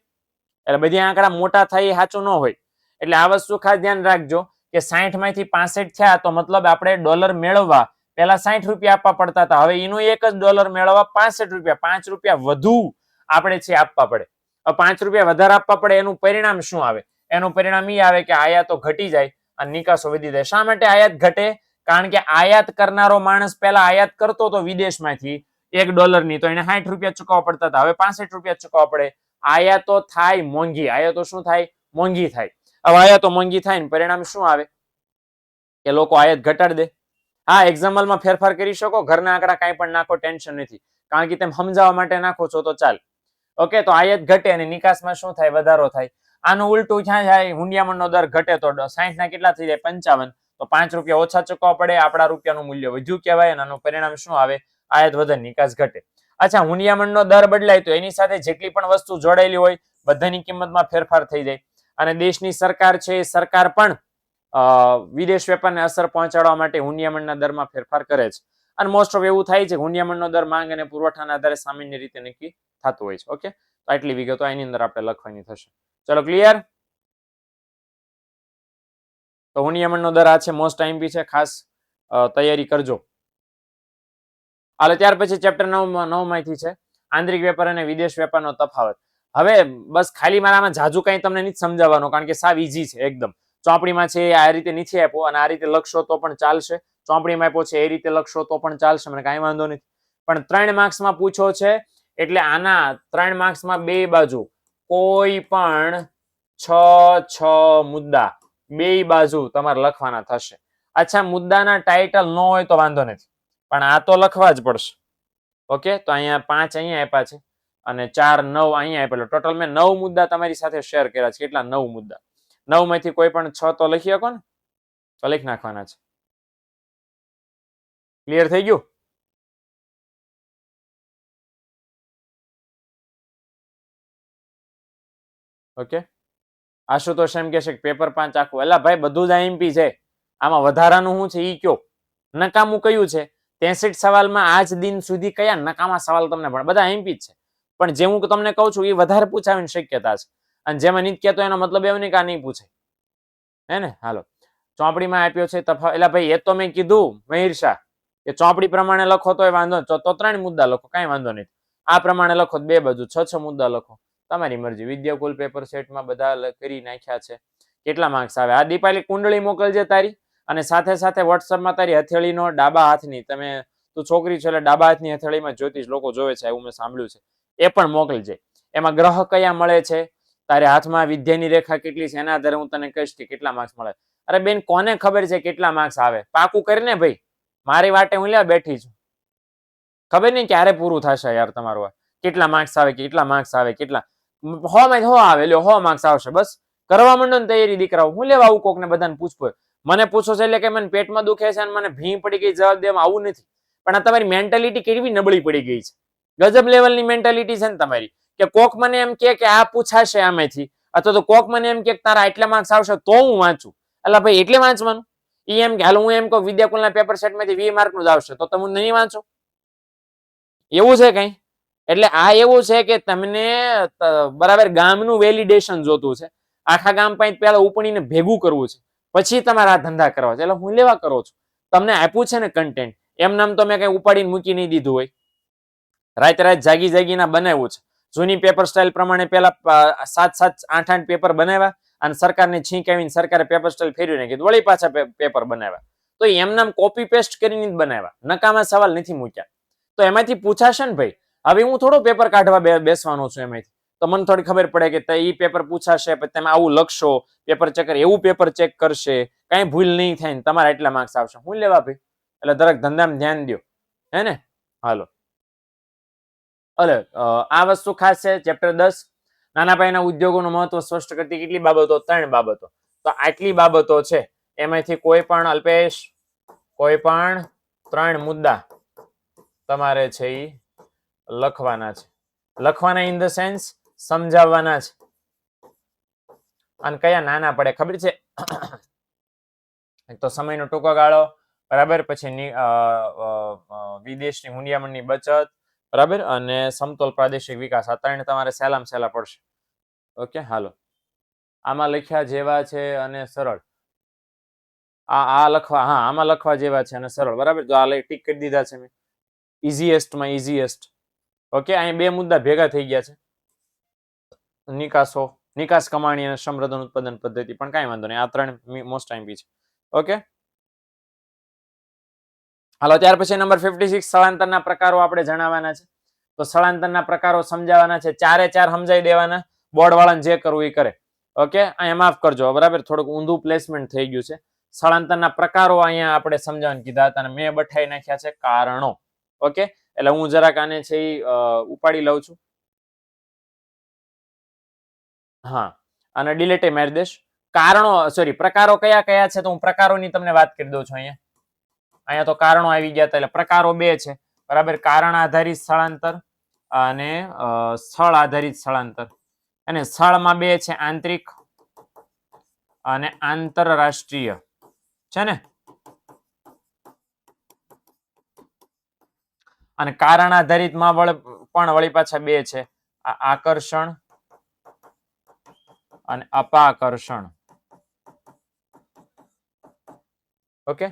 એટલે બધી આંકડા મોટા થાય એ સાચું ન હોય. એટલે આ વસ્તુ ખાસ ધ્યાન રાખજો કે 60 માંથી 65 થયા તો મતલબ આપણે ડોલર મેળવવા પહેલા 60 રૂપિયા આપવા પડતા હતા, હવે એનો એક જ ડોલર મેળવવા 65 રૂપિયા, 5 રૂપિયા વધુ આપણે છે આપવા પડે. ₹5 વધારે આપવા પડે એનું પરિણામ શું આવે? એનું પરિણામ એ આવે કે આયાતો ઘટી જાય અને નિકાસો વધી જાય. શા માટે આયાત ઘટે? કારણ કે આયાત કરનારો માણસ પહેલા આયાત કરતો હતો વિદેશમાંથી $1 તો એને ₹60 ચૂકવવા પડતા હતા, હવે ₹65 ચૂકવવા પડે. આયાતો થાય મોંઘી. આયાતો શું થાય? મોંઘી થાય. હવે આયાતો મોંઘી થાય ને પરિણામ શું આવે કે લોકો આયાત ઘટાડી દે. હા, એક્ઝામ્પલમાં ફેરફાર કરી શકો, ઘરના આંકડા કાંઈ પણ નાખો, ટેન્શન નથી, કારણ કે તેમ સમજાવવા માટે નાખો છો તો ચાલ. ઓકે, તો આયાત ઘટે અને નિકાસમાં શું થાય? વધારો થાય. આનું ઉલટું ક્યાં જાય? હુંડિયામણનો દર ઘટે તો 60 ના કેટલા થઈ જાય? 55. તો ₹5 ઓછા ચૂકવવા પડે, આપણા રૂપિયાનું મૂલ્ય વધ્યું કહેવાય અને આનું પરિણામ શું આવે? આયાત વધે, નિકાસ ઘટે. અચ્છા, હુંડિયામણનો દર બદલાય તો એની સાથે જેટલી પણ વસ્તુ જોડાયેલી હોય બધાની કિંમતમાં ફેરફાર થઈ જાય. અને દેશની સરકાર છે, સરકાર પણ વિદેશ વેપારને અસર પહોંચાડવા માટે હુંડિયામણના દરમાં ફેરફાર કરે છે. અને મોસ્ટ ઓફ એવું થાય છે હુંડિયામણનો દર માંગ અને પુરવઠાના આધારે સામાન્ય રીતે નક્કી થતું હોય છે. ઓકે, તો આટલી વિગતો એની અંદર આપણે લખવાની થશે. ચલો, ક્લિયર? તો હુંડિયામણનો દર આ છે, મોસ્ટ આઈએમપી છે, ખાસ તૈયારી કરજો. હાલો, ત્યાર પછી ચેપ્ટર 9 માંથી છે આંતરિક વેપાર અને વિદેશ વેપારનો તફાવત. હવે બસ ખાલી મારામાં જાજુ કઈ તમને નથી સમજાવવાનું, કારણ કે સાવ ઈઝી છે એકદમ. ચોપડીમાં છે આ રીતે નથી આપ્યો અને આ રીતે લખશો તો પણ ચાલશે. ચોપડીમાં આપ્યો છે એ રીતે લખશો તો પણ ચાલશે, મને કાંઈ વાંધો નથી. પણ 3 માર્ક્સમાં પૂછો છે એટલે આના 3 માર્ક્સમાં બે બાજુ કોઈ પણ 6 મુદ્દા બે બાજુ તમારે લખવાના થશે. અચ્છા, મુદ્દાના ટાઇટલ ન હોય તો વાંધો નથી, પણ આ તો લખવા જ પડશે. ઓકે, તો અહીંયા 5 અહીંયા આપ્યા છે અને 4 9 અહીંયા આપેલો. ટોટલ મેં 9 મુદ્દા તમારી સાથે શેર કર્યા છે. કેટલા? 9 મુદ્દા. 9 માંથી કોઈ પણ 6 તો લખી શકો ને? તો લખી નાખવાના છે. ક્લિયર થઈ ગયું? ઓકે, આશુતોષ એમ કે છે કે પેપર 5 આખું. એલા ભાઈ, બધું જ આઈએમપી છે, આમાં વધારાનું શું છે ઈ કયો? નકામું કયું છે? 63 સવાલમાં આજ દિન સુધી કયા નકામા સવાલ તમને મળે? બધા આઈએમપી જ છે. પણ જે હું તમને કહું છું એ વધારે પૂછાવાની શક્યતા છે, અને જેમાં નથી કહેતો એનો મતલબ એવું નહીં કે આ નહીં પૂછે. હે ને? હાલો, ચોપડીમાં આપ્યો છે તફાવત. એટલે ભાઈ એ તો મેં કીધું મહિર શાહ કે ચોપડી પ્રમાણે લખો તોય વાંધો તો 3 મુદ્દા લખો, કાંઈ વાંધો નહીં. આ પ્રમાણે લખો બે બાજુ 6 મુદ્દા લખો, તમારી મરજી. વિદ્યાકુલ પેપર સેટમાં બધા કરી નાખ્યા છે. કેટલા માર્ક્સ આવે? આ દીપાલી કુંડળી મોકલજે તારી, અને સાથે સાથે વોટ્સઅપમાં તારી હથેળીનો ડાબા હાથની, તું છોકરી છે એટલે ડાબા હાથની હથેળીમાં જ્યોતિષ લોકો જોવે છે એવું મેં સાંભળ્યું છે, એ પણ મોકલજે. એમાં ગ્રહ કયા મળે છે, તારે હાથમાં વિદ્યાની રેખા કેટલી છે એના આધારે હું તને કહીશ કે કેટલા માર્ક્સ મળે. અરે બેન, કોને ખબર છે કેટલા માર્ક્સ આવે? પાકું કરીને ભાઈ, મારી વાટે હું લેવા બેઠી છું. ખબર નહીં ક્યારે પૂરું થશે યાર તમારું. કેટલા માર્ક્સ આવે, કેટલા માર્ક્સ આવે, કેટલા 100 માં 100 આવે, એટલે 100 માર્ક્સ આવશે. બસ કરવા માંડો ને તૈયારી દીકરાઓ. હું લેવા આવું કોક ને બધાને પૂછપો? મને પૂછો છે એટલે કે મને પેટમાં દુખે છે અને મને ભી પડી ગઈ જવાબ દેવામાં આવું નથી. પણ આ તમારી મેન્ટાલિટી કેવી નબળી પડી ગઈ છે. ગજબ લેવલની મેન્ટાલિટી છે ને તમારી, કે કોક મને એમ કે આ પૂછાશે આમાંથી, અથવા તો કોક મને એમ કે તારા આટલા માર્ક્સ આવશે તો હું વાંચું. એટલે ભાઈ એટલે વાંચવાનું? ઈ એમ કે હાલ હું એમ કહું વિદ્યાકુલના પેપર સેટમાંથી 20 માર્કનું જ આવશે તો તમે નહીં વાંચો? એવું છે કઈ? એટલે આ એવું છે કે તમને બરાબર ગામનું વેલિડેશન જોતું છે. આખા ગામ પાસે પહેલા ઉપણીને ભેગું કરવું છે, પછી તમારે આ ધંધા કરવા છે. એટલે હું લેવા કરો છું, તમને આપ્યું છે ને કન્ટેન્ટ, એમ નામ તો મેં કઈ ઉપાડીને મૂકી નહીં દીધું હોય. રાત જાગી જાગીના બનાવ્યું છે. જૂની પેપર સ્ટાઇલ પ્રમાણે પેલા 7-8 પેપર બનાવ્યા અને સરકારને છીંક આવીને સરકારે પેપર સ્ટાઇલ ફેરવી નાખી, વળી પાછા પેપર બનાવ્યા. તો એમ નામ કોપી પેસ્ટ કરીને જ બનાવ્યા, નકામા સવાલ નથી મૂક્યા. તો એમાંથી પૂછાશે ને ભાઈ. હવે હું થોડો પેપર કાઢવા બેસવાનો છું એમાંથી, તો મને થોડી ખબર પડે કે એ પેપર પૂછાશે, પછી તમે આવું લખશો, પેપર ચેકર એવું પેપર ચેક કરશે, કઈ ભૂલ નહીં થાય ને તમારા એટલા માર્ક્સ આવશે. હું લેવા ભાઈ? એટલે દરેક ધંધામાં ધ્યાન દો, હે ને? હાલો, આ વસ્તુ ખાસ છે. ચેપ્ટર 10 નાના પાયાના ઉદ્યોગોનું મહત્વ સ્પષ્ટ કરતી કેટલી બાબતો? 3 બાબતો. તો આટલી બાબતો છે, એમાંથી કોઈ પણ અલ્પેશ, કોઈ પણ 3 મુદ્દા તમારે છે એ લખવાના છે. લખવાના ઇન ધ સેન્સ સમજાવવાના છે. અને કયા નાના પડે ખબર છે? એક તો સમયનો ટૂંકો ગાળો, બરાબર, પછી વિદેશની હુંડિયામણની બચત, બરાબર, અને સમતોલ પ્રાદેશિક વિકાસ. આ 3 તમારે સહેલામાં સહેલા પડશે. ઓકે, હાલો, આમાં લખ્યા જેવા છે અને સરળ. આ લખવા, હા, આમાં લખવા જેવા છે અને સરળ, બરાબર. તો આ ટીક કરી દીધા છે મેં ઇઝીએસ્ટમાં, ઇઝીએસ્ટ. ઓકે, અહીંયા 2 મુદ્દા ભેગા થઈ ગયા છે. નિકાસ કમાણી અને સમૃદ્ધ ઉત્પાદન પદ્ધતિ પણ કાંઈ વાંધો નહીં. આ 3 મોસ્ટ આઈમ્પી છે. ઓકે, હાલો ત્યાર પછી નંબર 56 સ્થળાંતરના પ્રકારો આપણે જણાવવાના છે. તો સ્થળાંતરના પ્રકારો સમજાવવાના છે. 4 સમજાવી દેવાના. બોર્ડ વાળાને જે કરવું એ કરે. ઓકે, અહીંયા માફ કરજો, બરાબર થોડુંક ઊંધું પ્લેસમેન્ટ થઈ ગયું છે. સ્થળાંતરના પ્રકારો અહીંયા આપણે સમજાવવાનું કીધા હતા અને મેં બઠાઈ નાખ્યા છે કારણો. ઓકે, એટલે હું જરાક આને છે ઉપાડી લઉં છું. હા, અને ડિલેટે મારી દેશ. કારણો સોરી પ્રકારો કયા કયા છે તો હું પ્રકારોની તમને વાત કરી દઉં છું. અહીંયા તો કારણો આવી ગયા હતા એટલે પ્રકારો 2 છે, બરાબર. કારણ આધારિત સ્થળાંતર અને સ્થળ આધારિત સ્થળાંતર. અને સ્થળમાં 2 છે, આંતરિક અને આંતરરાષ્ટ્રીય છે ને. અને કારણ આધારિત માં પણ વળી પાછા 2 છે, આકર્ષણ અને અપાકર્ષણ. ઓકે,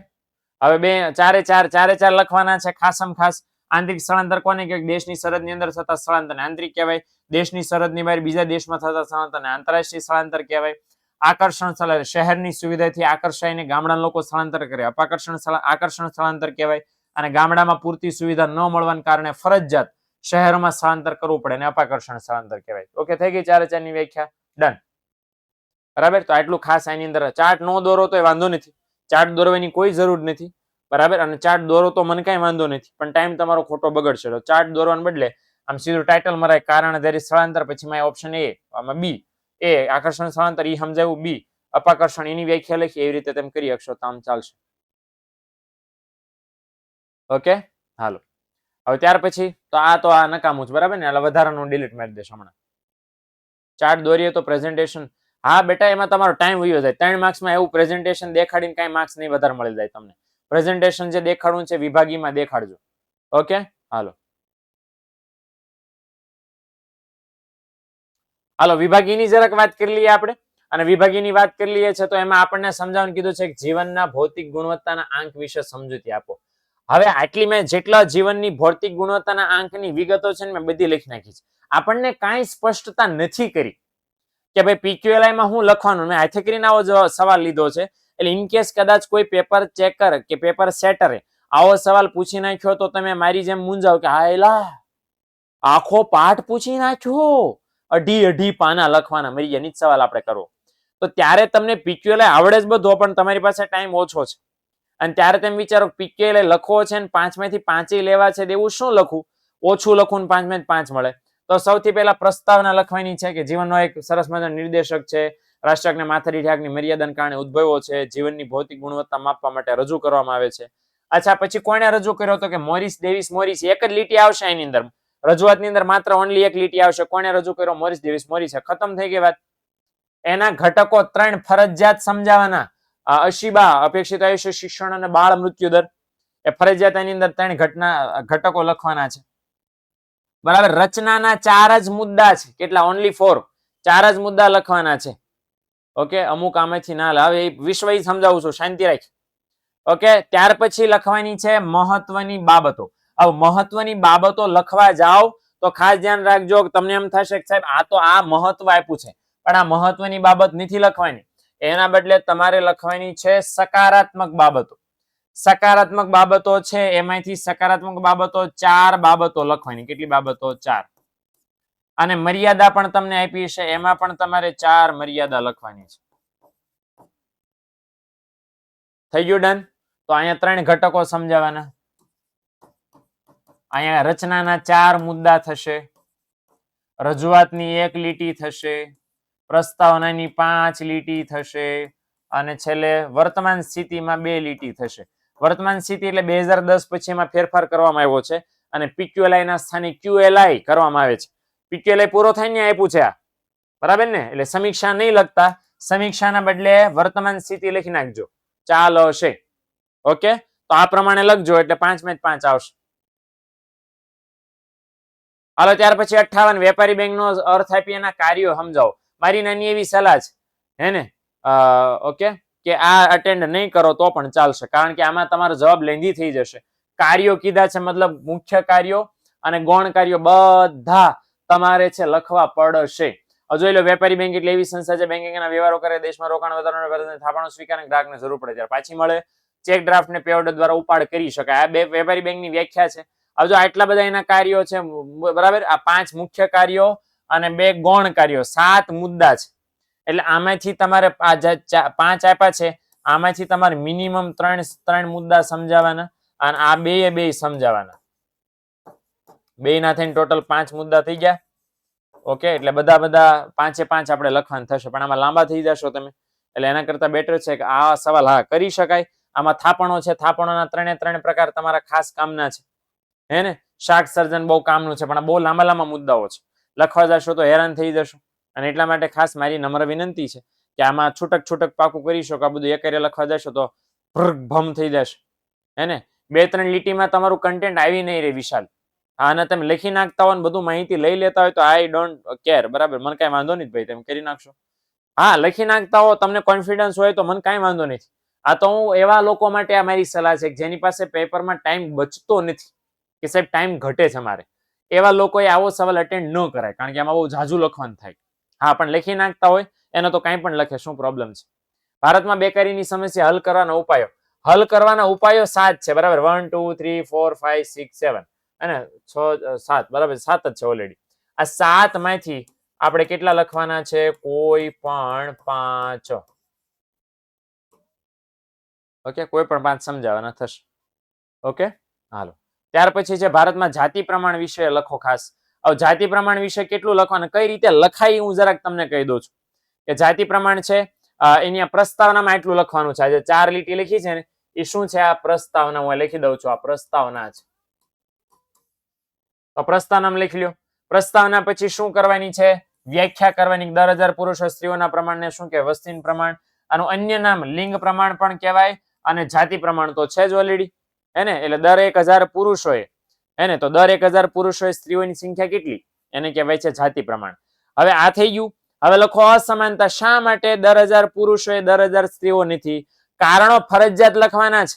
હવે ચારે ચાર લખવાના છે. ખાસમ ખાસ આંતરિક સ્થળાંતર કોને કહેવાય? દેશની સરહદની અંદર થતા સ્થળાંતરને આંતરિક કહેવાય. દેશની સરહદની બહાર બીજા દેશમાં થતા સ્થળાંતરને આંતરરાષ્ટ્રીય સ્થળાંતર કહેવાય. આકર્ષણ સ્થળાંતર શહેરની સુવિધાથી આકર્ષાઈને ગામડાના લોકો સ્થળાંતર કરે, આકર્ષણ સ્થળાંતર કહેવાય. અને ગામડામાં પૂરતી સુવિધા ન મળવાના કારણે ફરજિયાત શહેરોમાં સ્થળાંતર કરવું પડે અને અપાકર્ષણ સ્થળાંતર કહેવાય. ઓકે, થઈ ગઈ ચારે ચારની વ્યાખ્યા. ડન, બરાબર. તો આટલું ખાસ આની અંદર ચાર્ટ નો દોરો તો વાંધો નથી, ચાર્ટ દોરવાની કોઈ જરૂર નથી, બરાબર. અને ચાર્ટ દોરો તો મને કઈ વાંધો નથી, પણ ટાઈમ તમારો ખોટો બગડશે. તો ચાર્ટ દોરવાને બદલે આમ સીધું ટાઇટલ મરાય કારણ આધારિત સ્થળાંતર, પછી માં ઓપ્શન એ, આમાં બી એ આકર્ષણ સ્થળાંતર ઈ સમજાવ્યું, બી અપાકર્ષણ એની વ્યાખ્યા લખી, એવી રીતે તેમ કરી શકશો તો આમ ચાલશે. ઓકે, હાલો. હવે ત્યાર પછી તો આ નકામું છે, બરાબર ને. એટલે વધારાનું ડિલીટ મારી દેશો હમણાં. ચાર્ટ દોરીએ તો પ્રેઝન્ટેશન, હા બેટા એમાં તમારો ટાઈમ વયો જાય. 3 માર્ક્સમાં એવું પ્રેઝન્ટેશન દેખાડીને કઈ માર્ક્સ નહીં વધારે મળી જાય તમને. પ્રેઝન્ટેશન જે દેખાડવું છે વિભાગીમાં દેખાડજો. ઓકે, હાલો વિભાગીની જરાક વાત કરી લઈએ આપણે. અને વિભાગીની વાત કરી લઈએ છે તો એમાં આપણને સમજાવવાનું કીધું છે કે જીવનના ભૌતિક ગુણવત્તાના આંક વિશે સમજૂતી આપો. હવે આટલી મેં જેટલા જીવનની ભૌતિક ગુણવત્તાના આંકની વિગતો છે ને મેં બધી લખી નાખી છે. આપણને કાંઈ સ્પષ્ટતા નથી કરી કે ભાઈ પીક્યુએલઆઈ માં હું લખવાનું. મેં હાથે કરીને આવો સવાલ લીધો છે. એટલે ઇન કેસ કદાચ કોઈ પેપર ચેકર કે પેપર સેટરે આવો સવાલ પૂછી નાખ્યો તો તમે મારી જેમ મૂંઝાવ કે હા એલા આખો પાઠ પૂછી નાખ્યો, અઢી પાના લખવાના, મરી ગયા. નીચ સવાલ આપણે કરવો તો ત્યારે તમને પીક્યુએલઆઈ આવડે જ બધો, પણ તમારી પાસે ટાઈમ ઓછો છે. અને ત્યારે તમે વિચારો પીક્યુએલઆઈ લખવો છે ને 5 માંથી 5 લેવા છે, એવું શું લખું? ઓછું લખું ને 5 માંથી 5 મળે. તો સૌથી પહેલા પ્રસ્તાવના લખવાની છે કે જીવનનો એક સરસ મજાનો નિર્દેશક છે, રાષ્ટ્રકને માથાદીઠ આગની મર્યાદાને કારણે ઉદ્ભવ્યો છે, જીવનની ભૌતિક ગુણવત્તા માપવા માટે રજૂ કરવામાં આવે છે. અચ્છા, પછી કોણે રજૂ કર્યો? તો કે મોરિસ ડેવિસ મોરિસ. એક જ લીટી આવશે એની અંદર, રજૂઆતની અંદર માત્ર ઓનલી એક લીટી આવશે. કોણે રજૂ કર્યો? મોરિસ ડેવિસ મોરિસે. ખતમ થઈ ગઈ વાત. એના ઘટકો 3 ફરજિયાત સમજાવવાના. અશીબા, અપેક્ષિત આયુષ્ય, શિક્ષણ અને બાળ મૃત્યુ દર. એ ફરજિયાત એની અંદર 3 ઘટકો લખવાના છે, બરાબર. રચનાના 4 જ મુદ્દા છે. કેટલા? ઓનલી 4. 4 જ મુદ્દા લખવાના છે. ઓકે, અમુક આમાંથી ના લાવે, વિશ્વ સમજાવું છું, શાંતિ રાખ. ઓકે, ત્યાર પછી લખવાની છે મહત્વની બાબતો. હવે મહત્વની બાબતો લખવા જાઓ તો ખાસ ધ્યાન રાખજો. તમને એમ થશે કે સાહેબ આ તો આ મહત્વ આપ્યું છે, પણ આ મહત્વની બાબત નથી લખવાની. એના બદલે તમારે લખવાની છે સકારાત્મક બાબતો. સકારાત્મક બાબતો છે એમાંથી સકારાત્મક બાબતો 4 બાબતો લખવાની. કેટલી બાબતો? 4. અને મર્યાદા પણ તમને આપી છે, એમાં પણ તમારે 4 મર્યાદા લખવાની છે. થઈ ગયું? ડન. તો અહીંયા 3 ઘટકો સમજાવવાના. અહીંયા રચનાના 4 મુદ્દા થશે, રજૂઆતની 1 લીટી થશે, પ્રસ્તાવનાની 5 લીટી થશે, અને છેલ્લે વર્તમાન સ્થિતિમાં 2 લીટી થશે. વર્તમાન સ્થિતિ એટલે 2010 પછી એમાં ફેરફાર કરવામાં આવ્યો છે અને પીક્યુએલઆઈ ના સ્થાને ક્યુએલઆઈ કરવામાં આવે છે. પીક્યુએલઆઈ પૂરો થઈને આપ્યું છે આ, બરાબર ને. એટલે સમીક્ષા નહીં લખતા, સમીક્ષાના બદલે વર્તમાન સ્થિતિ લખી નાખજો, ચાલશે. ઓકે, તો આ પ્રમાણે લખજો એટલે 5 માંથી 5 આવશે. હાલો, ત્યાર પછી 58 વેપારી બેંકનો અર્થ આપી એના કાર્યો સમજાવો. મારી નાની એવી સલાહ છે, હે ને, ઓકે, કે આ અટેન્ડ નહીં કરો તો પણ ચાલશે, કારણ કે આમાં તમારો જવાબ લેન્ધી થઈ જશે. કાર્યો કીધા છે, મતલબ મુખ્ય કાર્યો અને ગૌણ કાર્યો બધા તમારે છે લખવા પડશે. જોઈ લો, વેપારી બેંક એટલે એવી સંસ્થા છે બેંકિંગના વ્યવહારો કરે, દેશમાં રોકાણ વધારવાનો થાપણો સ્વીકારને ગ્રાહકને જરૂર પડે ત્યારે પાછી મળે. ચેક ડ્રાફ્ટ ને પે ઓર્ડર દ્વારા ઉપાડ કરી શકાય. આ બે વેપારી બેંકની વ્યાખ્યા છે. હવે જો આટલા બધા એના કાર્યો છે, બરાબર. આ 5 મુખ્ય કાર્યો અને 2 ગૌણ કાર્યો, 7 મુદ્દા છે. એટલે આમાંથી તમારે 5 આપ્યા છે, આમાંથી તમારે મિનિમમ 3 મુદ્દા સમજાવવાના અને આ બે સમજાવવાના. બે ના થઈને ટોટલ 5 મુદ્દા થઈ ગયા. ઓકે, એટલે બધા 5 આપણે લખવાનું થશે, પણ આમાં લાંબા થઈ જશો તમે. એટલે એના કરતા બેટર છે કે આ સવાલ હા કરી શકાય. આમાં થાપણો છે, થાપણોના 3 પ્રકાર તમારા ખાસ કામના છે, હે ને. શાક સર્જન બહુ કામનું છે, પણ આ બહુ લાંબા મુદ્દાઓ છે. લખવા જશો તો હેરાન થઈ જશો. અને એટલા માટે ખાસ મારી નમ્ર વિનંતી છે કે આમાં છૂટક પાકું કરી શકો. આ બધું એક લખવા જશો તો ભમ થઈ જશે, હે ને. 2-3 લીટીમાં તમારું કન્ટેન્ટ આવી નહીં રે વિશાલ. અને તમે લખી નાખતા હોય ને બધું માહિતી લઈ લેતા હોય તો આઈ ડોન્ટ કેર, બરાબર. મને કઈ વાંધો નહીં ભાઈ, તમે કરી નાખશો. હા, લખી નાખતા હો, તમને કોન્ફિડન્સ હોય તો મને કઈ વાંધો નથી. આ તો હું એવા લોકો માટે આ મારી સલાહ છે જેની પાસે પેપરમાં ટાઈમ બચતો નથી, કે સાહેબ ટાઈમ ઘટે છે મારે. એવા લોકોએ આવો સવાલ અટેન્ડ ન કરાય, કારણ કે આમાં બહુ ઝાઝું લખવાનું થાય. હા, પણ લખી નાખતા હોય એનો તો કાંઈ પણ લખે, શું પ્રોબ્લેમ છે. ભારતમાં બેકારીની સમસ્યા હલ કરવાના ઉપાયો. હલ કરવાના ઉપાયો 7 છે, બરાબર. 1 2 3 4 5 6 7 અને 6 7, બરાબર. 7 જ છે ઓલરેડી. આ 7 માંથી આપણે કેટલા લખવાના છે? કોઈ પણ 5. ઓકે, કોઈ પણ 5 સમજાવવાના થશે. ઓકે, હાલો. ત્યાર પછી છે ભારતમાં જાતિ પ્રમાણ વિશે લખો ખાસ. હવે જાતિ પ્રમાણ વિશે કેટલું લખવાનું, કઈ રીતે લખાય હું જરાક તમને કહી દઉં છું. કે જાતિ પ્રમાણ છે એની પ્રસ્તાવનામાં એટલું લખવાનું છે. આજે 4 લીટી લખી છે ને એ શું છે? આ પ્રસ્તાવના. હું લખી દઉં છું, આ પ્રસ્તાવના છે. તો પ્રસ્તાવનામાં લખી લ્યો. પ્રસ્તાવના પછી શું કરવાની છે? વ્યાખ્યા કરવાની. 10,000 પુરુષો સ્ત્રીઓના પ્રમાણને શું કહેવાય? વસ્તીનું પ્રમાણ. આનું અન્ય નામ લિંગ પ્રમાણ પણ કહેવાય અને જાતિ પ્રમાણ તો છે જ ઓલરેડી, હે ને. એટલે દર 1,000 પુરુષોએ, હે ને, તો દર 1,000 પુરુષોએ સ્ત્રીઓની સંખ્યા કેટલી? એને કહેવાય છે જાતિ પ્રમાણ. હવે આ થઈ ગયું. હવે લખો અસમાનતા. શા માટે દર 1,000 પુરુષોએ દર 1,000 સ્ત્રીઓ નથી? કારણો ફરજિયાત લખવાના છે.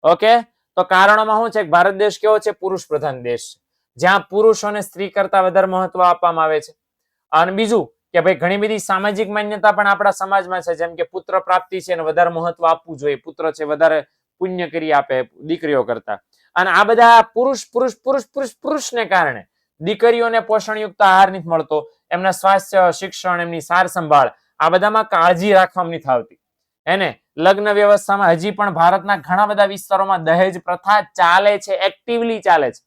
ઓકે, તો કારણોમાં શું છે? ભારત દેશ કેવો છે? પુરુષ પ્રધાન દેશ છે, જ્યાં પુરુષોને સ્ત્રી કરતા વધારે મહત્વ આપવામાં આવે છે. અને બીજું કે ભાઈ ઘણી બધી સામાજિક માન્યતા પણ આપણા સમાજમાં છે, જેમ કે પુત્ર પ્રાપ્તિ છે એને વધારે મહત્વ આપવું જોઈએ. પુત્ર છે વધારે પુણ્ય કરી આપે દીકરીઓ કરતા. અને આ બધા પુરુષને કારણે દીકરીઓને પોષણયુક્ત આહાર નથી મળતો, એમના સ્વાસ્થ્ય, શિક્ષણ, એમની સાર સંભાળ આ બધામાં કાળજી રાખવામાં નથી આવતી, એને. લગ્ન વ્યવસ્થામાં હજી પણ ભારતના ઘણા બધા વિસ્તારોમાં દહેજ પ્રથા ચાલે છે, એક્ટિવલી ચાલે છે.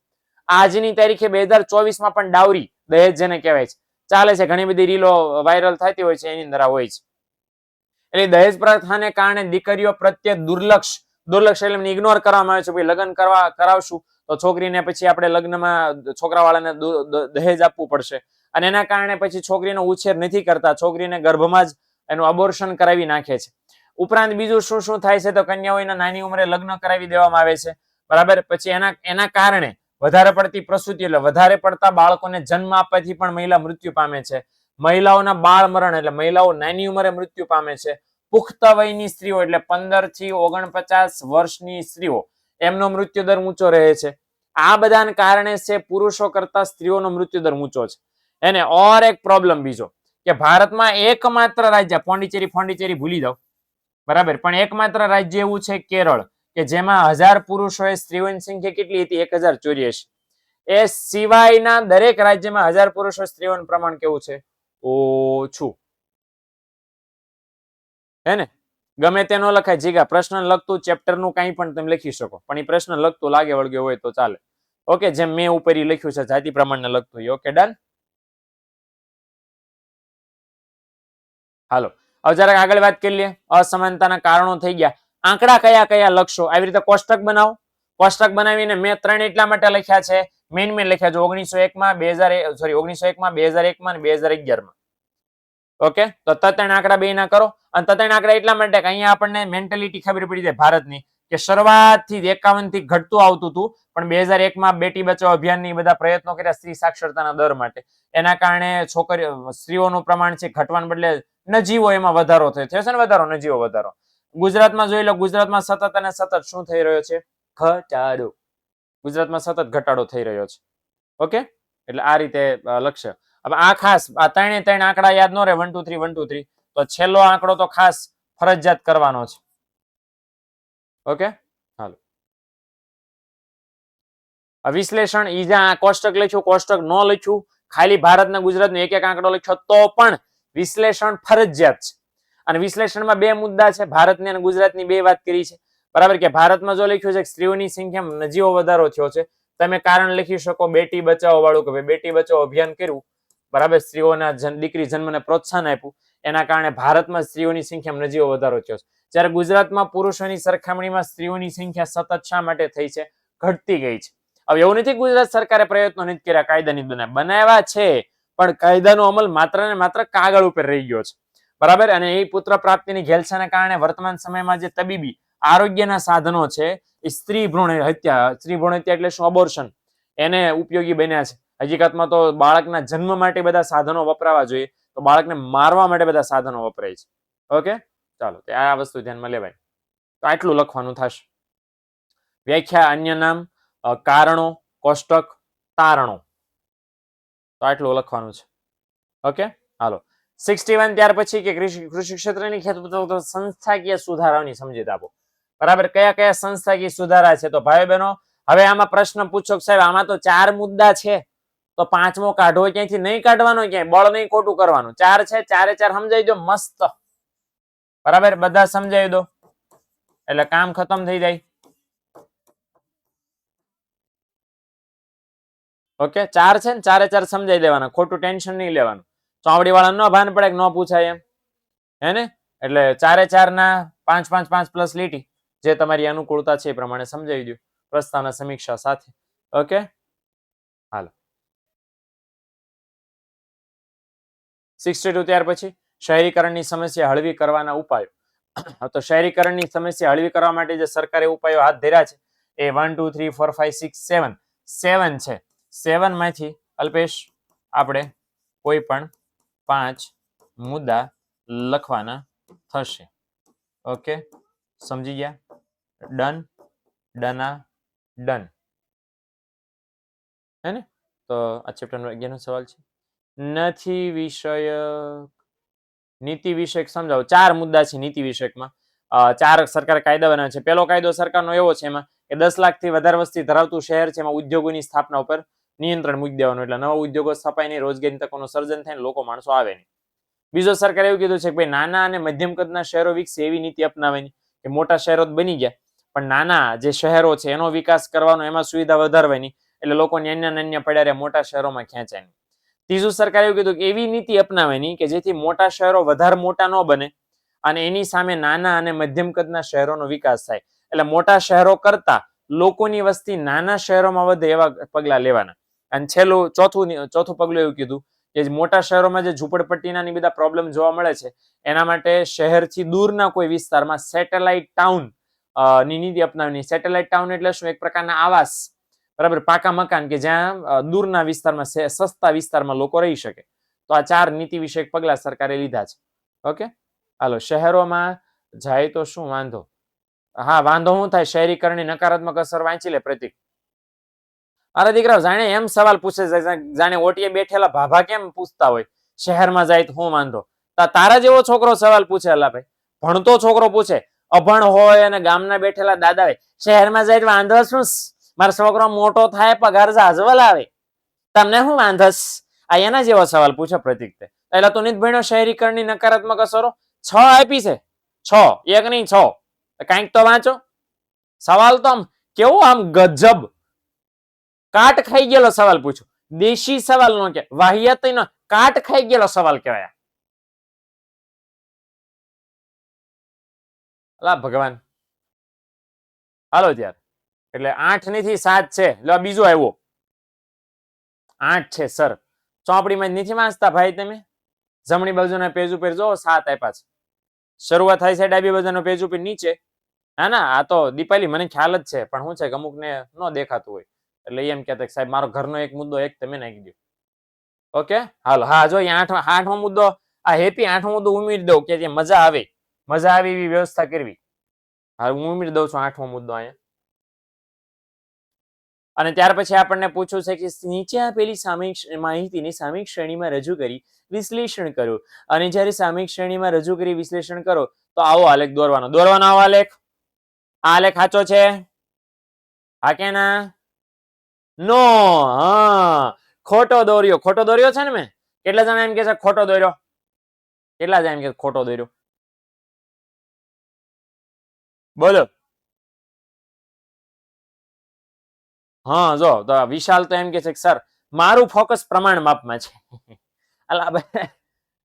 આજની તારીખે 2024માં પણ ડાવરી, દહેજ જેને કહેવાય છે, ચાલે છે. ઘણી બધી રીલો વાયરલ થતી હોય છે, એની અંદર હોય છે. એટલે દહેજ પ્રથાને કારણે દીકરીઓ પ્રત્યે દુર્લક્ષ એટલે ઇગ્નોર કરવામાં આવે છે. ભાઈ લગ્ન કરાવશું તો છોકરીને પછી આપણે લગ્નમાં છોકરાવાળાને દહેજ આપવું પડશે, અને એના કારણે પછી છોકરીનો ઉછેર નથી કરતા, છોકરીને ગર્ભમાં જ એનું અબોર્શન કરાવી નાખે છે. ઉપરાંત બીજું શું થાય છે? તો કન્યાઓના નાની ઉંમરે લગ્ન કરાવી દેવામાં આવે છે, બરાબર. પછી એના કારણે વધારે પડતી પ્રસૂતિ એટલે વધારે પડતા બાળકોને જન્મ આપવાથી પણ મહિલા મૃત્યુ પામે છે. મહિલાઓના બાળ મરણ એટલે મહિલાઓ નાની ઉંમરે મૃત્યુ પામે છે. પુખ્ત વયની સ્ત્રીઓ એટલે 15 થી 49 વર્ષની સ્ત્રીઓ, એમનો મૃત્યુદર ઊંચો રહે છે. આ બધાને કારણે છે પુરુષો કરતા સ્ત્રીઓનો મૃત્યુદર ઊંચો છે, એને. ઓર એક પ્રોબ્લેમ બીજો કે ભારતમાં એકમાત્ર રાજ્ય, પોંડિચેરી ભૂલી જાઓ, બરાબર, પણ એકમાત્ર રાજ્ય એવું છે કેરળ, કે જેમાં 1000 પુરુષોએ સ્ત્રીઓની સંખ્યા કેટલી હતી? 1084. એ સિવાયના દરેક રાજ્યમાં 1000 પુરુષો સ્ત્રીઓનું પ્રમાણ કેવું છે? ઓછું, હે ને. ગમે તે નો લખાય જીગા, પ્રશ્ન લખતું ચેપ્ટરનું કંઈ પણ તમે લખી શકો, પણ એ પ્રશ્ન લખતું લાગે વળગ્યો હોય તો ચાલે. ઓકે, જેમ મેં ઉપર લખ્યું છે જાતિ પ્રમાણને લખતું. Okay, done. હાલો, હવે જરાક આગળ વાત કરી લઈએ. અસમાનતાના કારણો થઈ ગયા. આંકડા કયા કયા લખશો? આવી રીતે કોષ્ટક બનાવો. કોષ્ટક બનાવીને મેં 3 એટલા માટે લખ્યા છે, મેન લખ્યા છે 1901માં, 1901માં, 2001માં અને 2011માં. ઓકે, તો તત્ણ આંકડા બે ના કરો. અને તત્ણ આંકડા એટલા માટે કે અહીંયા આપણને મેન્ટાલિટી ખબર પડી જાય ભારતની, કે શરૂઆતથી 51 થી ઘટતું આવતું હતું, પણ 2001માં બેટી બચાવો અભિયાનની બધા પ્રયત્નો કર્યા સ્ત્રી સાક્ષરતાના દર માટે. એના કારણે સ્ત્રીઓનું પ્રમાણ છે ઘટવાને બદલે નજીવો એમાં વધારો થયો છે ને, નજીવો વધારો. ગુજરાતમાં જોઈ લો, ગુજરાતમાં સતત અને સતત શું થઈ રહ્યો છે? ઘટાડો. ગુજરાતમાં સતત ઘટાડો થઈ રહ્યો છે. ઓકે, એટલે આ રીતે લખશે. હવે આ ખાસ આ ત્રણે આંકડા યાદ ન રહે 1 2 3 1 2 3 તો છેલ્લો આંકડો તો ખાસ ફરજિયાત કરવાનો છે. ઓકે હાલો વિશ્લેષણ ઈ જ્યાં કોષ્ટક લખ્યું કોષ્ટક ન લખ્યું ખાલી ભારતના ગુજરાતનો એક એક આંકડો લખ્યો તો પણ વિશ્લેષણ ફરજિયાત છે. અને વિશ્લેષણમાં બે મુદ્દા છે, ભારતની અને ગુજરાતની બે વાત કરી છે. બરાબર કે ભારતમાં જો લખ્યું છે કે સ્ત્રીઓની સંખ્યામાં નજીવો વધારો થયો છે, તમે કારણ લખી શકો બેટી બચાવો વાળું કે ભાઈ બેટી બચાવો અભિયાન કર્યું, બરાબર, સ્ત્રીઓના દીકરી જન્મને પ્રોત્સાહન આપ્યું, એના કારણે ભારતમાં સ્ત્રીઓની સંખ્યામાં નજીવો વધારો થયો છે. જ્યારે ગુજરાતમાં પુરુષોની સરખામણીમાં સ્ત્રીઓની સંખ્યા સતત શા માટે થઈ છે? ઘટતી ગઈ છે. હવે એવું નથી ગુજરાત સરકારે પ્રયત્નો નથી કર્યા કાયદાની બનાવ્યા છે, પણ કાયદાનો અમલ માત્ર ને માત્ર કાગળ ઉપર રહી ગયો છે. બરાબર, અને એ પુત્ર પ્રાપ્તિની ઘેલછાના કારણે વર્તમાન સમયમાં જે તબીબી આરોગ્યના સાધનો છે એ સ્ત્રી ભ્રૂણ હત્યા એટલે શું? અબોર્શન, એને ઉપયોગી બન્યા છે. હકીકતમાં તો બાળકના જન્મ માટે બધા સાધનો વપરાવા જોઈએ, તો બાળકને મારવા માટે બધા સાધનો વપરાય છે. ઓકે ચાલો, આ વસ્તુ ધ્યાનમાં લેવાય. તો આટલું લખવાનું થશે. વ્યાખ્યા, અન્ય નામ, કારણો, કોષ્ટક, તારણો, તો આટલું લખવાનું છે. ઓકે હાલો 61 ત્યાર પછી કે કૃષિ ક્ષેત્રની સંસ્થાકીય સુધારાની સમજૂત આપો. બરાબર, કયા કયા સંસ્થાકીય સુધારા છે? તો ભાઈ બહેનો હવે આમાં પ્રશ્ન પૂછો કે સાહેબ આમાં તો 4 મુદ્દા છે, તો પાંચમો કાઢવો ક્યાંથી? નહીં કાઢવાનો, ક્યાંય બળ નહીં ખોટું કરવાનું. 4 છે, 4 4 સમજાવી દો મસ્ત. બરાબર, બધા સમજાવી દો એટલે કામ ખતમ થઈ જાય. ઓકે 4 છે ને 4 4 સમજાવી દેવાના, ખોટું ટેન્શન નહીં લેવાનું. ચોવડી વાળા ન ભાન પડે કે ન પૂછાય એમ, હે ને? એટલે 4 4 ના 5 5 5 પ્લસ લીટી, જે તમારી અનુકૂળતા છે એ પ્રમાણે સમજાવી દો પ્રસ્તાવના સમીક્ષા સાથે. ઓકે હાલો 62 ત્યાર પછી શહેરીકરણની સમસ્યા હળવી કરવાના ઉપાયો. તો શહેરીકરણની સમસ્યા હળવી કરવા માટે જે સરકારે ઉપાયો હાથ ધર્યા છે એ 1 2 3 4 5 6 7 છે. 7 માંથી અલ્પેશ આપણે કોઈ પણ 5 મુદ્દા લખવાના થશે. ઓકે સમજી ગયા? ડન, ડના, ડન, હે ને? તો આ ચેપ્ટર નંબર 11 નો સવાલ છે. નથી વિષયક, નીતિ વિષયક સમજાવો. 4 મુદ્દા છે નીતિ વિષયકમાં. 4 સરકારે કાયદા બનાવ્યા છે. પહેલો કાયદો સરકારનો એવો છે એમાં કે 10 લાખથી વધારે વસ્તી ધરાવતું શહેર છે એમાં ઉદ્યોગોની સ્થાપના ઉપર નિયંત્રણ મૂકી દેવાનું, એટલે નવા ઉદ્યોગો સ્થપાય નહીં, રોજગારી તકોનું સર્જન થાય, લોકો માણસો આવે નહીં. બીજો સરકારે એવું કીધું છે કે ભાઈ નાના અને મધ્યમ કદના શહેરો વિકસે એવી નીતિ અપનાવવાની, કે મોટા શહેરો બની ગયા પણ નાના જે શહેરો છે એનો વિકાસ કરવાનો, એમાં સુવિધા વધારવાની, એટલે લોકો નાના પડ્યા રહે, મોટા શહેરોમાં ખેંચાય નહીં. ત્રીજું સરકારે એવું કીધું કે એવી નીતિ અપનાવવાની કે જેથી મોટા શહેરો વધારે મોટા ન બને અને એની સામે નાના અને મધ્યમ કદના શહેરોનો વિકાસ થાય. એટલે મોટા શહેરો કરતા લોકોની વસ્તી નાના શહેરોમાં વધે એવા પગલા લેવાના. અને છેલ્લું ચોથું પગલું એવું કીધું કે મોટા શહેરોમાં જે ઝૂંપડપટ્ટીના બધા પ્રોબ્લેમ જોવા મળે છે એના માટે શહેરથી દૂરના કોઈ વિસ્તારમાં સેટેલાઇટ ટાઉન ની નીતિ અપનાવવાની. સેટેલાઇટ ટાઉન એટલે શું? એક પ્રકારના આવાસ, બરાબર, પાકા મકાન કે જ્યાં દૂરના વિસ્તારમાં સસ્તા વિસ્તારમાં લોકો રહી શકે. તો આ 4 નીતિ વિષયક પગલા સરકારે લીધા છે. ઓકે હાલો શહેરોમાં જાય તો શું વાંધો? હા વાંધો શું થાય? શહેરીકરણની નકારાત્મક અસર વાંચી લે પ્રતિક. અરે દીકરા જાણે એમ સવાલ પૂછે જાણે ઓટીએ બેઠેલા ભાભા કેમ પૂછતા હોય શહેરમાં જાય તો શું વાંધો? તારા જેવો છોકરો સવાલ પૂછે. અલા ભાઈ ભણતો છોકરો પૂછે, અભણ હોય અને ગામના બેઠેલા દાદા હોય શહેરમાં જાય વાંધો શું? મારો છોકરો મોટો થાય પગાર ઝાઝવલ આવે, તમને શું વાંધસ? આ એના જેવો સવાલ પૂછે પ્રતિક. એટલે તો નથી ભણ્યો શહેરીકરણની નકારાત્મક અસરો? 6 આપી છે, 6 એક નહીં 6. કાંઈક તો વાંચો. સવાલ તો આમ કેવો આમ ગજબ કાટ ખાઈ ગયેલો સવાલ પૂછો. દેશી સવાલ નો કે વાહિયાત નો, કાટ ખાઈ ગયેલો સવાલ કહેવાય. અલા ભગવાન. હાલો ત્યાર એટલે 8 નથી 7 છે. એટલે બીજો આવ્યો 8 છે સર. ચોપડીમાં નથી વાંચતા ભાઈ તમે? જમણી બાજુના પેજ ઉપર જો 7 આપ્યા છે. શરૂઆત થાય છે ડાબી બાજુના પેજ ઉપર નીચે. હા ના આ તો દીપાલી મને ખ્યાલ જ છે, પણ શું છે કે અમુક ને ન દેખાતું હોય એટલે એમ કહેતા કે સાહેબ મારો ઘરનો એક મુદ્દો એક તમે નાખી દો. ઓકે હાલો હા જો 8મો મુદ્દો આ હેપી 8મો મુદ્દો ઉમેરી દઉં કે જે મજા આવે એવી વ્યવસ્થા કરવી. હા હું ઉમેરી દઉં છું 8મો મુદ્દો અહીંયા. અને ત્યાર પછી આપણને પૂછ્યું છે કે નીચે આપેલી સામયિક માહિતીને સામયિક શ્રેણીમાં રજૂ કરી વિશ્લેષણ કરો. અને જ્યારે સામયિક શ્રેણીમાં રજૂ કરી વિશ્લેષણ કરો તો આવો આલેખ દોરવાનો. દોરવાનો આવો આલેખ. આ આલેખ સાચો છે? હા કે ના? નો. હા, ખોટો દોર્યો. ખોટો દોર્યો છે ને મેં? કેટલા જણા એમ કે છે ખોટો દોર્યો? કેટલા જણા એમ કે ખોટો દોર્યો? બોલો. હા, જો તો વિશાલ તો એમ કે છે કે સર મારું ફોકસ પ્રમાણ માપમાં છે. અલા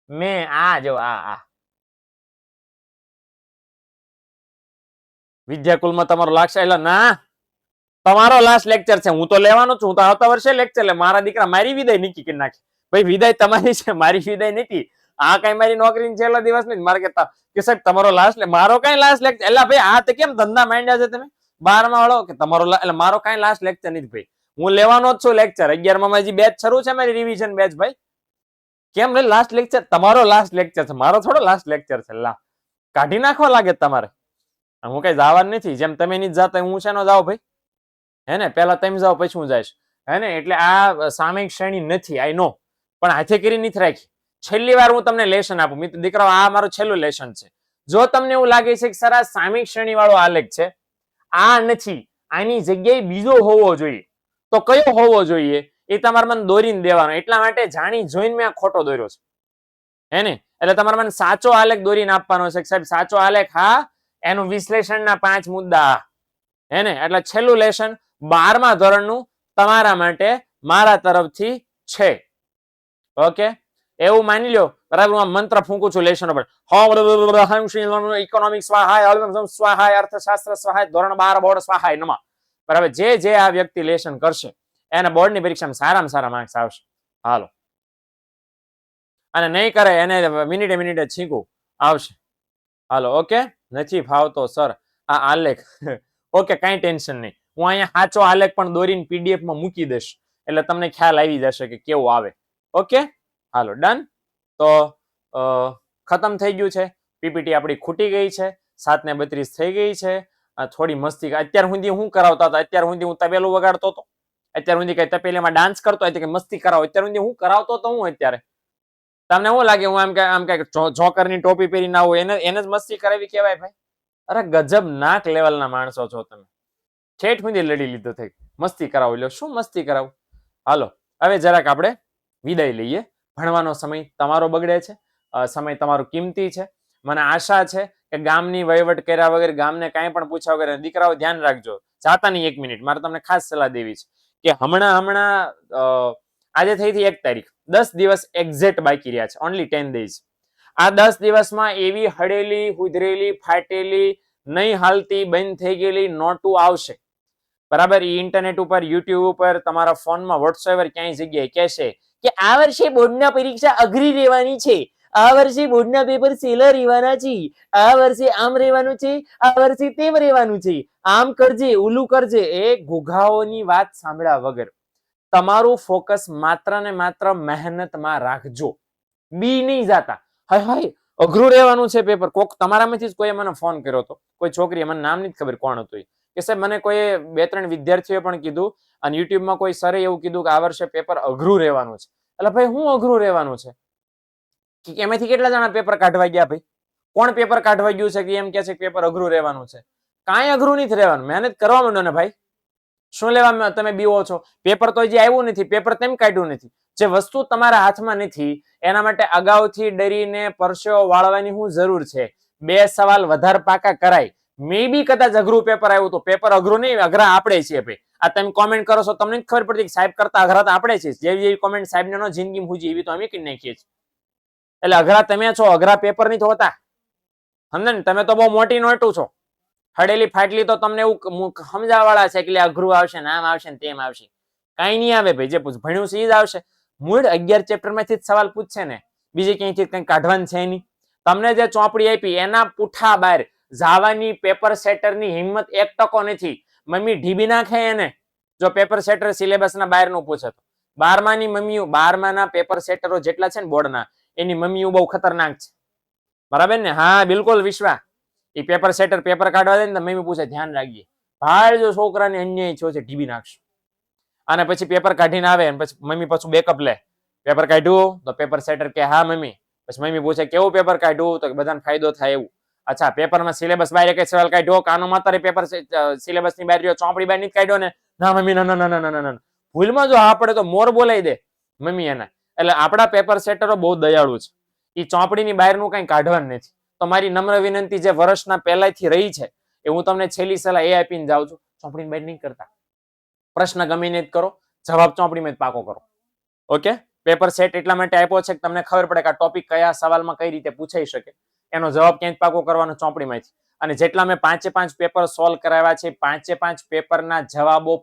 મેં આ જો આ વિદ્યાકુલમાં તમારો લાગશે એટલે ના, તમારો લાસ્ટ લેક્ચર છે. હું તો લેવાનો છું. હું તો આવતા વર્ષે લેક્ચર લે. મારા દીકરા મારી વિદાય નક્કી કરી નાખી. ભાઈ વિદાય તમારી છે, મારી વિદાય નથી. આ કઈ મારી નોકરીનો છેલ્લો દિવસ નથી. મારે કહેતા કે સાહેબ તમારો લાસ્ટ મારો કઈ લાસ્ટ લેક્ચર એટલે ભાઈ આ તો કેમ ધંધા માંડ્યા છે તમે 12 વાળો કે તમારો એટલે મારો કઈ લાસ્ટ લેક્ચર નથી ભાઈ. હું લેવાનો જ છું લેક્ચર. 11 માં હજી બેચ શરૂ છે મારી રિવિઝન બેચ ભાઈ. કેમ રે લાસ્ટ લેક્ચર? તમારો લાસ્ટ લેક્ચર છે, મારો થોડો લાસ્ટ લેક્ચર છે. લા કાઢી નાખવા લાગે તમારે. હું કઈ જવાનું નથી. જેમ તમે નહીં જાતા હું છે નો જાવ ભાઈ. હે ને? પેલા તમે જાઓ પછી હું જઈશ. હે ને? એટલે આ સામયિક શ્રેણી નથી, આઈ નો, પણ હાથે કરી નથી રાખી. છેલ્લી વાર હું તમને લેશન આપું મિત્ર દીકરાઓ, આ મારું છેલ્લું લેશન છે. જો તમને એવું લાગે છે કે સર આ સામયિક શ્રેણી વાળો આલેખ છે, આ નથી, આની જગ્યાએ બીજો હોવો જોઈએ, તો કયો હોવો જોઈએ એ તમારે મને દોરીને દેવાનો. એટલા માટે જાણી જોઈને મેં આ ખોટો દોર્યો છે. હે ને? એટલે તમારે મને સાચો આલેખ દોરીને આપવાનો છે. સાહેબ સાચો આલેખ હા, એનું વિશ્લેષણના 5 મુદ્દા. હે ને? એટલે છેલ્લું લેશન 12મા ધોરણનું તમારા માટે મારા તરફથી છે. ઓકે, એવું માની લો. બરાબર? હું મંત્ર ફૂંકું છું લેશન પર. ઇકોનોમિક્સ સ્વાહાય, સ્વાહાય, અર્થશાસ્ત્ર સ્વાહાય, ધોરણ 12 બોર્ડ સ્વાહાય નમઃ. બરાબર? જે આ વ્યક્તિ લેશન કરશે એને બોર્ડની પરીક્ષામાં સારામાં સારા માર્ક્સ આવશે. હાલો. અને નહીં કરે એને મિનિટે મિનિટે છીંકું આવશે. હાલો. ઓકે, નથી ફાવતો સર આ આલેખ. ઓકે, કઈ ટેન્શન નહીં. હું અહીંયા સાચો આલેખ પણ દોરીને પીડીએફ માં મૂકી દઈશ એટલે તમને ખ્યાલ આવી જશે કે કેવું આવે. ઓકે, હાલો ડન. તો ખતમ થઈ ગયું છે. પીપીટી આપણી ખૂટી ગઈ છે. 7:32 થઈ ગઈ છે. થોડી મસ્તી અત્યાર સુધી હું કરાવતા હતા? અત્યાર સુધી હું તબેલું વગાડતો હતો? અત્યાર સુધી કઈ તપેલીમાં ડાન્સ કરતો હતો કે મસ્તી કરાવો? અત્યાર સુધી હું કરાવતો તો હું અત્યારે તમને શું લાગે? હું આમ કે જોકરની ટોપી પહેરીને આવું એને જ મસ્તી કરાવી કહેવાય ભાઈ? અરે ગજબ નાક લેવલના માણસો છો તમે. ઠેઠ સુધી લડી લીધો થઈ મસ્તી કરાવો. લ્યો શું મસ્તી કરાવું? હાલો હવે જરાક આપણે વિદાય લઈએ. ભણવાનો સમય તમારો બગડે છે, સમય તમારો કિંમતી છે. મને આશા છે કે ગામની વહીવટ કર્યા વગર, ગામને કાંઈ પણ પૂછ્યા વગર, દીકરાઓ ધ્યાન રાખજો. જાતાની 1 મિનિટ મારે તમને ખાસ સલાહ દેવી છે કે હમણાં આજે થઈ હતી 1 તારીખ, 10 દિવસ એક્ઝેક્ટ બાકી રહ્યા છે. Only 10 days. આ 10 દિવસમાં એવી હડેલી, હુધરેલી, ફાટેલી, નહીં હાલતી, બંધ થઈ ગયેલી નોટો આવશે. બરાબર? ઇન્ટરનેટ ઉપર, યુટ્યુબ ઉપર, તમારા ફોનમાં, વોટ્સએપ ક્યાંય જગ્યાએ કહેશે કે આ વર્ષે બોર્ડના પરીક્ષા અઘરી રહેવાની છે, આ વર્ષે બોર્ડના પેપર સેલા રહેવાના છે, આ વર્ષે આમ રહેવાનું છે, આ વર્ષે તેમ રહેવાનું છે, આમ કરજે, ઓલું કરજે. એ ઘોઘાઓની વાત સાંભળ્યા વગર તમારું ફોકસ માત્ર ને માત્ર મહેનતમાં રાખજો. બી નહીં જાતા. હાય હાય અઘરું રહેવાનું છે પેપર. કોક તમારામાંથી જ કોઈએ મને ફોન કર્યો હતો, કોઈ છોકરીએ, મને નામ નથી ખબર કોણ હતું, કે સાહેબ મને કોઈ 2-3 વિદ્યાર્થીઓએ પણ કીધું અને યુટ્યુબમાં કોઈ સરે એવું કીધું કે આ વર્ષે પેપર અઘરું રહેવાનું છે. એટલે ભાઈ હું અઘરું રહેવાનું છે? એમાંથી કેટલા જણા પેપર કાઢવા ગયા ભાઈ? કોણ પેપર કાઢવા ગયું છે કે એમ કે છે કે પેપર અઘરું રહેવાનું છે? કાંઈ અઘરું નથી રહેવાનું. મહેનત કરવા માંડો ને ભાઈ. શું લેવા તમે બીવો છો? પેપર તો હજી આવ્યું નથી, પેપર તેમ કાઢ્યું નથી. જે વસ્તુ તમારા હાથમાં નથી એના માટે અગાઉથી ડરીને પરસેવો વાળવાની શું જરૂર છે? 2 સવાલ વધારે પાકા કરાય. મે બી કદાચ અઘરું પેપર આવ્યું તો પેપર અઘરું નહીં, અઘરા આપણે છીએ ભાઈ. આ તમે કોમેન્ટ કરો છો તમને ખબર પડતી કે સાહેબ કરતા અઘરા તો આપણે છીએ. જેવી કોમેન્ટ સાહેબને નો જિંદગી હુજી એવી તો અમે કરી નાખીએ છીએ. એટલે અઘરા તમે છો, અઘરા પેપર નહીં હોતા. સમજે ને? તમે તો બહુ મોટી નોટું છો. હડેલી ફાટલી તો તમને એવું સમજાવવાળા છે કે અઘરું આવશે ને આમ આવશે ને તેમ આવશે. કાંઈ નહીં આવે ભાઈ. જે ભણ્યું છે એ જ આવશે. મૂળ 11 ચેપ્ટર માંથી જ સવાલ પૂછશે ને, બીજી ક્યાંયથી કંઈ કાઢવાનું છે નહીં. તમને જે ચોપડી આપી એના પુઠા બહાર જાવાની પેપર સેટરની હિંમત 1% નથી. મમ્મી ઢીબી નાખે એને જો પેપર સેટર સિલેબસના બહારનું પૂછે તો. 12માની મમ્મીઓ, 12માના પેપર સેટરો જેટલા છે ને બોર્ડના, એની મમ્મીઓ બહુ ખતરનાક છે. બરાબર ને? હા બિલકુલ વિશ્વા. એ પેપર સેટર પેપર કાઢવા દે ને મમ્મી પૂછે ધ્યાન રાખજે, ભાઈ જો છોકરાને અન્યાય થયો છે ઢીબી નાખશે. અને પછી પેપર કાઢીને આવે અને પછી મમ્મી પાછું બેકઅપ લે, પેપર કાઢ્યું તો પેપર સેટર કે હા મમ્મી, પછી મમ્મી પૂછે કેવું પેપર કાઢ્યું, તો બધાને ફાયદો થાય એવું. અચ્છા પેપરમાં સિલેબસ બહાર એક સવાલ કાઢ્યો, કાનો માતારે પેપર સિલેબસ ની બહાર રહ્યો, ચોપડી બહાર નથી કાઢ્યો ને, ના મમ્મી ના ના ના ના ના, ભૂલમાં જો હા પડે તો મોર બોલાવી દે મમ્મી એના. એટલે આપણા પેપર સેટરો બહુ દયાળુ છે, એ ચોપડીની બહારનું કઈ કાઢવાનું નથી. તો મારી નમ્ર વિનંતી જે વર્ષના પહેલાથી રહી છે એ હું તમને છેલ્લી સલાહ એ આપીને જાઉં છું, ચોપડીની બહાર નહીં કરતા. પ્રશ્ન ગમીને જ કરો, જવાબ ચોપડીમાં જ પાકો કરો. ઓકે, પેપર સેટ એટલા માટે આપ્યો છે કે તમને ખબર પડે કે આ ટોપિક કયા સવાલમાં કઈ રીતે પૂછાઈ શકે, એનો જવાબ ક્યાંય પાકો કરવાનો ચોપડીમાંથી. અને જેટલા મેં 5 પેપર સોલ્વ કરાવ્યા છે, 5 પેપરના જવાબો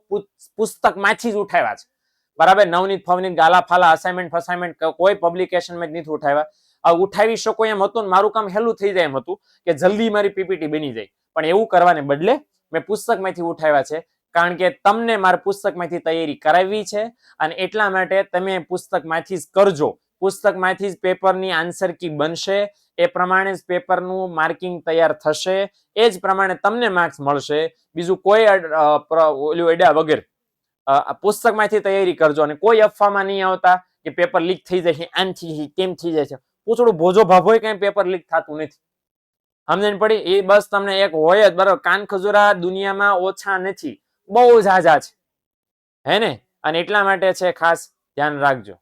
પુસ્તકમાંથી જ ઉઠાવ્યા છે. બરાબર, નવનીત ફવનીત ગાલા ફાલા અસાઇનમેન્ટ કોઈ પબ્લિકેશનમાં જ નથી ઉઠાવ્યા. ઉઠાવી શકો એમ હતું ને મારું કામ હેલું થઈ જાય એમ હતું કે જલ્દી મારી પીપીટી બની જાય, પણ એવું કરવાને બદલે મેં પુસ્તકમાંથી ઉઠાવ્યા છે. કારણ કે તમને મારે પુસ્તકમાંથી તૈયારી કરાવવી છે અને એટલા માટે તમે પુસ્તકમાંથી જ કરજો. પુસ્તકમાંથી જ પેપરની આન્સર કી બનશે, એ પ્રમાણે જ પેપરનું માર્કિંગ તૈયાર થશે, એ જ પ્રમાણે તમને માર્ક્સ મળશે. બીજું કોઈ ઓલું એડા વગર પુસ્તકમાંથી તૈયારી કરજો અને કોઈ અફવામાં નહીં આવતા કે પેપર લીક થઈ જાય છે, આમથી કેમ થઈ જાય છે. પૂછડું ભોજો ભાભોય કઈ પેપર લીક થતું નથી. સમજણ પડી? એ બસ તમને એક હોય જ, બરાબર. કાન ખજૂરા દુનિયામાં ઓછા નથી, બહુ ઝાઝા છે, હે ને? અને એટલા માટે છે, ખાસ ધ્યાન રાખજો.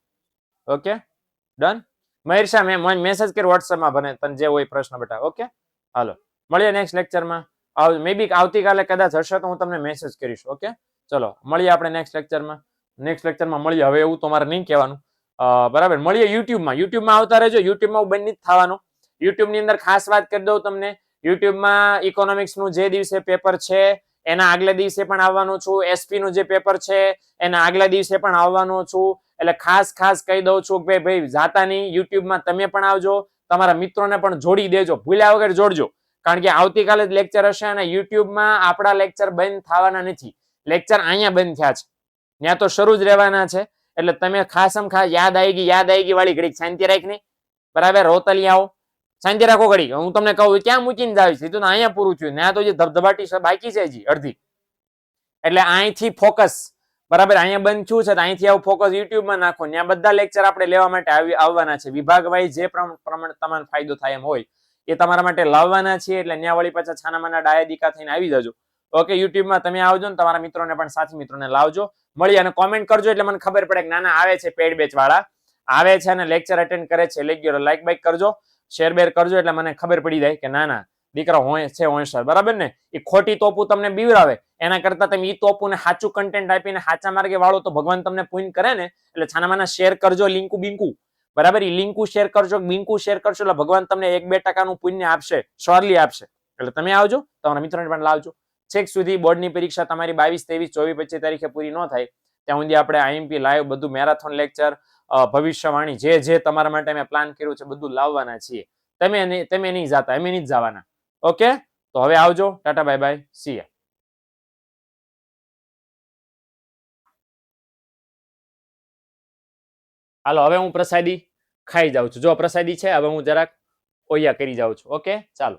Okay, done. મહેરશા મેં મેસેજ કર્યો વોટ્સએપમાં, ભલે તને જે હોય પ્રશ્ન બેટા. ઓકે, હાલો મળીએ નેક્સ્ટ લેક્ચરમાં. મે બી આવતીકાલે કદાચ હશે તો હું તમને મેસેજ કરીશ. ઓકે, ચલો મળીએ આપણે નેક્સ્ટ લેક્ચરમાં. નેક્સ્ટ લેક્ચરમાં મળીએ. હવે એવું તો મારે નહીં કહેવાનું, બરાબર. મળીએ યુટ્યુબમાં આવતા રહેજો. યુટ્યુબમાં બંધ નથી થવાનું. યુટ્યુબની અંદર ખાસ વાત કરી દઉં તમને, યુટ્યુબમાં ઇકોનોમિક્સનું જે દિવસે પેપર છે એના આગલા દિવસે પણ આવવાનું છું, એસપી નું જે પેપર છે એના આગલા દિવસે પણ આવવાનો છું. એટલે ખાસ કહી દઉં છું કે ભાઈ જાતા નહીં, યુટ્યુબમાં તમે પણ આવજો, તમારા મિત્રોને પણ જોડી દેજો, ભૂલ્યા વગર જોડજો. કારણ કે આવતીકાલે જ લેક્ચર હશે અને યુટ્યુબમાં આપણા લેક્ચર બંધ થવાના નથી. લેક્ચર અહીંયા બંધ થયા છે, ત્યાં તો શરૂ જ રહેવાના છે. એટલે તમે ખાસ યાદ આવી ગઈ વાળી ઘડીક શાંતિ રાખ નહીં, બરાબર. રોતલી આવો, શાંતિ રાખો ઘડી. હું તમને કહું ક્યાં મૂકીને જાવ છે, તો અહીંયા પૂરું થયું, ત્યાં તો જે ધબધબાટી બાકી છે હજી અડધી. એટલે અહીંથી ફોકસ, બરાબર. અહીંયા બંધ થયું છે, અહીંથી આવું ફોકસ યુટ્યુબમાં નાખો. ત્યાં બધા લેક્ચર આપણે લેવા માટે આવવાના છે. વિભાગ વાઇઝ જે પ્રમાણે તમને ફાયદો થાય એમ હોય એ તમારા માટે લાવવાના છીએ. એટલે ત્યાં વળી પાછા છાનામાના ડાયા દીકા થઈને આવી જજો. ઓકે, યુટ્યુબમાં તમે આવજો ને તમારા મિત્રોને પણ, સાથી મિત્રોને લાવજો. મળી અને કોમેન્ટ કરજો એટલે મને ખબર પડે કે નાના આવે છે, પેડ બેચ વાળા આવે છે અને લેક્ચર અટેન્ડ કરે છે. રેગ્યુલર લાઈક બાઈક કરજો, શેર બેર કરજો, એટલે મને ખબર પડી જાય કે નાના દીકરા હોય છે હોશિયાર, બરાબર ને? એ ખોટી તોપું તમને બીવરાવે એના કરતા તમે ઈ તોપુને સાચું કન્ટેન્ટ આપીને સાચા માર્ગે વાળો તો ભગવાન તમને પુણ્ય કરે ને. એટલે છાનામાના શેર કરજો, લિંકુ બિંકુ, બરાબર. એ લિંકુ શેર કરજો, બિંકુ શેર કરશો એટલે ભગવાન તમને 1-2% પુણ્ય આપશે, શ્યોરલી આપશે. એટલે તમે આવજો, તમારા મિત્રોને પણ લાવજો. છેક સુધી બોર્ડની પરીક્ષા તમારી 22, 23, 24, 25 તારીખે પૂરી ન થાય ત્યાં સુધી આપણે આઈએમપી લાઈવ બધું મેરેથોન લેક્ચર, ભવિષ્યવાણી જે તમારા માટે મેં પ્લાન કર્યું છે બધું લાવવાના છીએ. તમે નહીં જાતા, અમે નહીં જવાના. ઓકે, તો હવે આવજો. ટાટા બાય બાય, સી યા. હાલો હવે હું પ્રસાદી ખાઈ જાઉં છું. જો પ્રસાદી છે, હવે હું જરાક ઓયા કરી જાઉં છું. ઓકે, ચાલો.